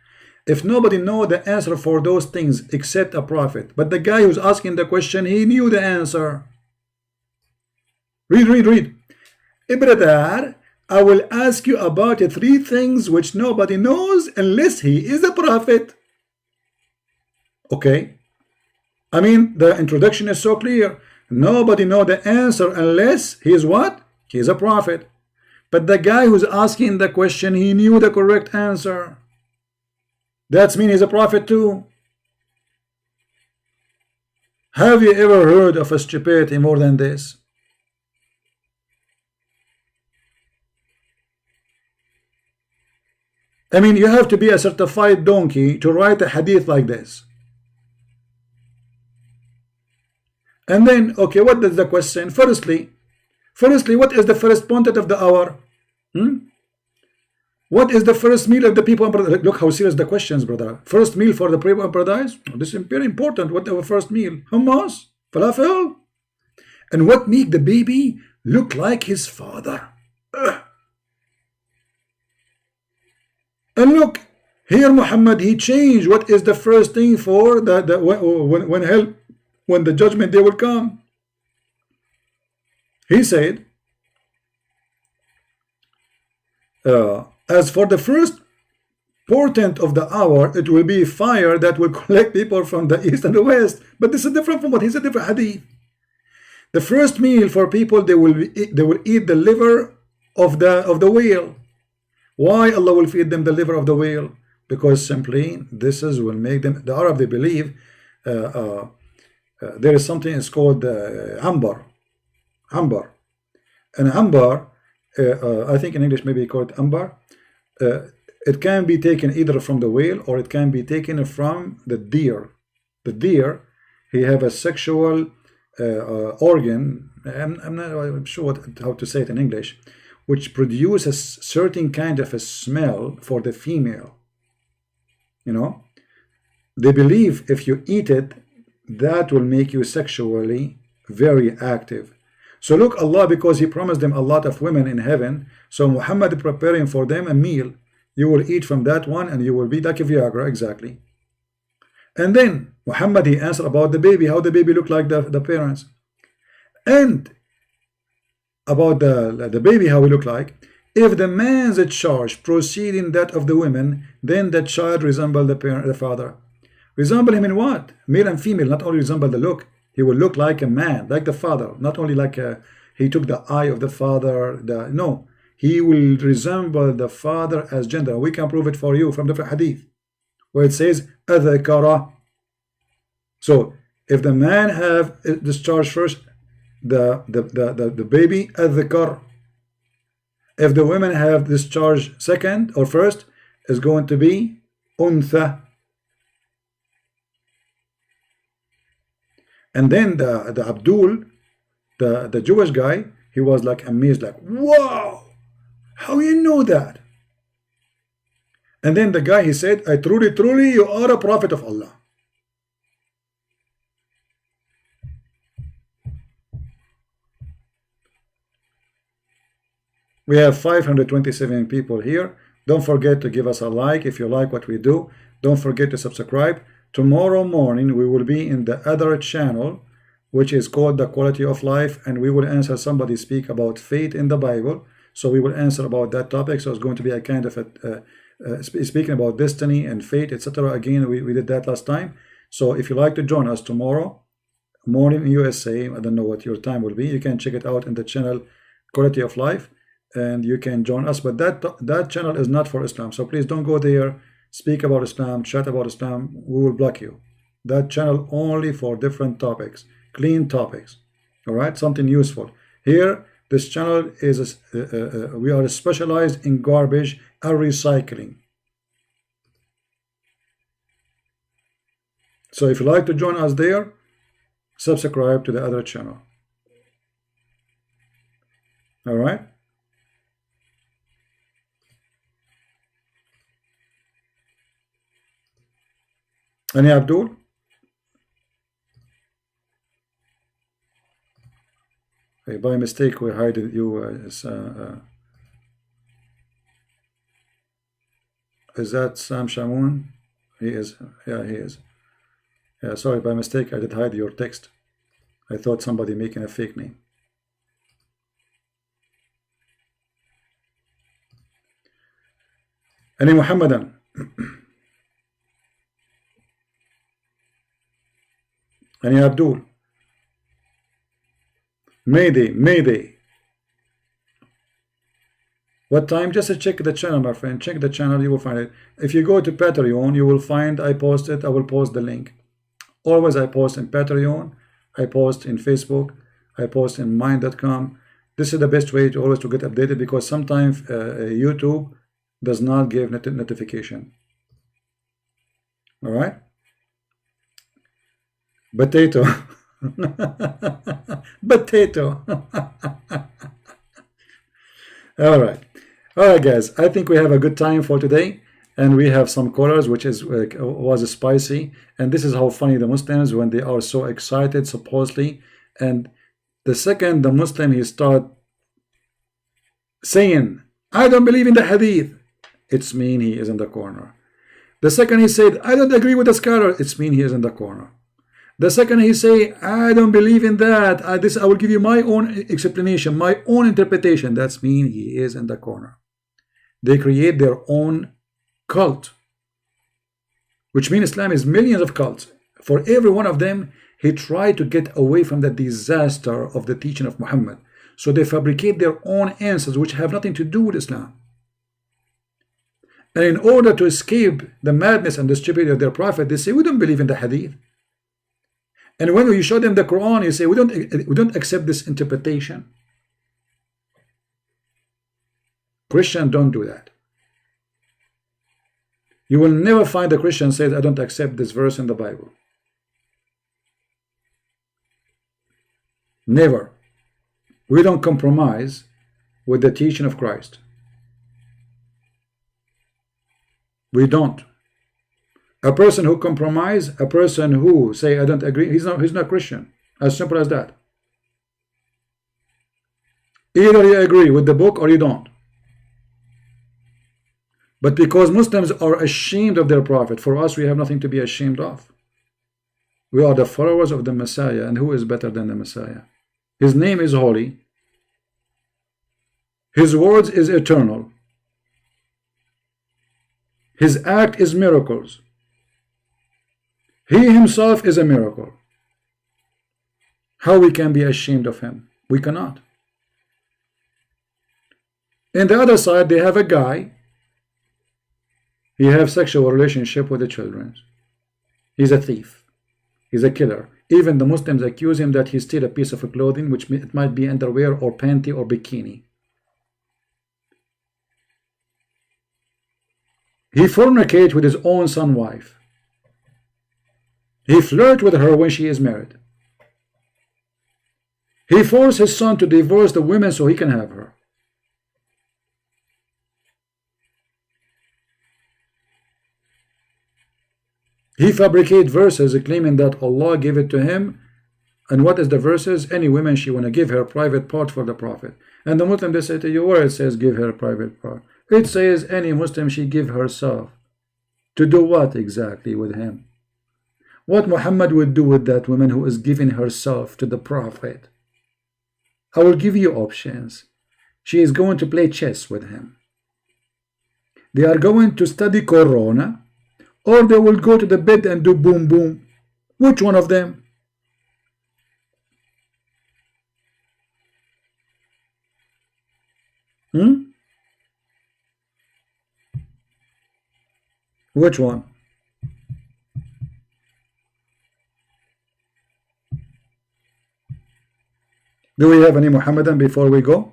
If nobody knows the answer for those things except a prophet, but the guy who's asking the question, he knew the answer. Read. Brother, I will ask you about 3 things which nobody knows unless he is a prophet. Okay. I mean, the introduction is so clear. Nobody knows the answer unless he is what? He is a prophet. But the guy who's asking the question, he knew the correct answer. That means he's a prophet too. Have you ever heard of a stupidity more than this? I mean, you have to be a certified donkey to write a hadith like this. And then, okay, what is the question? Firstly, what is the first pontiff of the hour? What is the first meal of the people? Look how serious the questions, brother. First meal for the people of paradise? This is very important. What is the first meal? Hummus? Falafel? And what make the baby look like his father? And look, here Muhammad, he changed what is the first thing for when the judgment day will come. He said, as for the first portent of the hour, it will be fire that will collect people from the east and the west. But this is different from what he said, different hadith. The first meal for people, they will eat the liver of the whale. Why Allah will feed them the liver of the whale? Because simply this will make them, the Arab, they believe there is something is called ambar. And ambar, I think in English maybe called ambar. It can be taken either from the whale or it can be taken from the deer. The deer, he have a sexual organ. I'm not sure how to say it in English, which produces a certain kind of a smell for the female. You know, they believe if you eat it, that will make you sexually very active. So look, Allah, because he promised them a lot of women in heaven, so Muhammad preparing for them a meal. You will eat from that one and you will be like a Viagra, exactly. And then Muhammad, he answered about the baby, how the baby looked like the parents. And about the baby, how he looked like. If the man's charge proceeding that of the women, then the child resemble the father. Resemble him in what? Male and female, not only resemble the look. He will look like a man, like the father. Not only like he took the eye of the father. No, he will resemble the father as gender. We can prove it for you from the hadith, where it says adhakara. So if the man have discharged first, the baby adhakar. If the women have discharged second or first, is going to be untha. And then the Abdul, the Jewish guy, he was like amazed, like, wow, how you know that? And then the guy, he said, I truly, you are a prophet of Allah. We have 527 people here. Don't forget to give us a like if you like what we do. Don't forget to subscribe. Tomorrow morning we will be in the other channel, which is called The Quality of Life, and we will answer somebody speak about faith in the Bible. So we will answer about that topic. So it's going to be a kind of speaking about destiny and fate, etc. Again, we did that last time. So if you like to join us tomorrow morning in USA, I don't know what your time will be, you can check it out in the channel Quality of Life. and you can join us, but that channel is not for Islam, so please don't go there, speak about Islam, chat about Islam, we will block you. That channel only for different topics, clean topics, all right, something useful. Here, this channel is we are specialized in garbage and recycling. So if you like to join us there, subscribe to the other channel. All right. Any Abdul? Hey, by mistake we hide you. Is that Sam Shamoun? He is. Yeah, he is. Yeah, sorry, by mistake I did hide your text. I thought somebody making a fake name. Any Muhammadan? Any Abdul? Mayday, Mayday. What time? Just check the channel, my friend. Check the channel, you will find it. If you go to Patreon, you will find I posted. I will post the link. Always I post in Patreon, I post in Facebook, I post in Mind.com. This is the best way to always to get updated, because sometimes YouTube does not give notification. All right. Potato. Potato. All right, guys, I think we have a good time for today, and we have some callers, which is was spicy. And this is how funny the Muslims, when they are so excited supposedly, and the second the Muslim he start saying I don't believe in the hadith, it's mean he is in the corner. The second he said I don't agree with the scholar, it's mean he is in the corner. The second he say I don't believe in that, I will give you my own explanation, my own interpretation, that's mean he is in the corner. They create their own cult, which means Islam is millions of cults. For every one of them, he tried to get away from the disaster of the teaching of Muhammad. So they fabricate their own answers which have nothing to do with Islam. And in order to escape the madness and the stupidity of their prophet, they say we don't believe in the hadith. And when you show them the Quran, you say we don't accept this interpretation. Christians don't do that. You will never find a Christian say I don't accept this verse in the Bible. Never. We don't compromise with the teaching of Christ. We don't. A person who compromise, a person who say I don't agree, he's not Christian. As simple as that. Either you agree with the book or you don't. But because Muslims are ashamed of their prophet, for us we have nothing to be ashamed of. We are the followers of the Messiah, and who is better than the Messiah? His name is holy. His words is eternal. His act is miracles. He himself is a miracle. How we can be ashamed of him? We cannot. In the other side, they have a guy. He have sexual relationship with the children. He's a thief. He's a killer. Even the Muslims accuse him that he steal a piece of clothing, which it might be underwear or panty or bikini. He fornicates with his own son's wife. He flirts with her when she is married. He forced his son to divorce the women so he can have her. He fabricates verses claiming that Allah gave it to him. And what is the verses? Any woman she want to give her private part for the Prophet. And the Muslim, they say to you, where it says give her private part? It says any Muslim she give herself. To do what exactly with him? What Muhammad would do with that woman who is giving herself to the Prophet? I will give you options. She is going to play chess with him. They are going to study Corona, or they will go to the bed and do boom boom. Which one of them? Which one? Do we have any Muhammadan before we go?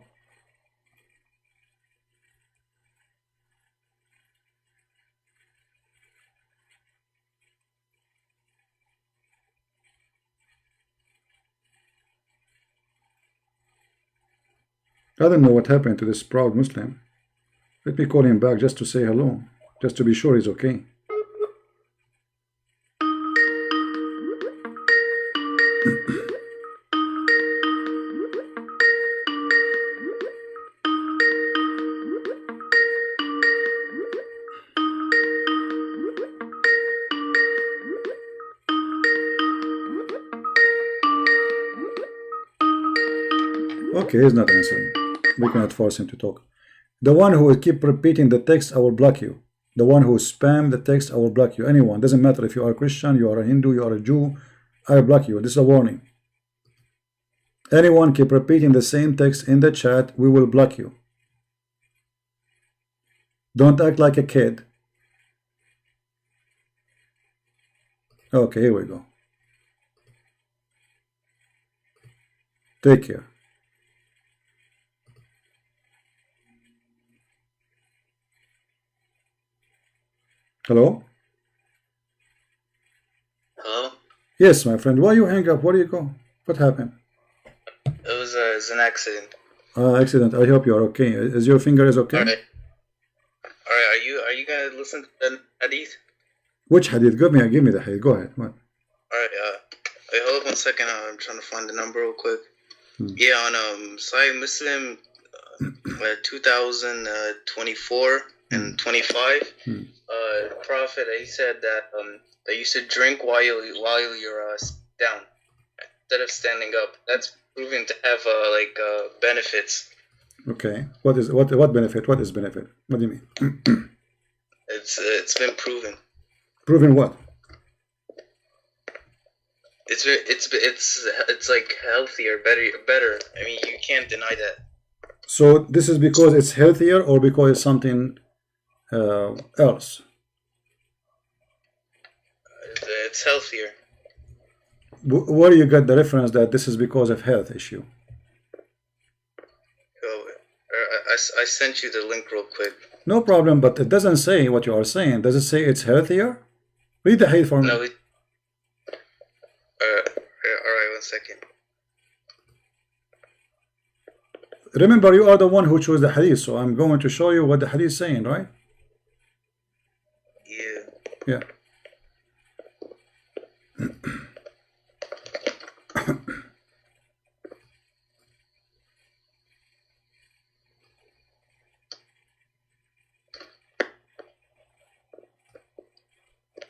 I don't know what happened to this proud Muslim. Let me call him back just to say hello, just to be sure he's okay. Okay, he's not answering. We cannot force him to talk. The one who will keep repeating the text, I will block you. The one who spam the text, I will block you. Anyone, doesn't matter if you are a Christian, you are a Hindu, you are a Jew, I will block you. This is a warning. Anyone keep repeating the same text in the chat, we will block you. Don't act like a kid. Okay, here we go. Take care. Hello?
Hello?
Yes, my friend. Why you hang up? Where do you go? What happened?
It was an accident.
Accident. I hope you are okay. Is your finger okay?
All right. Are you gonna listen to the hadith?
Which hadith? Give me the hadith. Go ahead. What?
All right. Wait, hold on 1 second. I'm trying to find the number real quick. Yeah, on Sahih Muslim, 2024 and 25. Prophet, he said that that you should drink while you're down instead of standing up. That's proven to have benefits.
Okay. What benefit? What is benefit? What do you mean?
It's been proven.
Proven what?
It's like healthier, better. I mean, you can't deny that.
So this is because it's healthier, or because it's something else?
It's healthier.
Where do you get the reference that this is because of health issue?
I sent you the link real quick.
No problem, but it doesn't say what you are saying. Does it say it's healthier? Read the hadith for me.
No. All right, 1 second.
Remember, you are the one who chose the hadith, so I'm going to show you what the hadith is saying, right? Yeah.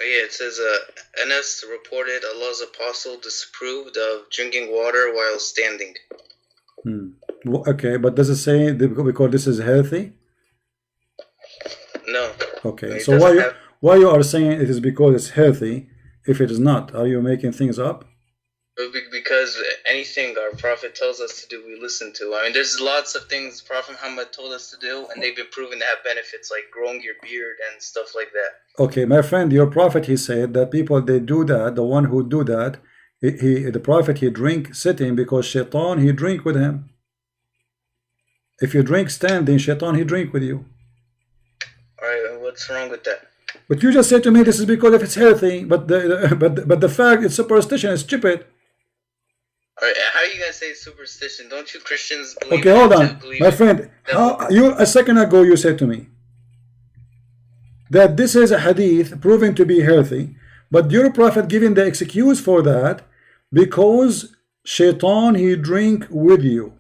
Yeah, it says Anas reported Allah's apostle disapproved of drinking water while standing.
Okay, but does it say because this is healthy?
No.
Okay, so why you are saying it is because it's healthy if it is not? Are you making things up?
Because anything our Prophet tells us to do, we listen to. I mean, there's lots of things Prophet Muhammad told us to do, and they've been proven to have benefits, like growing your beard and stuff like that.
Okay, my friend, your Prophet, he said that people, they do that, the one who do that, the Prophet, he drink sitting because Shaitan, he drink with him. If you drink standing, Shaitan, he drink with you.
Alright, what's wrong with that?
But you just said to me this is because if it's healthy, but the fact it's superstition, is stupid.
Alright, how are you gonna say superstition? Don't you Christians believe?
Okay, hold on, my friend. A second ago you said to me that this is a hadith proven to be healthy, but your Prophet giving the excuse for that because Shaitan, he drink with you.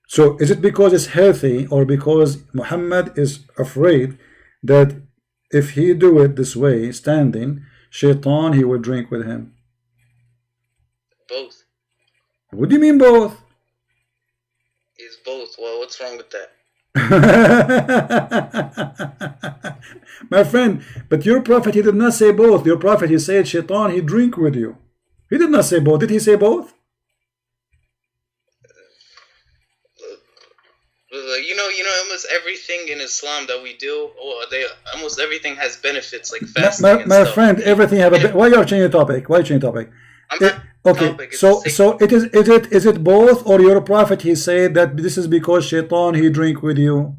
So is it because it's healthy, or because Muhammad is afraid that if he do it this way, standing, Shaitan, he will drink with him?
Both.
What do you mean both?
It's both. Well, what's wrong with that?
My friend, but your prophet, he did not say both. Your prophet, he said, Shaitan, he drink with you. He did not say both. Did he say both?
Almost everything in Islam that we do, almost everything has benefits like fasting.
My friend, everything have a. Why you are changing the topic? Why change the topic? Okay, so is it both, or your prophet he said that this is because Shaitan he drink with you?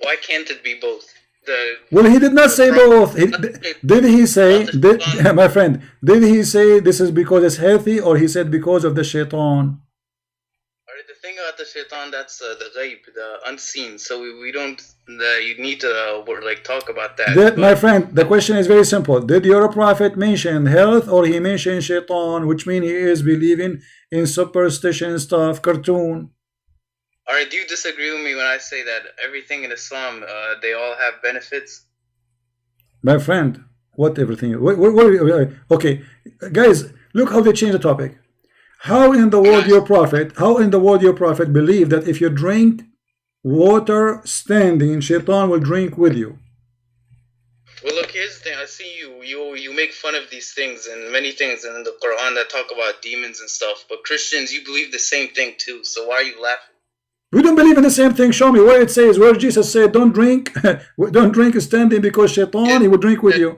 Why can't it be both?
Well, he did not say both. Did he say? My friend, did he say this is because it's healthy, or he said because of the Shaitan?
The thing about the Shaitan, that's the ghaib, the unseen. So we don't. You need to talk about that.
My friend, the question is very simple. Did your prophet mention health, or he mentioned Shaitan, which means he is believing in superstition stuff, cartoon?
Alright, do you disagree with me when I say that everything in Islam, they all have benefits?
My friend, what everything? Okay, guys, look how they change the topic. How in the world your prophet believed that if you drink water standing, Shaitan will drink with you?
Well, look, here's the thing. I see you make fun of these things and many things in the Quran that talk about demons and stuff. But Christians, you believe the same thing too. So why are you laughing?
We don't believe in the same thing. Show me where it says, where Jesus said, don't drink standing because Shaitan, he will drink with you.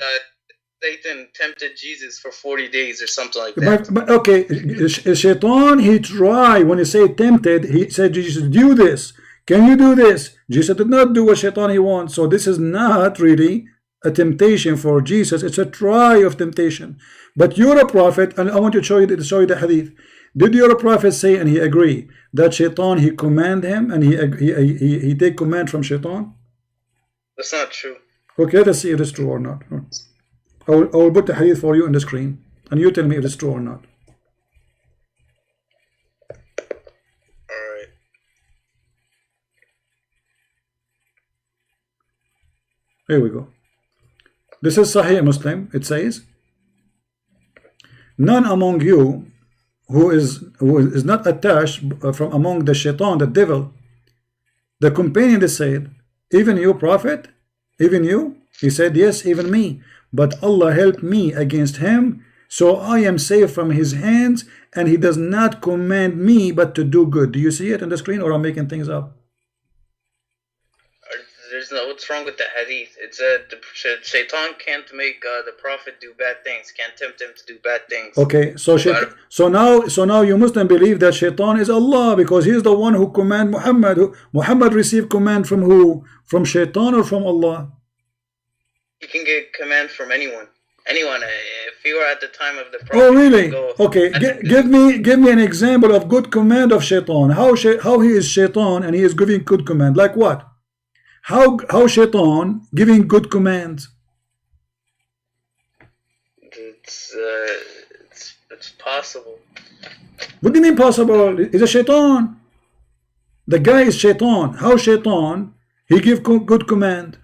Satan tempted Jesus for 40 days or something like that.
But okay, Shaitan, he tried. When he said tempted, he said, Jesus, do this. Can you do this? Jesus did not do what Shaitan he wants. So this is not really a temptation for Jesus. It's a try of temptation. But you're a prophet, and I want to show you the hadith. Did your prophet say, and he agree, that Shaitan, he command him, and he take command from Shaitan?
That's not true.
Okay, let us see if it's true or not. I will put the hadith for you on the screen, and you tell me if it's true or not.
Alright.
Here we go. This is Sahih Muslim. It says, none among you who is not attached from among the Shaitan, the devil, the companion, they said, even you, prophet, even you? He said, yes, even me. But Allah helped me against him, so I am safe from his hands, and he does not command me but to do good. Do you see it on the screen, or I'm making things up?
What's wrong with the hadith? It said Shaitan can't make the prophet do bad things, can't tempt him to do bad things.
Okay, so now you Muslim believe that Shaitan is Allah, because he is the one who command Muhammad. Muhammad received command from who? From Shaitan or from Allah?
You can get command from anyone. If you were at the time of the prophet.
Oh really? Okay, give me an example of good command of Shaitan. How he is Shaitan and he is giving good command? Like what? How Shaitan giving good commands?
It's possible.
What do you mean possible? It's a Shaitan. The guy is Shaitan. How Shaitan he give good command?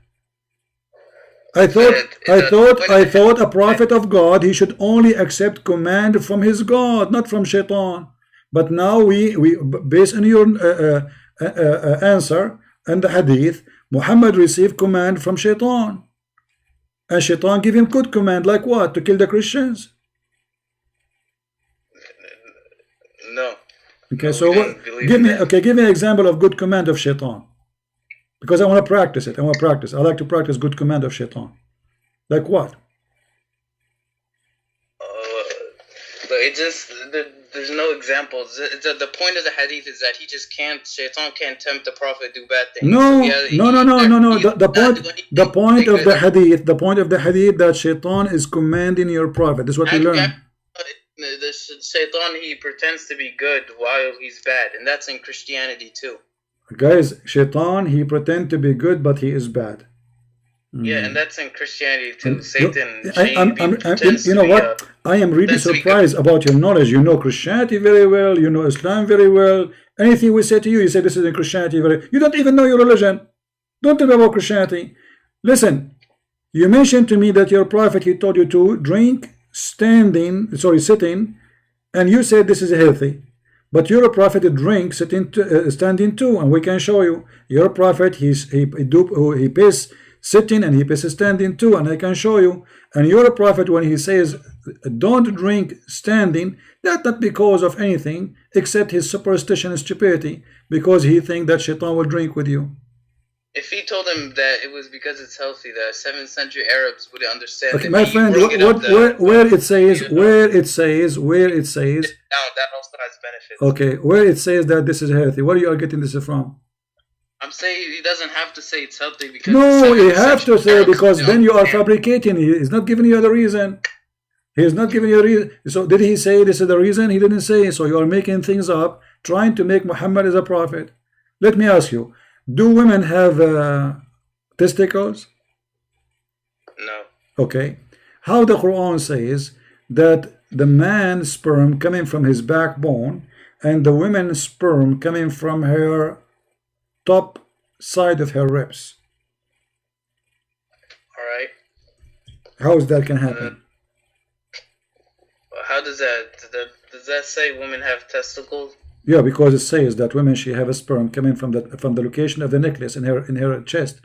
I thought a prophet of God, he should only accept command from his God, not from Shaitan. But now we based on your answer and the hadith, Muhammad received command from Shaitan, and Shaitan give him good command, like what? To kill the Christians?
No.
Okay, so what? Give me an example of good command of Shaitan. Because I want to practice it. I like to practice good command of Shaitan. Like what?
There's no examples. The point of the hadith is that Shaitan can't tempt the prophet to do bad things.
No. The point of the hadith that Shaitan is commanding your prophet. This is what we learn.
The Shaitan, he pretends to be good while he's bad, and that's in Christianity too.
Guys, Shaitan, he pretend to be good, but he is bad.
Yeah, and that's in Christianity too. Satan,
you know what? I am really surprised about your knowledge. You know Christianity very well. You know Islam very well. Anything we say to you, you say this is in Christianity. You don't even know your religion. Don't tell me about Christianity. Listen, you mentioned to me that your prophet, he told you to drink sitting, and you said this is healthy. But your prophet drinks standing too, and we can show you. Your prophet he piss sitting and he piss standing too, and I can show you. And your prophet, when he says don't drink standing, that's not because of anything except his superstition and stupidity, because he thinks that shaitan will drink with you.
If he told him that it was because it's healthy, the 7th century Arabs would understand.
Okay, my friend, where it says
that also has benefits.
Okay, where it says that this is healthy, where you are getting this from?
I'm saying he doesn't have to say it's healthy because
no, he has to say, because then you are fabricating. He is not giving you the reason. He is not giving you a reason. So did he say this is the reason? He didn't say. So you are making things up, trying to make Muhammad as a prophet. Let me ask you, do women have testicles?
No.
Okay. How the Quran says that the man's sperm coming from his backbone and the woman's sperm coming from her top side of her ribs.
All right.
How is that can happen?
How does that say women have testicles?
Yeah, because it says that women she have a sperm coming from the location of the necklace in her chest.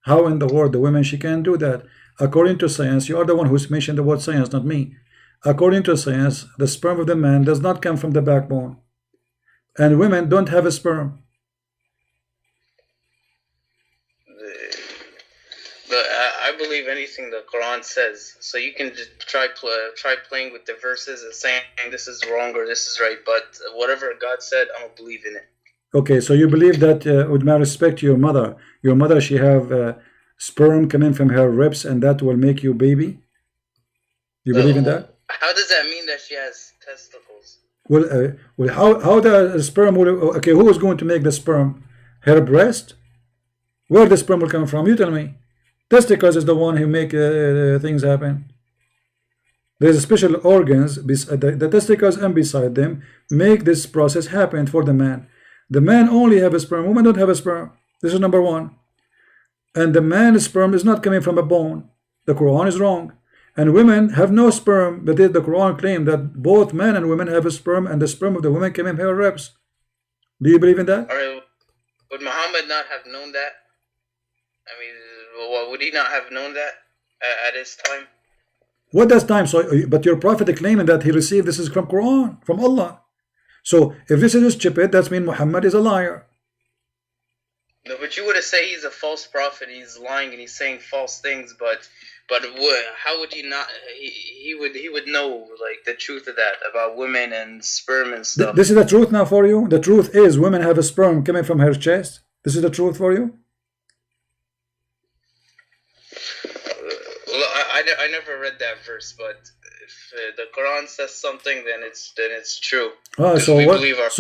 How in the world the women she can do that? According to science, you are the one who's mentioned the word science, not me. According to science, the sperm of the man does not come from the backbone, and women don't have a sperm.
But I believe anything the Quran says. So you can just try playing with the verses and saying this is wrong or this is right. But whatever God said, I'm gonna believe in it.
Okay, so you believe that with my respect to your mother she have sperm coming from her ribs, and that will make you baby. You believe in that?
How does that mean that she has testicles?
Well, how the sperm will? Okay, who is going to make the sperm? Her breast? Where the sperm will come from? You tell me. Testicles is the one who make things happen. There's special organs, the testicles and beside them make this process happen for the man. The man only have a sperm, women don't have a sperm. This is number one. And the man's sperm is not coming from a bone. The Quran is wrong. And women have no sperm, but the Quran claims that both men and women have a sperm, and the sperm of the women came in her ribs. Do you believe in that?
All right. Would Muhammad not have known that? I mean, would he not have known that at his time?
What does time? So, but your prophet is claiming that he received this is from Quran, from Allah. So, if this is stupid, that means Muhammad is a liar.
No, but you would have said he's a false prophet. He's lying and he's saying false things. But how would he not? He would know like the truth of that about women and sperm and stuff.
This is the truth now for you. The truth is women have a sperm coming from her chest. This is the truth for you.
Well, I never read that verse, but if the Quran says something, then it's true.
So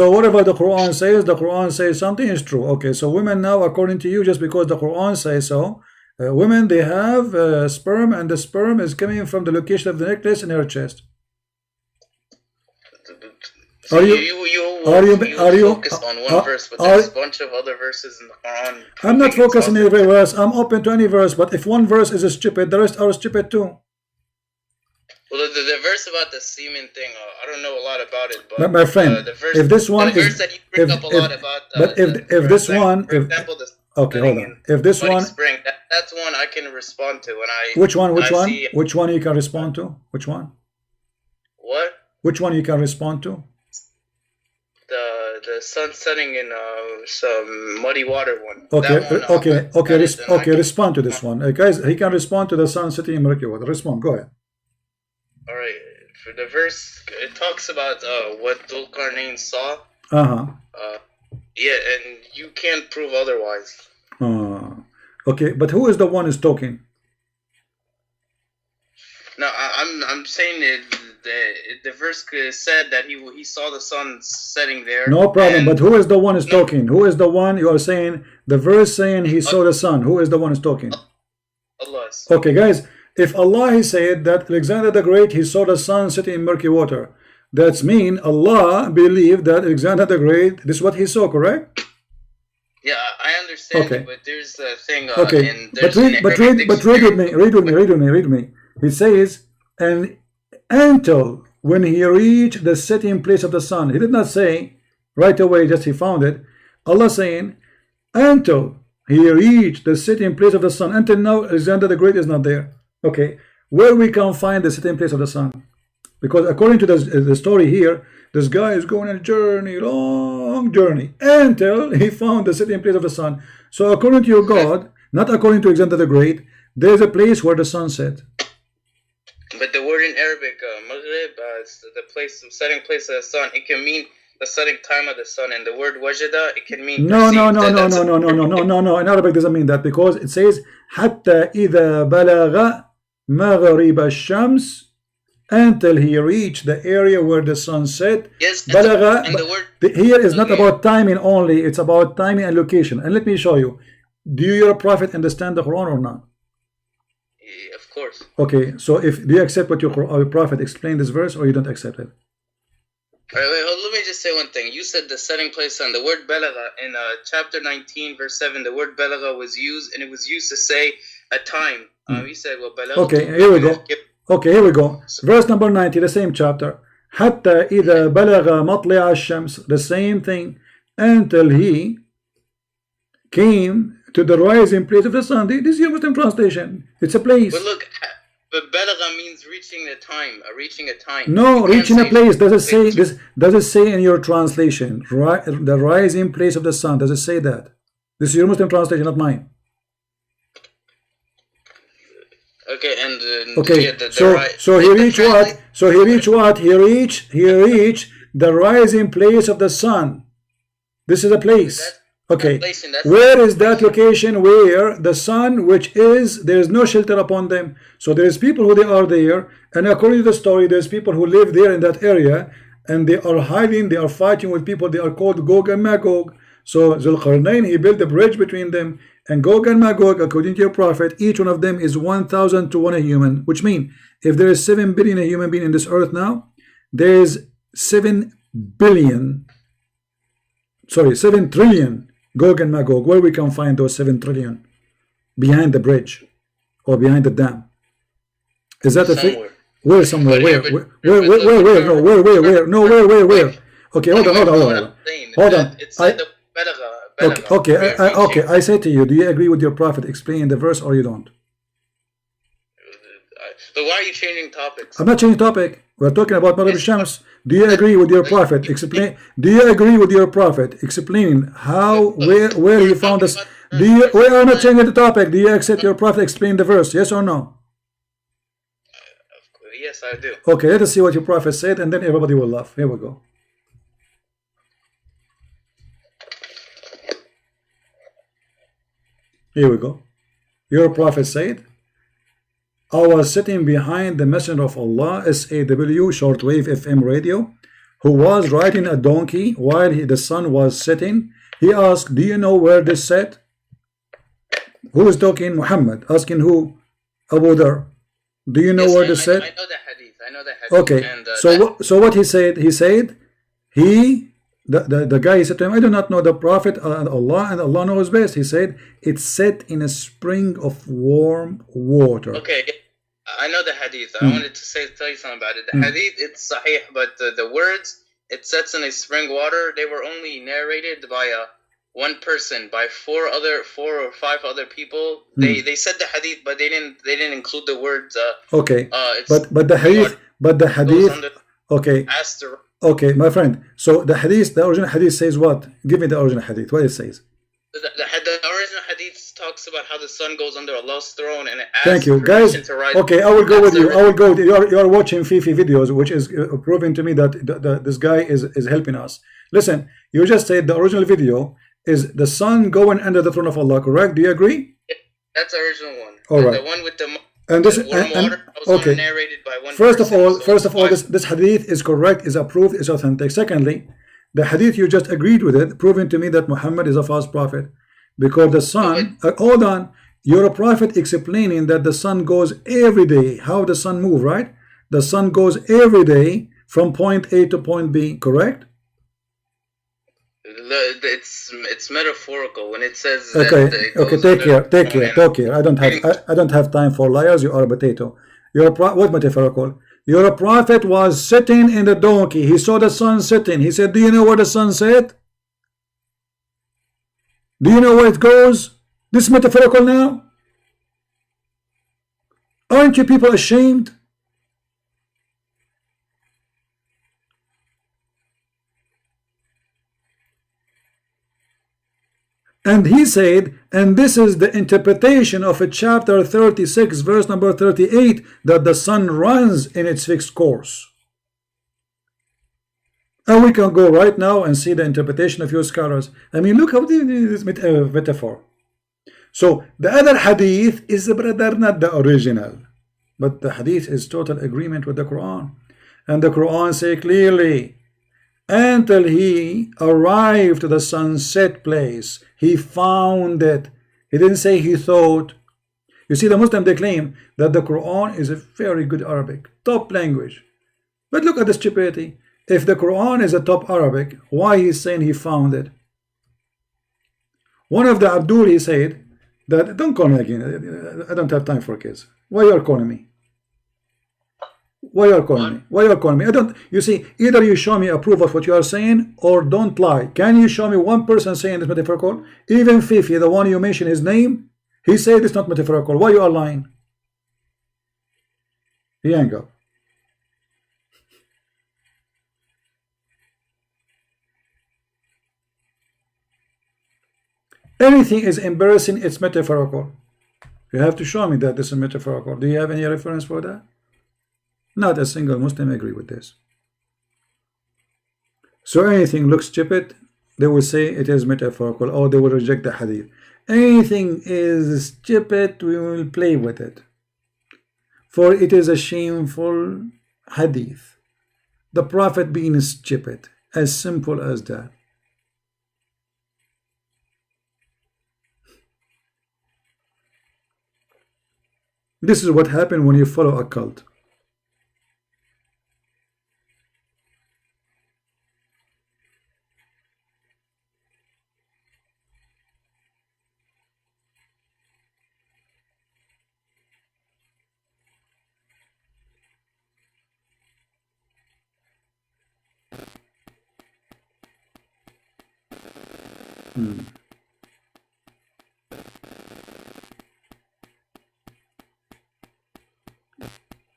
whatever the Quran says, the Quran says something is true. Okay, so women now, according to you, just because the Quran says so, women they have sperm, and the sperm is coming from the location of the necklace in her chest.
So are you focus on one verse, but there's a bunch of other verses in the Quran.
I'm not focusing on every verse. I'm open to any verse, but if one verse is stupid, the rest are stupid too.
Well, the verse about the semen thing, I don't know a lot about it, but
my friend,
the verse,
if this one
the verse that you bring up a lot about,
if this one,
for example,
okay, hold on. If this one,
spring, that's one I can respond to, and
which one you can respond to? Which one?
What?
Which one you can respond to?
The sun setting in some muddy water one.
Okay, respond to this one. Guys, he can respond to the sun setting in murky water. Respond, go ahead.
All right, for the verse, it talks about what Dhul-Qarnayn saw. Yeah, and you can't prove otherwise.
Okay, but who is the one who's talking?
No, I'm saying the verse said that he saw the sun setting there.
No problem, but who is the one who's talking? Who is the one you are saying? The verse saying he saw the sun. Who is the one who's talking?
Allah.
Okay, guys, if Allah said that Alexander the Great he saw the sun setting in murky water, that's mean Allah believed that Alexander the Great, this is what he saw, correct?
Yeah, I understand.
Okay.
It, but there's a thing.
Okay, but read with me. He says, and until when he reached the setting place of the sun. He did not say right away, just he found it. Allah saying, until he reached the sitting place of the sun. Until now, Alexander the Great is not there. Okay, where we can find the sitting place of the sun? Because according to the story here, this guy is going on a journey, long journey, until he found the sitting place of the sun. So according to your God, not according to Alexander the Great, there is a place where the sun set.
But the word in Arabic, Maghrib, the place, the setting place of the sun, it can mean the setting time of the sun, and the word wajada, it can mean
no. In Arabic doesn't mean that, because it says حتى إذا بلغ مغرب الشمس, until he reached the area where the sun set.
Yes,
بلغ,
and the word
here is not about timing only, it's about timing and location. And let me show you. Do your prophet understand the Quran or not?
Yeah, of course.
Okay, so do you accept what your prophet explained this verse, or you don't accept it?
All right, wait, let me just say one thing. You said the setting place on the word balagha in chapter 19, verse 7. The word balagha was used, and it was used to say a time. You said, well, balagha.
Okay, here we go. Okay, here we go. Verse number 90, the same chapter. حتى إذا بلغ مطلع الشمس, the same thing, until he came to the rising place of the sun. This is your Muslim translation. It's a place.
But look, but balagha means reaching the time, reaching a time.
No, reaching a place. Does it say this? Does it say in your translation, the rising place of the sun? Does it say that? This is your Muslim translation, not mine.
Okay, and
okay.
yeah,
so he reached what? So he reached what? He reached the rising place of the sun. This is a place. Okay, where is that location where the sun, which is, there is no shelter upon them? So there is people who they are there, and according to the story, there's people who live there in that area, and they are hiding, they are fighting with people. They are called Gog and Magog. So Zulqarnain, he built a bridge between them, and Gog and Magog, according to your prophet, each one of them is 1,000 to 1 a human, which means if there is 7 billion a human being in this earth now, there is 7 trillion Gog and Magog. Where we can find those 7 trillion? Behind the bridge or behind the dam. Is that a thing? Where somewhere? Where? No, where? Okay, hold on. Okay, I say to you, do you agree with your prophet explaining the verse, or you don't?
But why are you changing topics?
I'm not changing topic. We're talking about Maghrib Shams. Do you agree with your prophet? Explain. Do you agree with your prophet explaining how, where he found us? We are not changing the topic. Do you accept your prophet explain the verse? Yes or no?
Yes, I do.
Okay, let us see what your prophet said, and then everybody will laugh. Here we go. Here we go. Your prophet said, I was sitting behind the Messenger of Allah, SAW, shortwave FM radio, who was riding a donkey while the sun was setting. He asked, do you know where this set? Who is talking? Muhammad. Asking who? Abu Dhar. Do you know where this set?
I know the hadith.
Okay. And, so what he said? He said, the guy said to him, I do not know the Prophet and Allah, and Allah knows best. He said, it's set in a spring of warm water.
Okay, I know the hadith. I wanted to tell you something about it. The hadith, it's sahih, but the words, it sets in a spring water, they were only narrated by one person, by four or five other people. They said the hadith, but they didn't include the words.
Okay, but the hadith. Okay. Okay, my friend. So the original hadith says what? Give me the original hadith. What it says?
The original hadith talks about how the sun goes under Allah's throne, and it asks
thank you, guys. Okay, I will go with you. I will go with you. You are watching Fifi videos, which is proving to me that this guy is helping us. Listen, you just said the original video is the sun going under the throne of Allah, correct? Do you agree?
That's the original one.
All right.
The one with the
and this
water was okay. Narrated by one
first of all, this hadith is correct, is approved, is authentic. Secondly, the hadith you just agreed with it, proving to me that Muhammad is a false prophet, because the sun. Hold on, you're a prophet explaining that the sun goes every day. How the sun move, right? The sun goes every day from point A to point B, correct?
It's metaphorical when it says.
Okay, take care. I don't have time for liars. You are a potato. What metaphorical? Your prophet was sitting in the donkey. He saw the sun setting. He said, do you know where the sun set? Do you know where it goes? This is metaphorical now. Aren't you people ashamed? And he said, and this is the interpretation of a chapter 36, verse number 38, that the sun runs in its fixed course. And we can go right now and see the interpretation of your scholars. I mean, look how this metaphor. So the other hadith is, brother, not the original, but the hadith is total agreement with the Quran. And the Quran say clearly, until he arrived to the sunset place, he found it. He didn't say he thought. You see, the Muslim, they claim that the Quran is a very good Arabic, top language. But look at the stupidity. If the Quran is a top Arabic, why he's saying he found it? One of the Abdul, he said that, don't call me again, I don't have time for kids. Why you are calling me? Why you are calling me? Why you are calling me? I don't. You see, either you show me a proof of what you are saying, or don't lie. Can you show me one person saying this metaphorical? Even Fifi, the one you mentioned his name, he said it's not metaphorical. Why you are lying? He hang up. Anything is embarrassing, it's metaphorical. You have to show me that this is metaphorical. Do you have any reference for that? Not a single Muslim agree with this. So anything looks stupid, they will say it is metaphorical, or they will reject the hadith. Anything is stupid, we will play with it. For it is a shameful hadith. The Prophet being stupid, as simple as that. This is what happened when you follow a cult.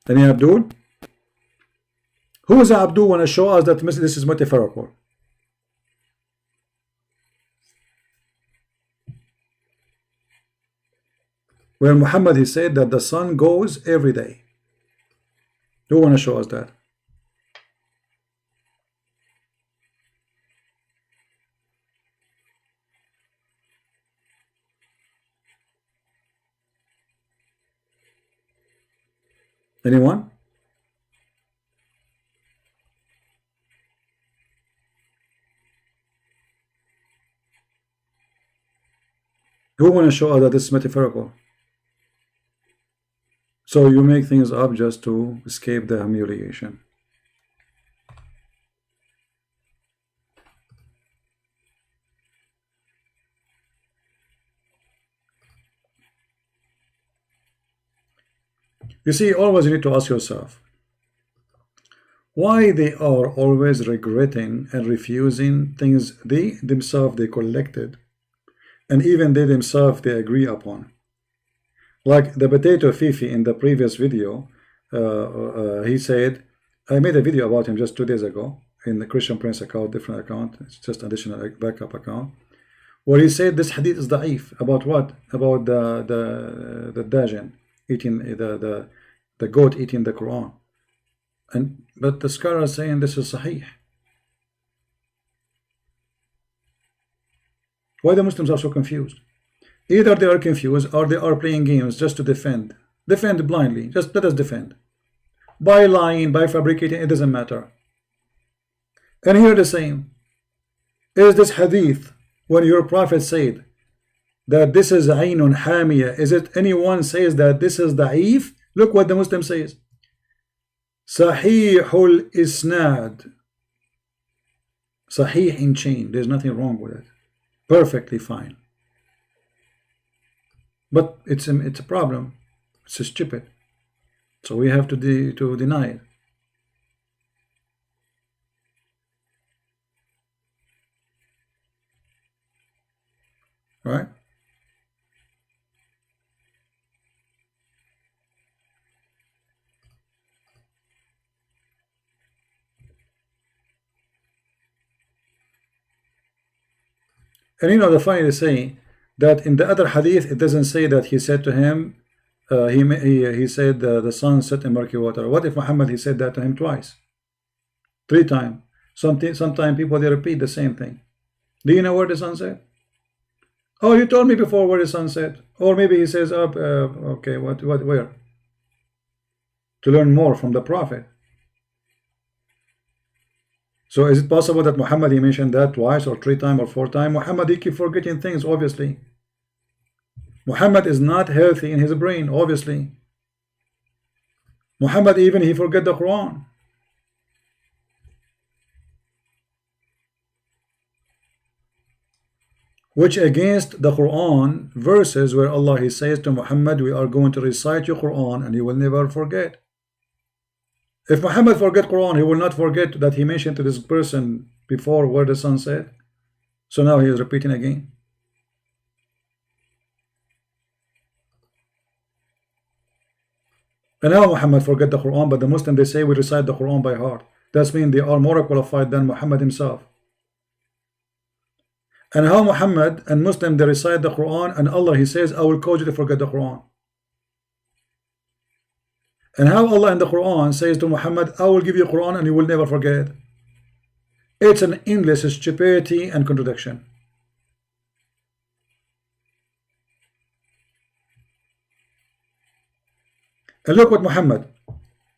Any Abdul? Who is Abdul want to show us that this is metaphorical? Where Muhammad, he said that the sun goes every day. Who want to show us that? Anyone? Who want to show us that this is metaphorical? So you make things up just to escape the humiliation. You see, always you need to ask yourself why they are always regretting and refusing things they themselves they collected, and even they themselves they agree upon. Like the potato Fifi in the previous video, he said, I made a video about him just 2 days ago in the Christian Prince account, different account, it's just additional backup account, where he said this hadith is da'if. About what? About the Dajjal eating the goat eating the Quran. But the scholar is saying this is sahih. Why the Muslims are so confused? Either they are confused or they are playing games just to defend blindly. Just let us defend by lying, by fabricating, it doesn't matter. And here the same is this hadith when your prophet said that this is Ainun Hamiya. Is it anyone says that this is da'if? Look what the Muslim says. Sahihul Isnad. Sahih in chain. There's nothing wrong with it. Perfectly fine. But it's a problem. It's stupid. So we have to deny it. right? And you know, the funny to say that in the other hadith, it doesn't say that he said to him, he said the sun set in murky water. What if Muhammad, he said that to him twice, 3 times? Sometimes people, they repeat the same thing. Do you know where the sun set? Oh, you told me before where the sun set. Or maybe he says, okay, where? To learn more from the Prophet. So is it possible that Muhammad, he mentioned that twice or 3 times or 4 times? Muhammad, he keep forgetting things, obviously. Muhammad is not healthy in his brain, obviously. Muhammad, even he forget the Quran. Which against the Quran verses where Allah, he says to Muhammad, we are going to recite your Quran and you will never forget. If Muhammad forget Quran, he will not forget that he mentioned to this person before where the sun set. So now he is repeating again. And now Muhammad forget the Quran, but the Muslims, they say we recite the Quran by heart. That means they are more qualified than Muhammad himself. And how Muhammad and Muslim, they recite the Quran, and Allah, he says, I will cause you to forget the Quran. And how Allah in the Quran says to Muhammad, I will give you Quran and you will never forget. It's an endless stupidity and contradiction. And look what Muhammad,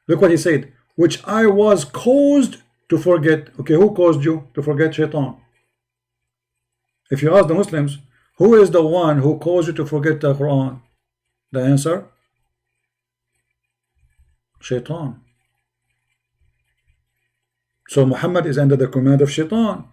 look what he said, which I was caused to forget. Okay, who caused you to forget? Shaitan. If you ask the Muslims, who is the one who caused you to forget the Quran? The answer? Shaitan. So Muhammad is under the command of Shaitan.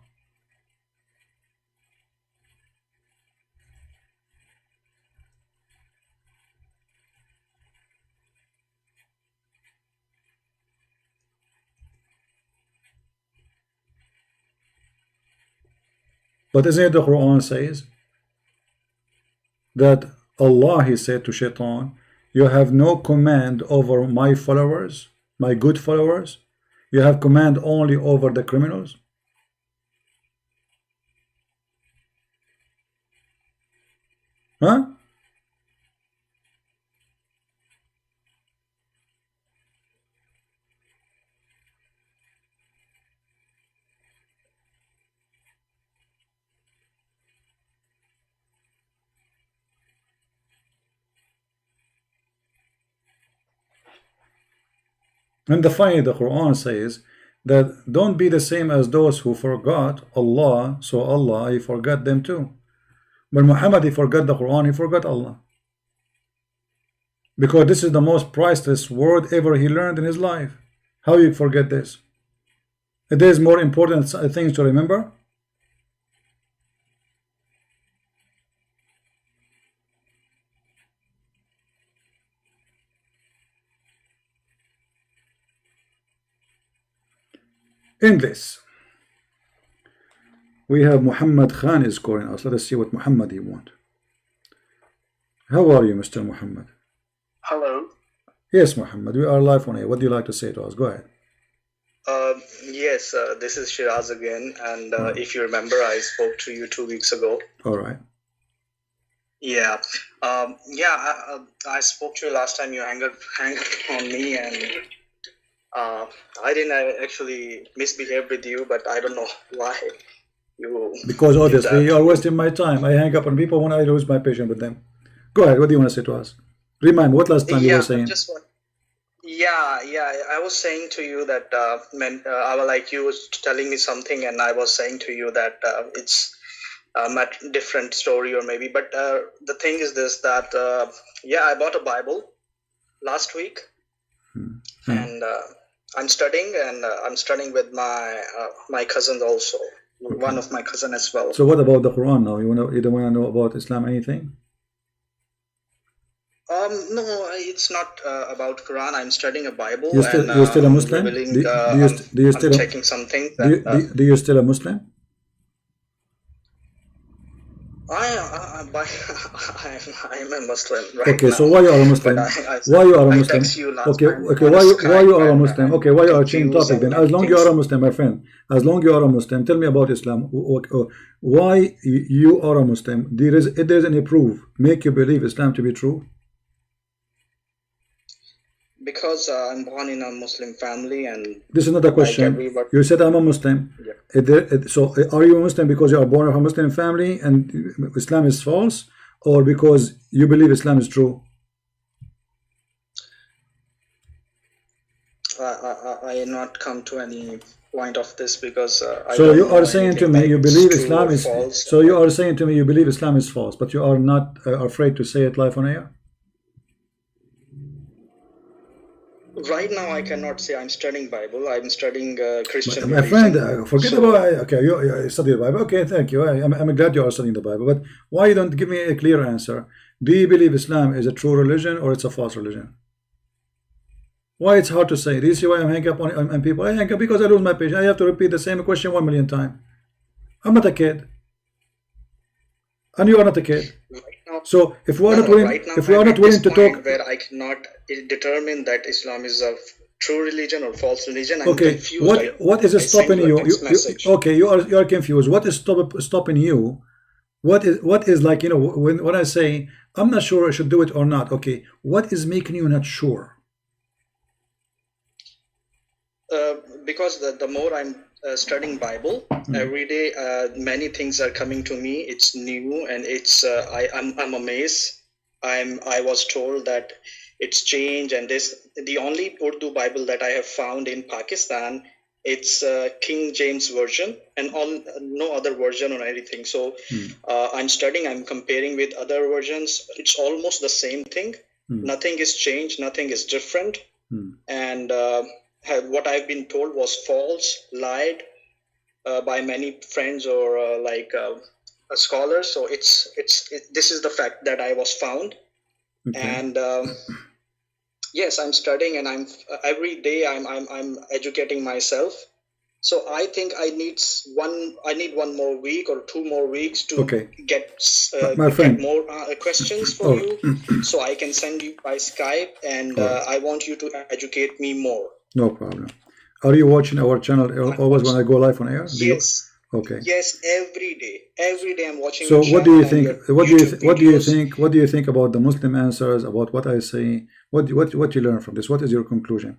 But isn't it the Quran says that Allah, he said to Shaitan, you have no command over my followers, my good followers. You have command only over the criminals. Huh? And the Quran says that don't be the same as those who forgot Allah, so Allah, he forgot them too. When Muhammad, he forgot the Quran, he forgot Allah. Because this is the most priceless word ever he learned in his life. How you forget this? There is more important things to remember. In this, we have Muhammad Khan is calling us. Let us see what Muhammad he want. How are you, Mr. Muhammad?
Hello.
Yes, Muhammad, we are live on air. What do you like to say to us? Go ahead.
Yes, this is Shiraz again, and if you remember, I spoke to you 2 weeks ago.
All right.
Yeah, I spoke to you last time. You hung up on me, and I didn't actually misbehave with you, but I don't know why you. Because
obviously you are wasting my time. I hang up on people when I lose my patience with them. Go ahead. What do you want to say to us? Remind me what last time you were saying.
I was saying to you that I was like you was telling me something, and I was saying to you that it's a different story or maybe. But the thing is this, that I bought a Bible last week, and I'm studying, and I'm studying with my cousins also. Okay. One of my cousin as well.
So what about the Quran now? You don't want to know about Islam anything?
No, it's not about Quran. I'm studying a Bible.
You're still a Muslim?
I'm checking something.
Do you still a Muslim?
I'm a Muslim right
okay,
now.
so why you are a Muslim? Why you are a Muslim? Okay, why you are a Muslim? Okay, why you are changing topic then? As long you are a Muslim, my friend, as long you are a Muslim, tell me about Islam. Why you are a Muslim? If there is any proof make you believe Islam to be true?
Because I'm born in a Muslim family, and
this is not a question. Like you said I'm a Muslim. Yeah. So are you a Muslim because you are born of a Muslim family and Islam is false, or because you believe Islam is true?
I not come to any point of this because
so you are saying to me you believe Islam is false. So you are saying to me you believe Islam is false, but you are not afraid to say it live on air?
Right now, I cannot say I'm studying Bible. I'm studying Christian.
My friend, forget about okay. You study the Bible. Okay, thank you. I'm glad you are studying the Bible. But why you don't give me a clear answer? Do you believe Islam is a true religion or it's a false religion? Why it's hard to say? Do you see why I'm hanging up on people? I hang up because I lose my patience. I have to repeat the same question 1 million times. I'm not a kid, and you are not a kid. So if we are not willing to talk,
where I cannot determine that Islam is a true religion or false religion, I'm
okay.
confused.
What is stopping you? Okay, you are confused. What is stopping you? What is like, you know, when I say I'm not sure I should do it or not? Okay, what is making you not sure?
Because the more I'm studying Bible every day, many things are coming to me. It's new and it's I'm amazed. I was told that it's changed, and the only Urdu Bible that I have found in Pakistan, it's King James version and no other version or anything. So I'm studying, I'm comparing with other versions. It's almost the same thing. Nothing is changed, nothing is different, and what I've been told was false, lied by many friends or scholars. So this is the fact that I was found, and yes, I'm studying, and I'm every day I'm educating myself. So I think I need one more week or 2 more weeks to get more questions for you, so I can send you by Skype, and I want you to educate me more.
No problem. Are you watching our channel always when I go live on air?
Yes.
Okay.
Yes, every day I'm watching.
So what do you think? What do you think about the Muslim answers, about what I say? What you learn from this? What is your conclusion?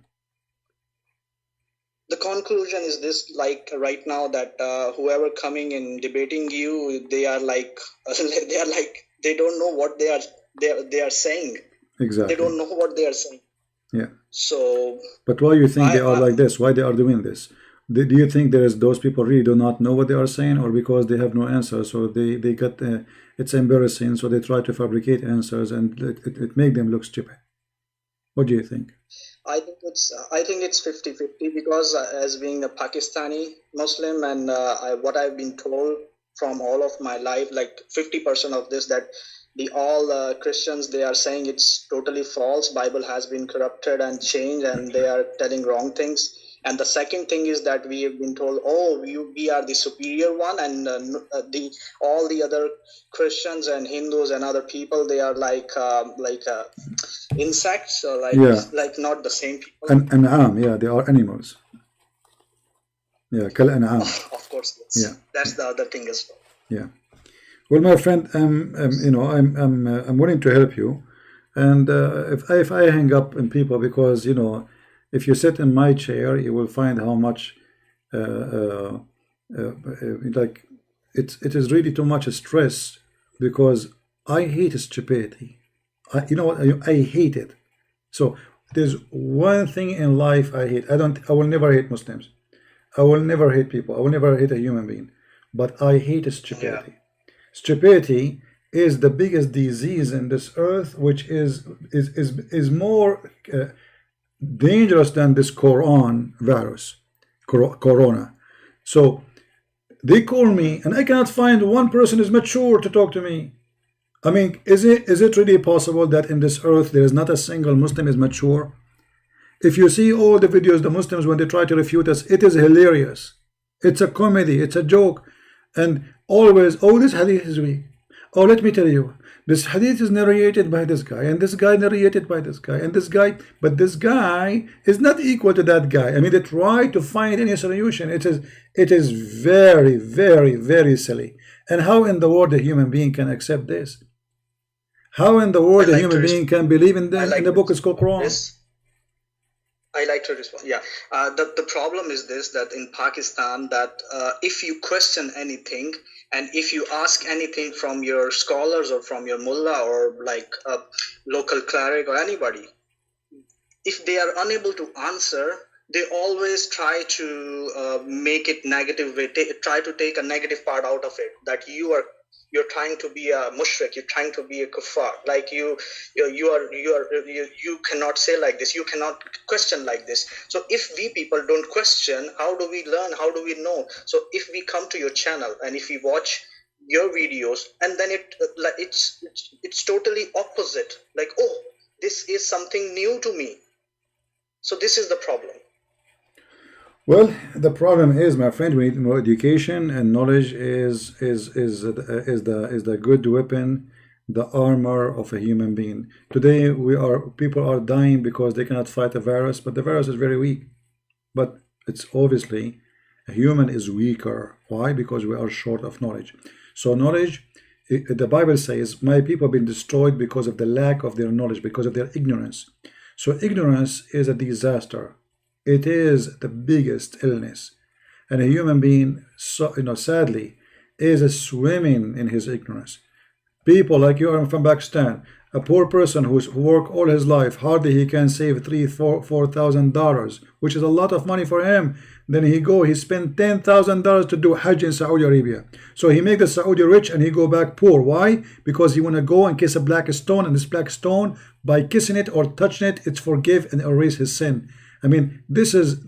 The conclusion is this: like right now, that whoever coming and debating you, they are like they don't know what they are saying.
Exactly.
They don't know what they are saying.
Yeah.
So.
But why you think they are like this? Why they are doing this? Do you think those people really do not know what they are saying, or because they have no answer, so they get it's embarrassing, so they try to fabricate answers and it make them look stupid? What do you think?
I think it's 50-50, because as being a Pakistani Muslim, and what I've been told from all of my life, like 50% of this, that all Christians, they are saying it's totally false. Bible has been corrupted and changed, and they are telling wrong things. And the second thing is that we have been told, we are the superior one, and all the other Christians and Hindus and other people, they are like insects, or like not the same people.
An'am, yeah, they are animals. Yeah, kal an'am.
Of course, yes. Yeah, that's the other thing as well.
Yeah. Well, my friend, I'm willing to help you, and if I hang up on people, because if you sit in my chair, you will find how much like it is really too much stress, because I hate stupidity. I hate it. So there's one thing in life I hate. I will never hate Muslims. I will never hate people. I will never hate a human being. But I hate stupidity. Yeah. Stupidity is the biggest disease in this earth, which is more dangerous than this virus, corona. So they call me, and I cannot find one person is mature to talk to me. I mean, is it really possible that in this earth there is not a single Muslim is mature? If you see all the videos, the Muslims, when they try to refute us, it is hilarious. It's a comedy. It's a joke. And always, this hadith is weak. Oh, let me tell you, this hadith is narrated by this guy, and this guy narrated by this guy, and this guy, but this guy is not equal to that guy. I mean, they try to find any solution. It is very, very, very silly. And how in the world a human being can accept this? How in the world a human being can believe in the book is called Quran?
I like to respond. Yeah, the problem is this, that in Pakistan, that if you question anything and if you ask anything from your scholars or from your mullah or like a local cleric or anybody, if they are unable to answer, they always try to make it negative. Try to take a negative part out of it, that you're trying to be a mushrik, you're trying to be a kuffar, like you cannot say like this, you cannot question like this. So if we people don't question, how do we learn, how do we know? So if we come to your channel and if we watch your videos, and then it's totally opposite, like, oh, this is something new to me. So this is the problem.
Well, the problem is, my friend, we need more education, and knowledge is the good weapon, the armor of a human being. Today people are dying because they cannot fight a virus, but the virus is very weak. But it's obviously a human is weaker. Why? Because we are short of knowledge. So knowledge, the Bible says, my people have been destroyed because of the lack of their knowledge, because of their ignorance. So ignorance is a disaster. It is the biggest illness, and a human being, sadly, is swimming in his ignorance. People like you are from Pakistan, a poor person who worked all his life, hardly he can save $4,000, which is a lot of money for him. Then he spend $10,000 to do Hajj in Saudi Arabia. So he make the Saudi rich and he go back poor. Why? Because he want to go and kiss a black stone, and this black stone, by kissing it or touching it, it's forgive and erase his sin. I mean, this is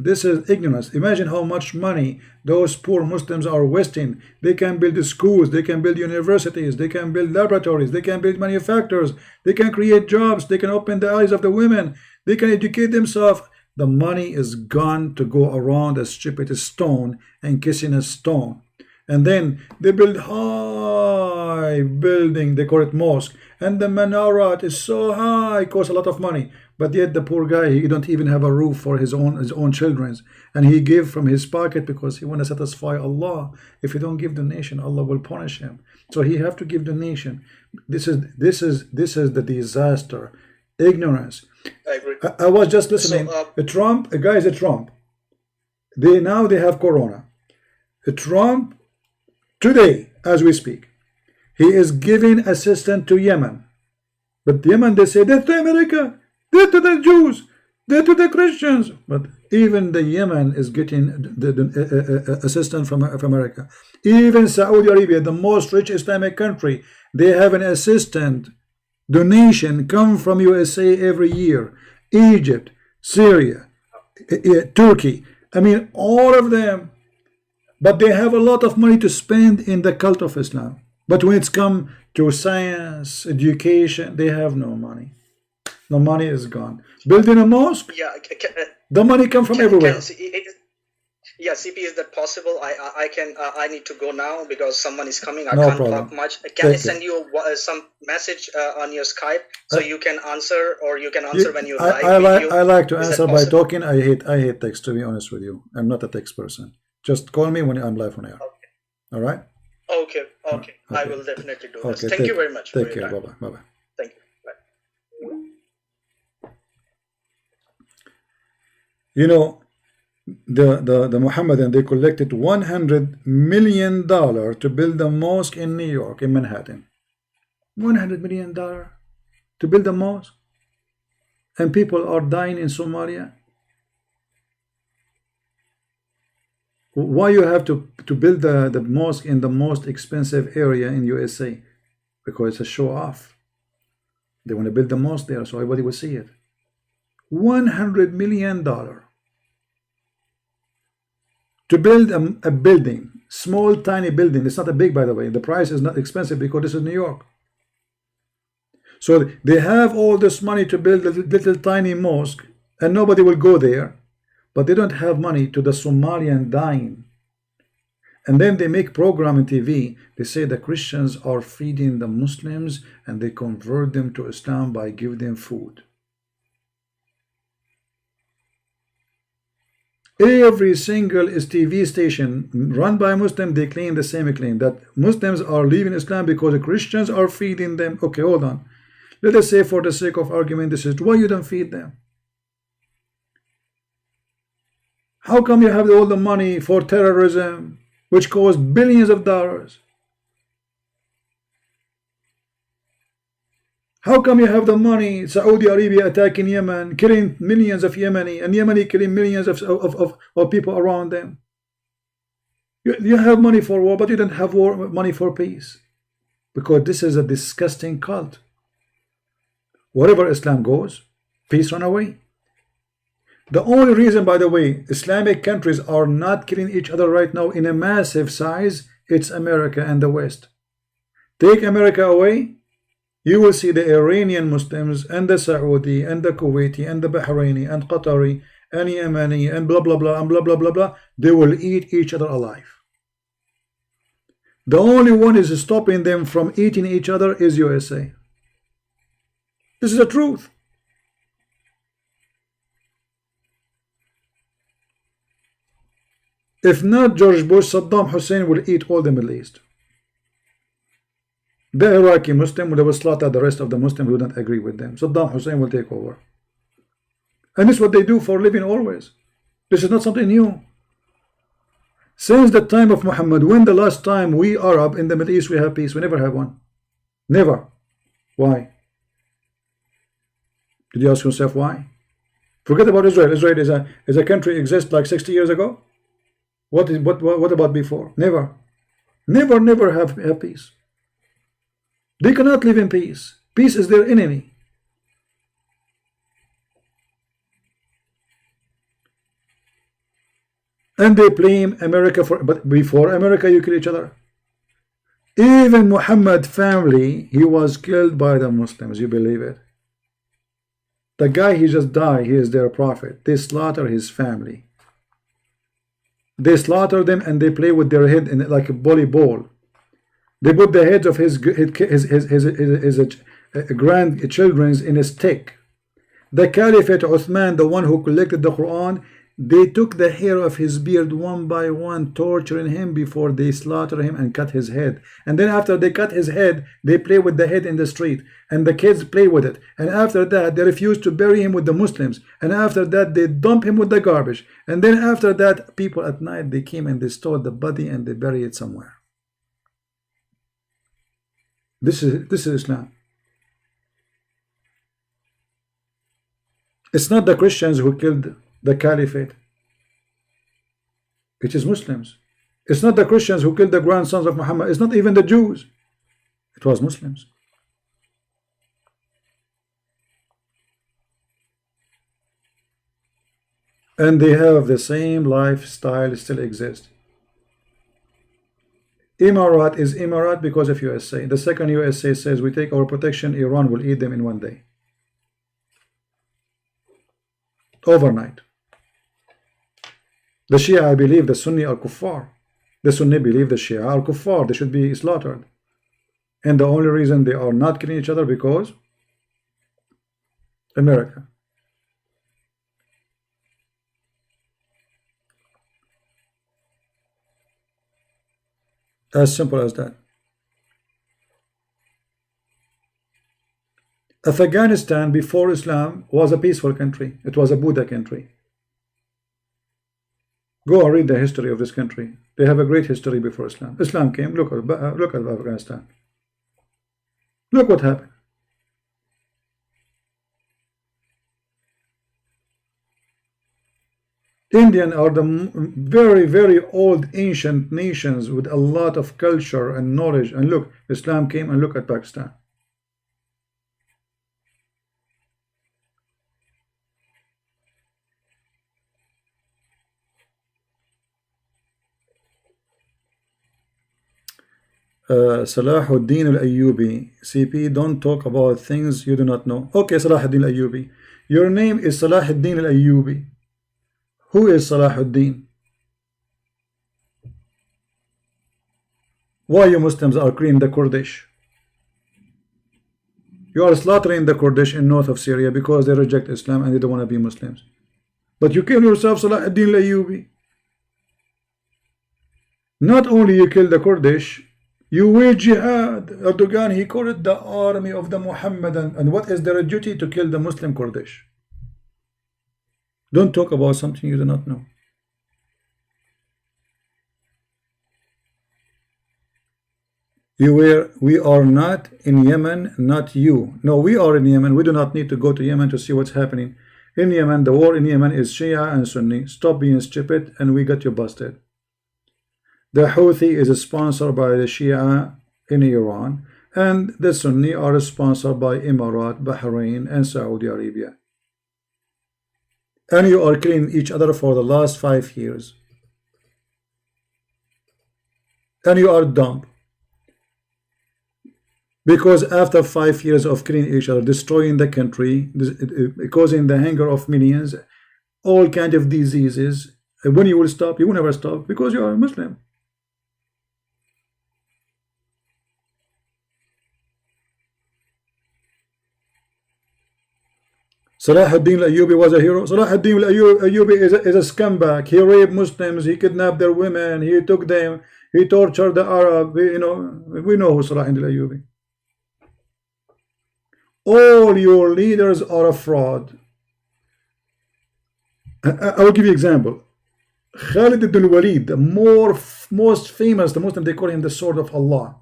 ignorance. Imagine how much money those poor Muslims are wasting. They can build schools, they can build universities, they can build laboratories, they can build manufacturers, they can create jobs, they can open the eyes of the women, they can educate themselves. The money is gone to go around a stupid stone and kissing a stone. And then they build high building, they call it mosque, and the minarat is so high, it costs a lot of money. But yet the poor guy, he don't even have a roof for his own children, and he give from his pocket because he want to satisfy Allah. If he don't give donation, Allah will punish him. So he have to give donation. This is the disaster, ignorance.
I agree.
I was just listening. Trump, a guy is a Trump. They have Corona. Trump today, as we speak, he is giving assistance to Yemen. But Yemen, they say that to America. They're to the Jews, they're to the Christians. But even the Yemen is getting the assistance from America. Even Saudi Arabia, the most rich Islamic country, they have an assistant donation come from USA every year. Egypt, Syria, Turkey, I mean all of them. But they have a lot of money to spend in the cult of Islam. But when it's come to science, education, they have no money. The money is gone. Building a mosque, the money come from everywhere.
CP, is that possible? I need to go now because someone is coming. I
no
can't
problem.
talk much. Can I send you some message on your Skype so you can answer, or you can answer when you're live?
I like to answer by talking. I hate text, to be honest with you. I'm not a text person. Just call me when I'm live on air. Okay. All right?
Okay. I will definitely do this. Thank you very much.
Take care. Bye-bye. Bye-bye.
Thank you. Bye.
You know, the Mohammedan, they collected $100 million to build a mosque in New York, in Manhattan. $100 million to build a mosque, and people are dying in Somalia. Why you have to build the mosque in the most expensive area in USA? Because it's a show off. They want to build the mosque there so everybody will see it. $100 million to build a building, small tiny building. It's not a big, by the way. The price is not expensive because this is New York. So they have all this money to build a little tiny mosque, and nobody will go there. But they don't have money to the Somalian dying. And then they make program on TV. They say the Christians are feeding the Muslims and they convert them to Islam by giving them food. Every single TV station run by Muslims, they claim the same claim, that Muslims are leaving Islam because the Christians are feeding them. Okay, hold on. Let us say for the sake of argument, this is why you don't feed them. How come you have all the money for terrorism, which costs billions of dollars? How come you have the money, Saudi Arabia attacking Yemen, killing millions of Yemeni, and Yemeni killing millions of people around them? You have money for war, but you don't have money for peace. Because this is a disgusting cult. Wherever Islam goes, peace run away. The only reason, by the way, Islamic countries are not killing each other right now in a massive size, it's America and the West. Take America away, you will see the Iranian Muslims and the Saudi and the Kuwaiti and the Bahraini and Qatari and Yemeni and blah blah blah and blah blah blah blah. They will eat each other alive. The only one is stopping them from eating each other is USA. This is the truth. If not George Bush, Saddam Hussein will eat all the Middle East. The Iraqi Muslim will slaughter the rest of the Muslims who don't agree with them. Saddam Hussein will take over. And this is what they do for a living always. This is not something new. Since the time of Muhammad, when the last time we Arab in the Middle East we have peace? We never have one. Never. Why? Did you ask yourself why? Forget about Israel. Israel is a country exists like 60 years ago. What about before? Never. Never have peace. They cannot live in peace. Peace is their enemy. And they blame America for, but before America you kill each other. Even Muhammad family, he was killed by the Muslims. You believe it? The guy, he just died. He is their prophet. They slaughter his family. They slaughter them and they play with their head in like a volleyball. They put the heads of his grandchildren in a stick. The Caliphate Uthman, the one who collected the Quran, they took the hair of his beard one by one, torturing him before they slaughter him and cut his head. And then after they cut his head, they play with the head in the street. And the kids play with it. And after that, they refuse to bury him with the Muslims. And after that, they dump him with the garbage. And then after that, people at night, they came and they stole the body and they bury it somewhere. This is Islam. It's not the Christians who killed the Caliphate. It is Muslims. It's not the Christians who killed the grandsons of Muhammad. It's not even the Jews. It was Muslims. And they have the same lifestyle still exists. Emirat is Emirat because of USA. The second USA says we take our protection, Iran will eat them in one day. Overnight. The Shia, I believe the Sunni are kuffar. The Sunni believe the Shia are kuffar. They should be slaughtered. And the only reason they are not killing each other because America. As simple as that. Afghanistan before Islam was a peaceful country. It was a Buddha country. Go and read the history of this country. They have a great history before Islam. Islam came. Look at Afghanistan. Look what happened. Indian are the very, very old ancient nations with a lot of culture and knowledge. And look, Islam came and look at Pakistan. Salahuddin al-Ayyubi. CP, don't talk about things you do not know. Okay, Salahuddin al-Ayyubi. Your name is Salahuddin al-Ayyubi. Who is Salahuddin? Why you Muslims are killing the Kurdish? You are slaughtering the Kurdish in north of Syria because they reject Islam and they don't want to be Muslims. But you kill yourself, Salah ad-Din al-Ayyubi. Not only you kill the Kurdish, you wage jihad. Erdogan, he called it the army of the Muhammadan. And what is their duty? To kill the Muslim Kurdish. Don't talk about something you do not know. We are not in Yemen, not you. No, we are in Yemen. We do not need to go to Yemen to see what's happening. In Yemen, the war in Yemen is Shia and Sunni. Stop being stupid and we got you busted. The Houthi is sponsored by the Shia in Iran, and the Sunni are sponsored by Emirat, Bahrain, and Saudi Arabia. And you are killing each other for the last 5 years. And you are dumb. Because after 5 years of killing each other, destroying the country, causing the hunger of millions, all kinds of diseases, when you will stop? You will never stop because you are a Muslim. Salah ad-Din al-Ayyubi was a hero. Salah ad-Din al-Ayyubi is a scumbag. He raped Muslims, he kidnapped their women, he took them, he tortured the Arab. We know who Salah ad-Din al-Ayyubi. All your leaders are a fraud. I will give you an example. Khalid ibn al-Walid, the most famous, the Muslim, they call him the sword of Allah.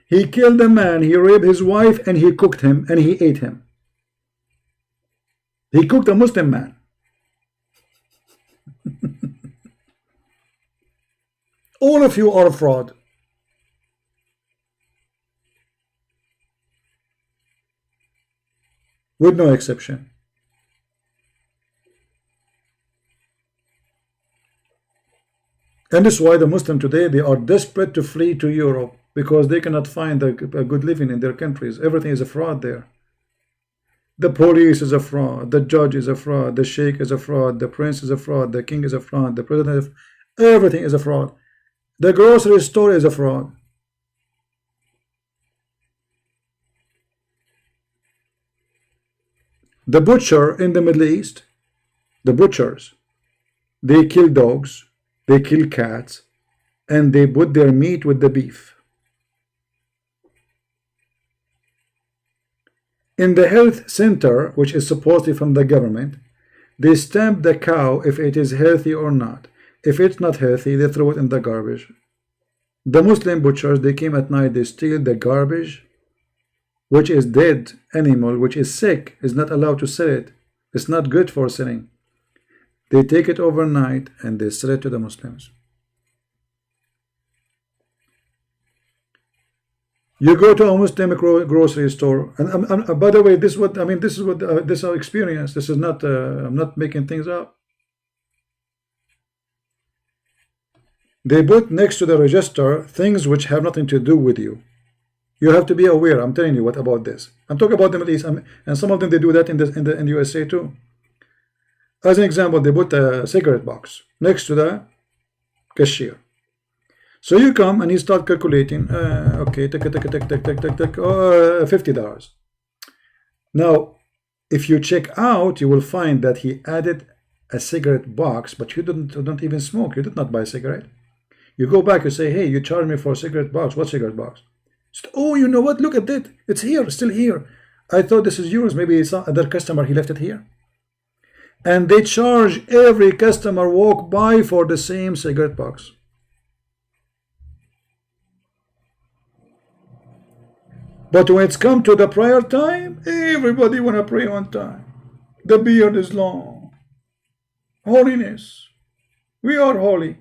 He killed a man, he raped his wife, and he cooked him, and he ate him. He cooked a Muslim man. All of you are a fraud. With no exception. And this is why the Muslims today, they are desperate to flee to Europe because they cannot find a good living in their countries. Everything is a fraud there. The police is a fraud, the judge is a fraud, the sheikh is a fraud, the prince is a fraud, the king is a fraud, the president is everything is a fraud. The grocery store is a fraud. The butcher in the Middle East, the butchers, they kill dogs, they kill cats, and they put their meat with the beef. In the health center, which is supposedly from the government, they stamp the cow if it is healthy or not. If it's not healthy, they throw it in the garbage. The Muslim butchers, they came at night, they steal the garbage, which is dead animal, which is sick, is not allowed to sell it. It's not good for selling. They take it overnight and they sell it to the Muslims. You go to a Muslim grocery store, and by the way, this is what I mean. This is our experience. This is not. I'm not making things up. They put next to the register things which have nothing to do with you. You have to be aware. I'm telling you what about this. I'm talking about the Middle East, and some of them they do that in the USA too. As an example, they put a cigarette box next to the cashier. So you come and you start calculating. Okay, $50. Now, if you check out, you will find that he added a cigarette box, but you don't even smoke. You did not buy a cigarette. You go back and say, hey, you charged me for a cigarette box. What cigarette box? So, oh, you know what? Look at that. It's here, still here. I thought this is yours. Maybe it's other customer. He left it here. And they charge every customer walk by for the same cigarette box. But when it's come to the prayer time, everybody want to pray on time. The beard is long. Holiness. We are holy.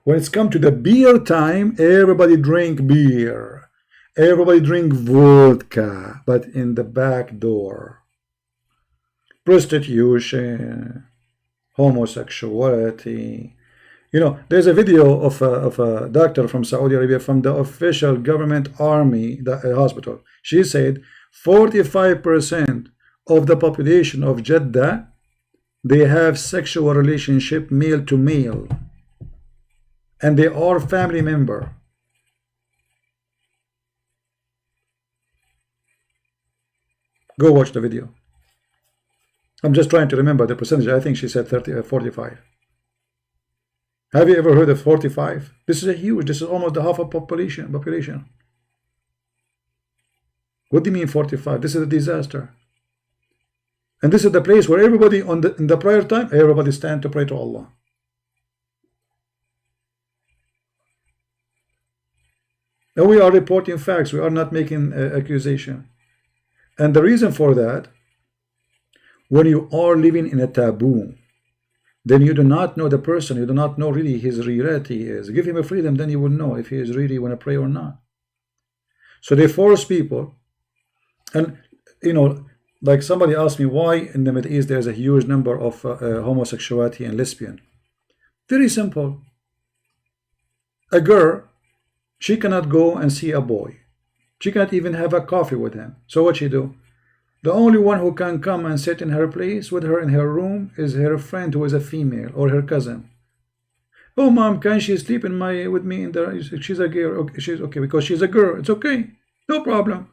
When it's come to the beer time, everybody drink beer. Everybody drink vodka, but in the back door. Prostitution, homosexuality. You know, there's a video of a doctor from Saudi Arabia, from the official government army, the hospital. She said 45% of the population of Jeddah, they have sexual relationship male to male, and they are family member. Go watch the video. I'm just trying to remember the percentage. I think she said 45. Have you ever heard of 45? This is a huge. This is almost the half of population. What do you mean 45? This is a disaster. And this is the place where everybody in the prayer time, everybody stand to pray to Allah. And we are reporting facts. We are not making accusation. And the reason for that, when you are living in a taboo, then you do not know the person. You do not know really his reality is. Give him a freedom, then you will know if he is really want to pray or not. So they force people. And, you know, like somebody asked me why in the Middle East there's a huge number of homosexuality and lesbian. Very simple. A girl, she cannot go and see a boy. She cannot even have a coffee with him. So what she do? The only one who can come and sit in her place with her in her room is her friend who is a female or her cousin. Oh, mom, can she sleep with me in the? She's a girl. Okay, she's okay because she's a girl. It's okay, no problem.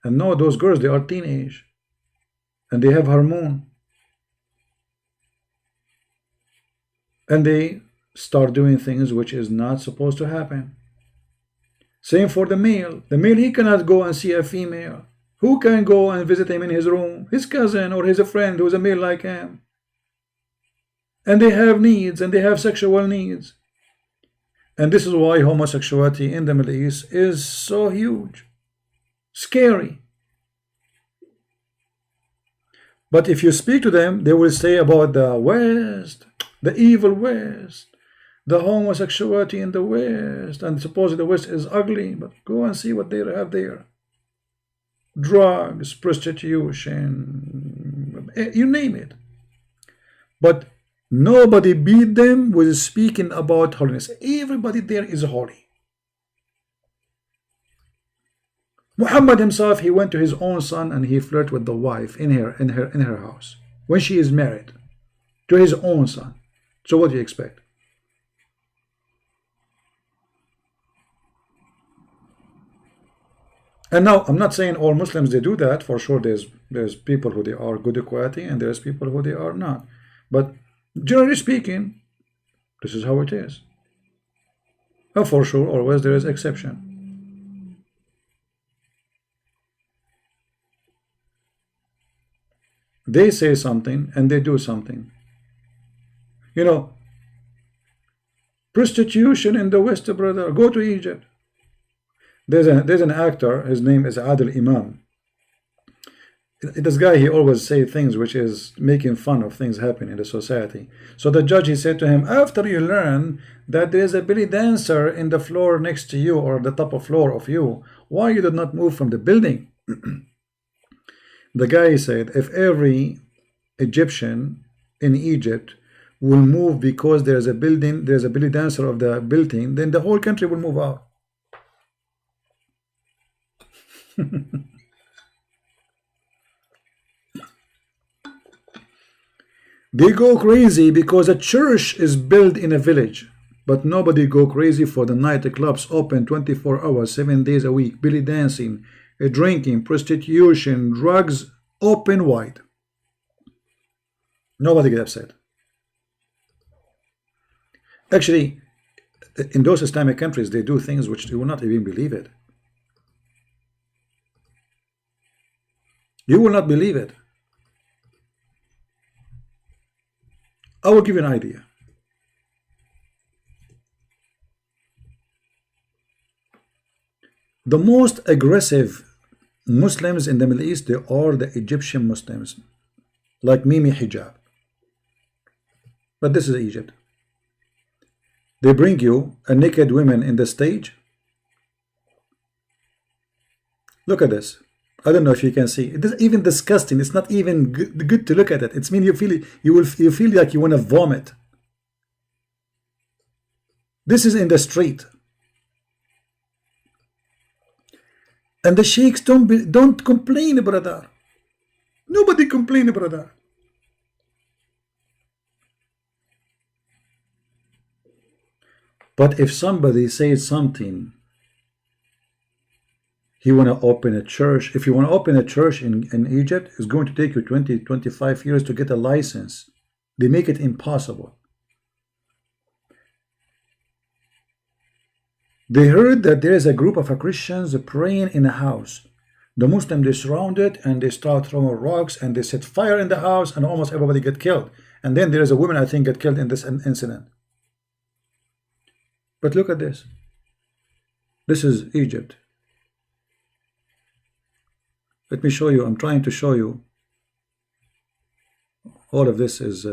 And no, those girls, they are teenage, and they have hormone, and they start doing things which is not supposed to happen. Same for the male. The male, he cannot go and see a female. Who can go and visit him in his room? His cousin or his friend who is a male like him. And they have needs, and they have sexual needs. And this is why homosexuality in the Middle East is so huge. Scary. But if you speak to them, they will say about the West, the evil West, the homosexuality in the West, and supposedly the West is ugly, but go and see what they have there. Drugs, prostitution, you name it. But nobody beat them with speaking about holiness. Everybody there is holy. Muhammad himself, he went to his own son and he flirted with the wife in her house when she is married to his own son. So what do you expect? And now, I'm not saying all Muslims, they do that. For sure, there's people who they are good equality, and there's people who they are not. But generally speaking, this is how it is. And for sure, always there is exception. They say something, and they do something. You know, prostitution in the West, brother, go to Egypt. There's an actor, his name is Adil Imam. This guy, he always say things which is making fun of things happening in the society. So the judge, he said to him, after you learn that there is a belly dancer in the floor next to you or the top of floor of you, why you did not move from the building? The guy said, if every Egyptian in Egypt will move because there's a belly dancer of the building, then the whole country will move out. They go crazy because a church is built in a village, but nobody go crazy for the nightclubs open 24 hours, 7 days a week, belly dancing, drinking, prostitution, drugs, open wide. Nobody get upset. Actually, in those Islamic countries, they do things which you will not even believe it. You will not believe it. I will give you an idea. The most aggressive Muslims in the Middle East, they are the Egyptian Muslims, like Mimi Hijab. But this is Egypt. They bring you a naked woman in the stage. Look at this. I don't know if you can see. It is even disgusting. It's not even good to look at it. It's mean you feel like you want to vomit. This is in the street, and the sheikhs don't complain, brother. Nobody complain, brother. But if somebody says something He want to open a church. If you want to open a church in Egypt, it's going to take you 20-25 years to get a license. They make it impossible. They heard that there is a group of Christians praying in a house. The Muslims, they surround it and they start throwing rocks and they set fire in the house and almost everybody get killed. And then there is a woman, I think, get killed in this incident. But look at this. This is Egypt. Let me show you. I'm trying to show you. All of this is,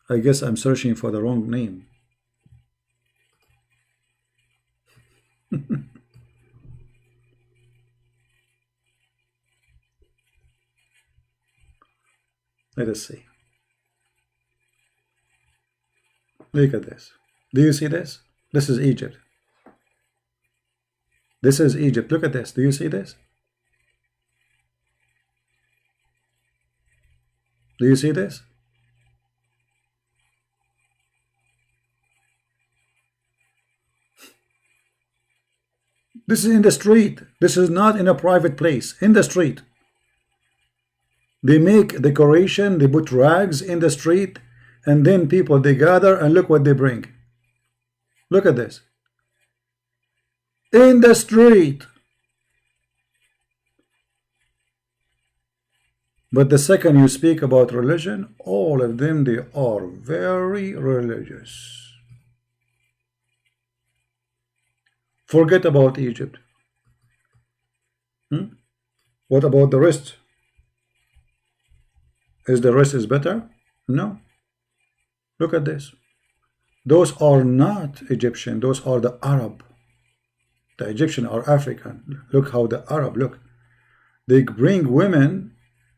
I guess I'm searching for the wrong name. Let us see. Look at this. Do you see this? This is Egypt. This is Egypt. Look at this. Do you see this? Do you see this? This is in the street. This is not in a private place. In the street. They make decoration. They put rags in the street. And then people, they gather and look what they bring. Look at this. In the street. But the second you speak about religion, all of them, they are very religious. Forget about Egypt. What about the rest? Is the rest is better? No. Look at this. Those are not Egyptian. Those are the Arab. The Egyptian are African. Look how the Arab look. They bring women,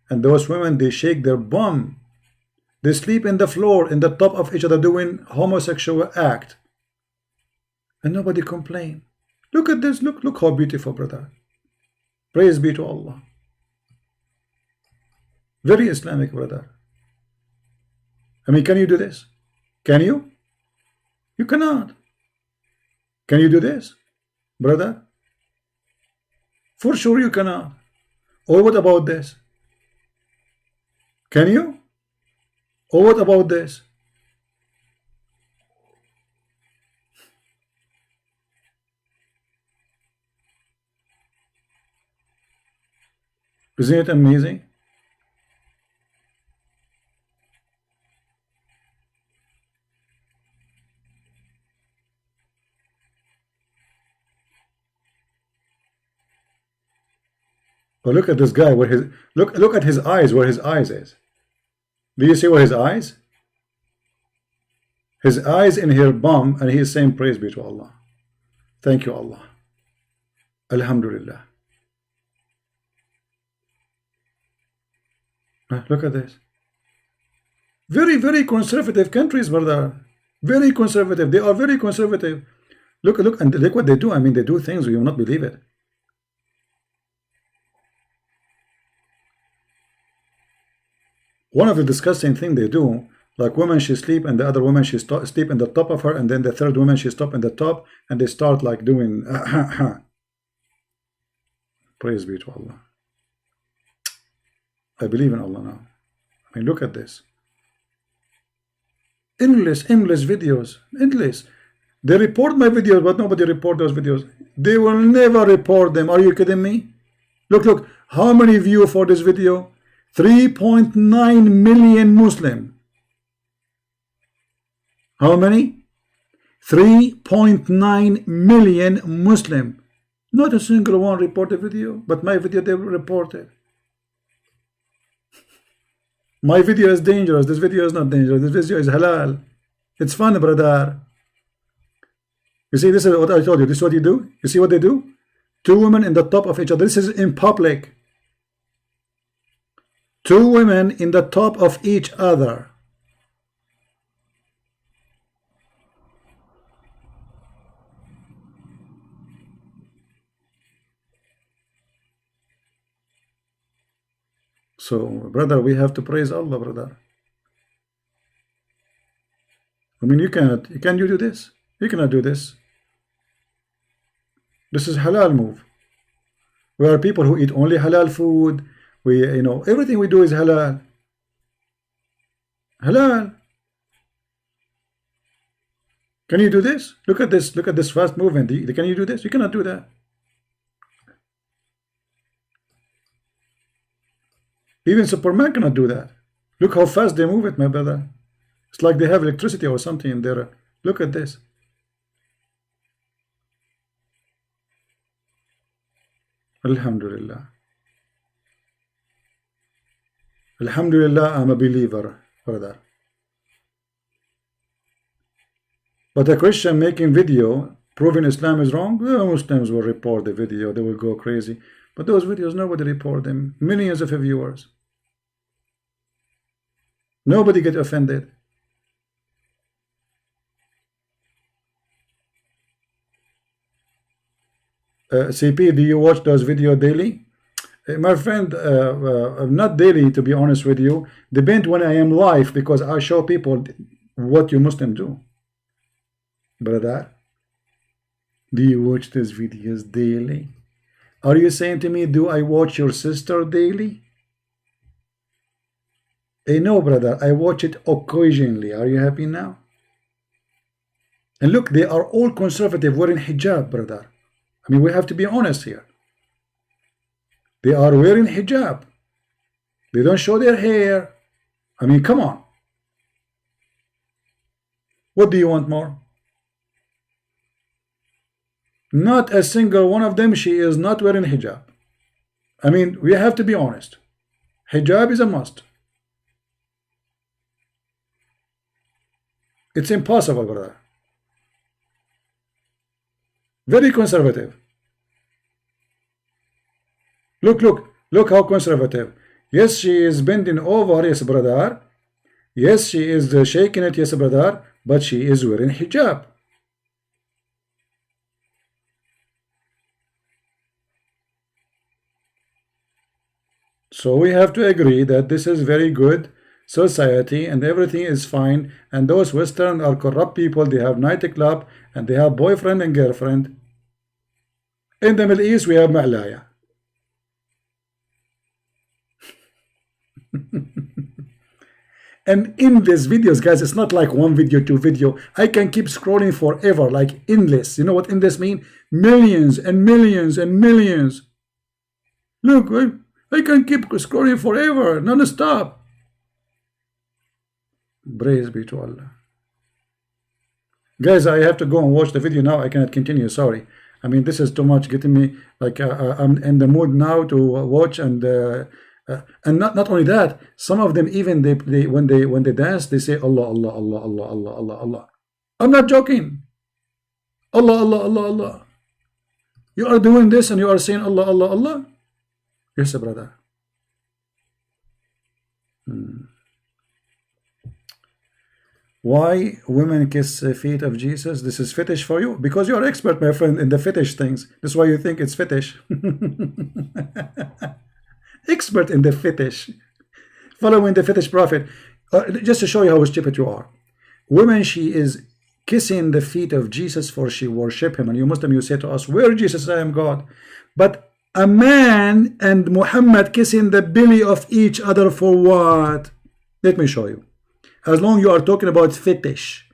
and those women, they shake their bum. They sleep in the floor, in the top of each other, doing homosexual act. And nobody complain. Look at this. Look how beautiful, brother. Praise be to Allah. Very Islamic, brother. I mean, can you do this? Can you? You cannot. Can you do this, brother? For sure you cannot. Or what about this? Can you? Or what about this? Isn't it amazing? But look at this guy, where his look at his eyes, where his eyes is. Do you see where his eyes? His eyes in her bum, and he is saying praise be to Allah. Thank you, Allah. Alhamdulillah. Look at this. Very, very conservative countries, brother. Very conservative. They are very conservative. Look, and look what they do. I mean, they do things you will not believe it. One of the disgusting thing they do, like women, she sleep, and the other woman, she sleep in the top of her, and then the third woman, she stop in the top, and they start like doing praise be to Allah. I believe in Allah now. I mean, look at this. Endless videos. Endless. They report my videos, but nobody report those videos. They will never report them. Are you kidding me? Look. How many view for this video? 3.9 million Muslim. How many? 3.9 million Muslim. Not a single one reported video, but my video they reported. My video is dangerous. This video is not dangerous. This video is halal. It's fun, brother. You see, this is what I told you. This is what you do. You see what they do? Two women in the top of each other. This is in public. Two women in the top of each other. So, brother, we have to praise Allah, brother. I mean, you cannot. Can you do this? You cannot do this. This is halal move. We are people who eat only halal food. We, you know, everything we do is halal. Halal. Can you do this? Look at this. Look at this fast movement. Can you do this? You cannot do that. Even Superman cannot do that. Look how fast they move it, my brother. It's like they have electricity or something in there. Look at this. Alhamdulillah. Alhamdulillah, I'm a believer, brother. But a Christian making video proving Islam is wrong, the Muslims will report the video. They will go crazy. But those videos, nobody report them. Millions of viewers. Nobody get offended. CP, do you watch those videos daily? My friend, not daily, to be honest with you. Depend when I am live, because I show people what you Muslim do. Brother, do you watch these videos daily? Are you saying to me, do I watch your sister daily? No, brother, I watch it occasionally. Are you happy now? And look, they are all conservative wearing hijab, brother. I mean, we have to be honest here. They are wearing hijab. They don't show their hair. I mean, come on. What do you want more? Not a single one of them, she is not wearing hijab. I mean, we have to be honest. Hijab is a must. It's impossible, brother. Very conservative. Look how conservative. Yes, she is bending over, yes, brother. Yes, she is shaking it, yes, brother. But she is wearing hijab. So we have to agree that this is very good society and everything is fine, and those Western are corrupt people. They have nightclub and they have boyfriend and girlfriend. In the Middle East we have Ma'laya. And in these videos, guys, it's not like one video, two video. I can keep scrolling forever, like endless. You know what endless mean? Millions and millions and millions. Look, I can keep scrolling forever, non-stop. Praise be to Allah. Guys, I have to go and watch the video now. I cannot continue, sorry. I mean, this is too much getting me, like, I'm in the mood now to watch. And not only that, some of them even when they dance, they say Allah, Allah, Allah, Allah, Allah, Allah, Allah. I'm not joking. Allah, Allah, Allah, Allah. You are doing this and you are saying Allah, Allah, Allah. Yes, brother. Why women kiss the feet of Jesus? This is fetish for you? Because you are expert, my friend, in the fetish things. That's why you think it's fetish. Expert in the fetish. Following the fetish prophet. Just to show you how stupid you are. Women, she is kissing the feet of Jesus for she worship him. And you Muslim, you say to us, where Jesus, I am God. But a man and Muhammad kissing the belly of each other for what? Let me show you. As long you are talking about fetish.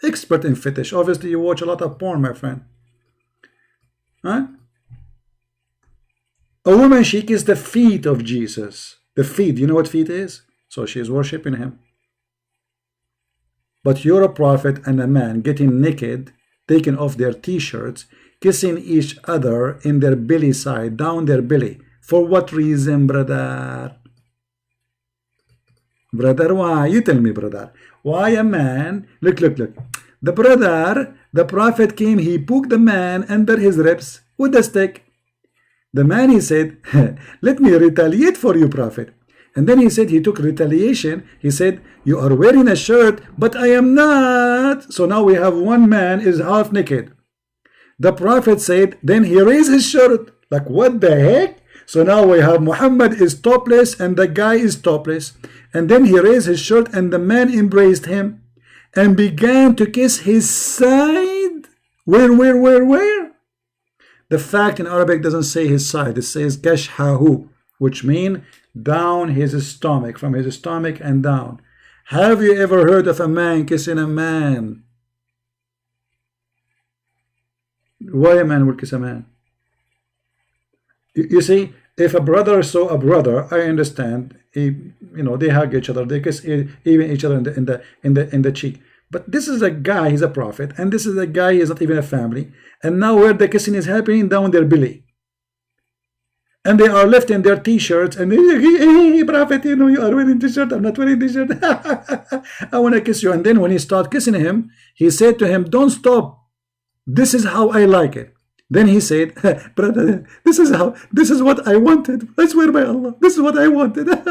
Expert in fetish. Obviously you watch a lot of porn, my friend. Huh? A woman, she kissed the feet of Jesus. The feet, you know what feet is? So she is worshipping him. But you're a prophet and a man getting naked, taking off their t-shirts, kissing each other in their belly side, down their belly. For what reason, brother? Brother, why? You tell me, brother. Why a man? Look. The brother, the prophet came, he poked the man under his ribs with a stick. The man, he said, let me retaliate for you, prophet. And then he said, he took retaliation. He said, you are wearing a shirt, but I am not. So now we have one man is half naked. The prophet said, then he raised his shirt. Like, what the heck? So now we have Muhammad is topless and the guy is topless. And then he raised his shirt and the man embraced him and began to kiss his side. Where? The fact in Arabic doesn't say his side, it says kashhahu, which means down his stomach, from his stomach and down. Have you ever heard of a man kissing a man? Why a man would kiss a man? You see, if a brother saw a brother, I understand. You know, they hug each other, they kiss even each other in the cheek. But this is a guy, he's a prophet, and this is a guy, he's not even a family. And now where the kissing is happening, down their belly. And they are left in their t-shirts, and hey, prophet, you know, you are wearing t-shirt, I'm not wearing t-shirt. I want to kiss you. And then when he started kissing him, he said to him, don't stop. This is how I like it. Then he said, brother, this is what I wanted. I swear by Allah, this is what I wanted. This is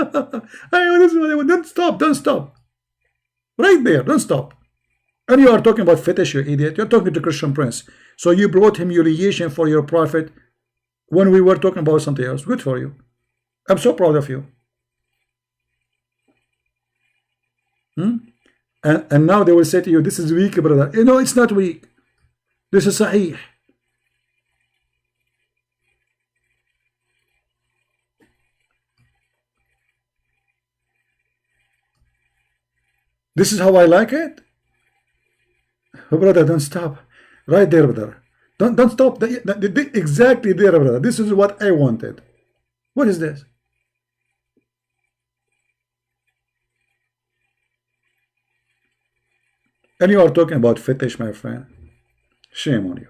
what I want. Don't stop, don't stop. Right there, don't stop. And you are talking about fetish, you idiot. You're talking to Christian Prince. So you brought humiliation for your prophet when we were talking about something else. Good for you. I'm so proud of you. And now they will say to you, this is weak, brother. You know, it's not weak. This is sahih. This is how I like it. Oh, brother, don't stop. Right there, brother. Don't stop. Exactly there, brother. This is what I wanted. What is this? And you are talking about fetish, my friend. Shame on you.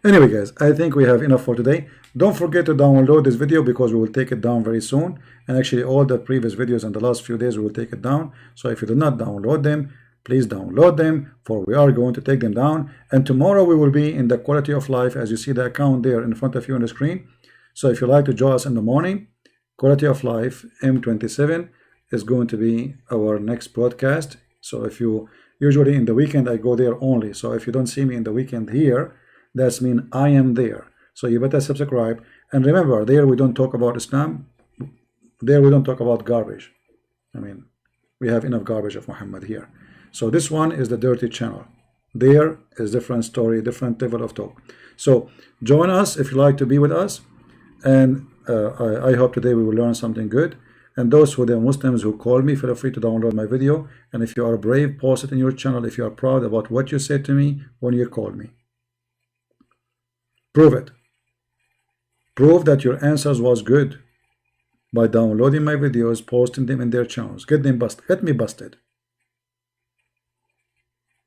Anyway, guys, I think we have enough for today. Don't forget to download this video because we will take it down very soon. And actually, all the previous videos in the last few days, we will take it down. So if you do not download them, please download them, for we are going to take them down. And tomorrow we will be in the quality of life, as you see the account there in front of you on the screen. So if you like to join us in the morning, quality of life M27 is going to be our next broadcast. So if you usually in the weekend I go there only. So if you don't see me in the weekend here, that's mean I am there. So you better subscribe. And remember, there we don't talk about Islam. There we don't talk about garbage. I mean, we have enough garbage of Muhammad here. So this one is the dirty channel. There is different story, different level of talk. So join us if you like to be with us. And I hope today we will learn something good. And those who are Muslims who call me, feel free to download my video. And if you are brave, post it in your channel if you are proud about what you said to me when you called me. Prove it. Prove that your answers was good by downloading my videos, posting them in their channels. Get them busted. Get me busted.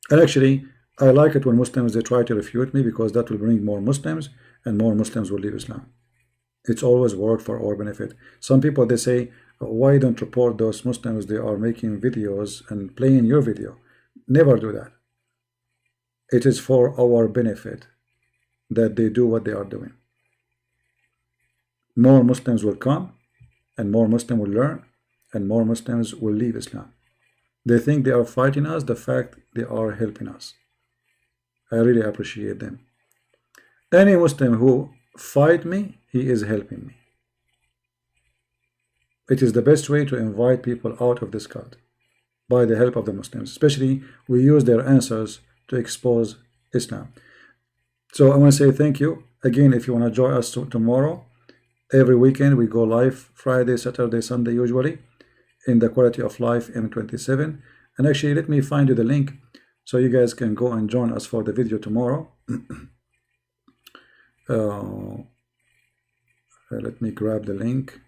And actually, I like it when Muslims, they try to refute me because that will bring more Muslims and more Muslims will leave Islam. It's always worked for our benefit. Some people, they say, why don't report those Muslims? They are making videos and playing your video. Never do that. It is for our benefit that they do what they are doing. More Muslims will come and more Muslims will learn and more Muslims will leave Islam. They think they are fighting us. The fact they are helping us. I really appreciate them. Any Muslim who fight me, he is helping me. It is the best way to invite people out of this cult by the help of the Muslims. Especially we use their answers to expose Islam. So I want to say thank you. Again, if you want to join us tomorrow, every weekend we go live Friday, Saturday, Sunday usually in the quality of life M27. And actually let me find you the link so you guys can go and join us for the video tomorrow. Let me grab the link.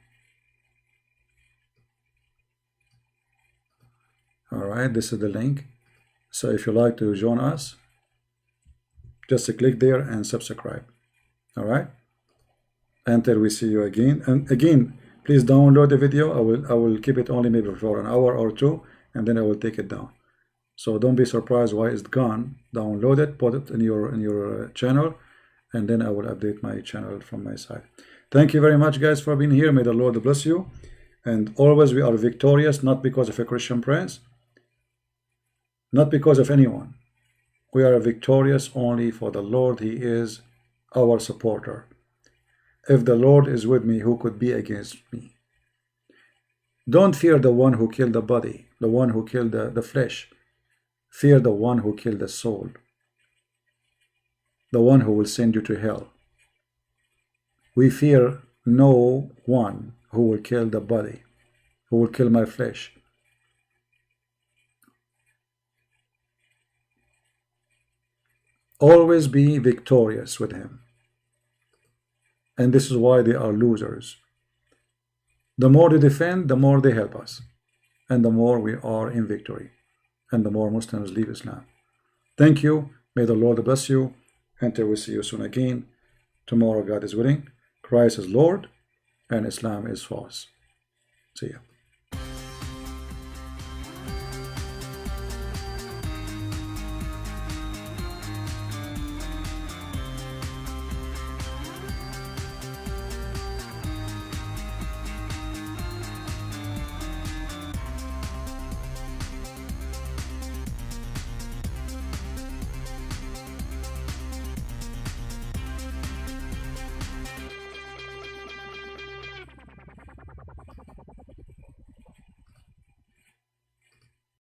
Alright, this is the link. So if you like to join us, just click there and subscribe. Alright, until we see you again. And again, please download the video. I will keep it only maybe for an hour or two, and then I will take it down. So don't be surprised why it's gone. Download it, put it in your channel, and then I will update my channel from my side. Thank you very much, guys, for being here. May the Lord bless you. And always we are victorious, not because of a Christian Prince, not because of anyone. We are victorious only for the Lord. He is our supporter. If the Lord is with me, who could be against me? Don't fear the one who killed the body, the one who killed the flesh. Fear the one who killed the soul, the one who will send you to hell. We fear no one who will kill the body, who will kill my flesh. Always be victorious with him. And this is why they are losers. The more they defend, the more they help us. And the more we are in victory. And the more Muslims leave Islam. Thank you. May the Lord bless you. Until we see you soon again. Tomorrow, God is willing. Christ is Lord. And Islam is false. See ya.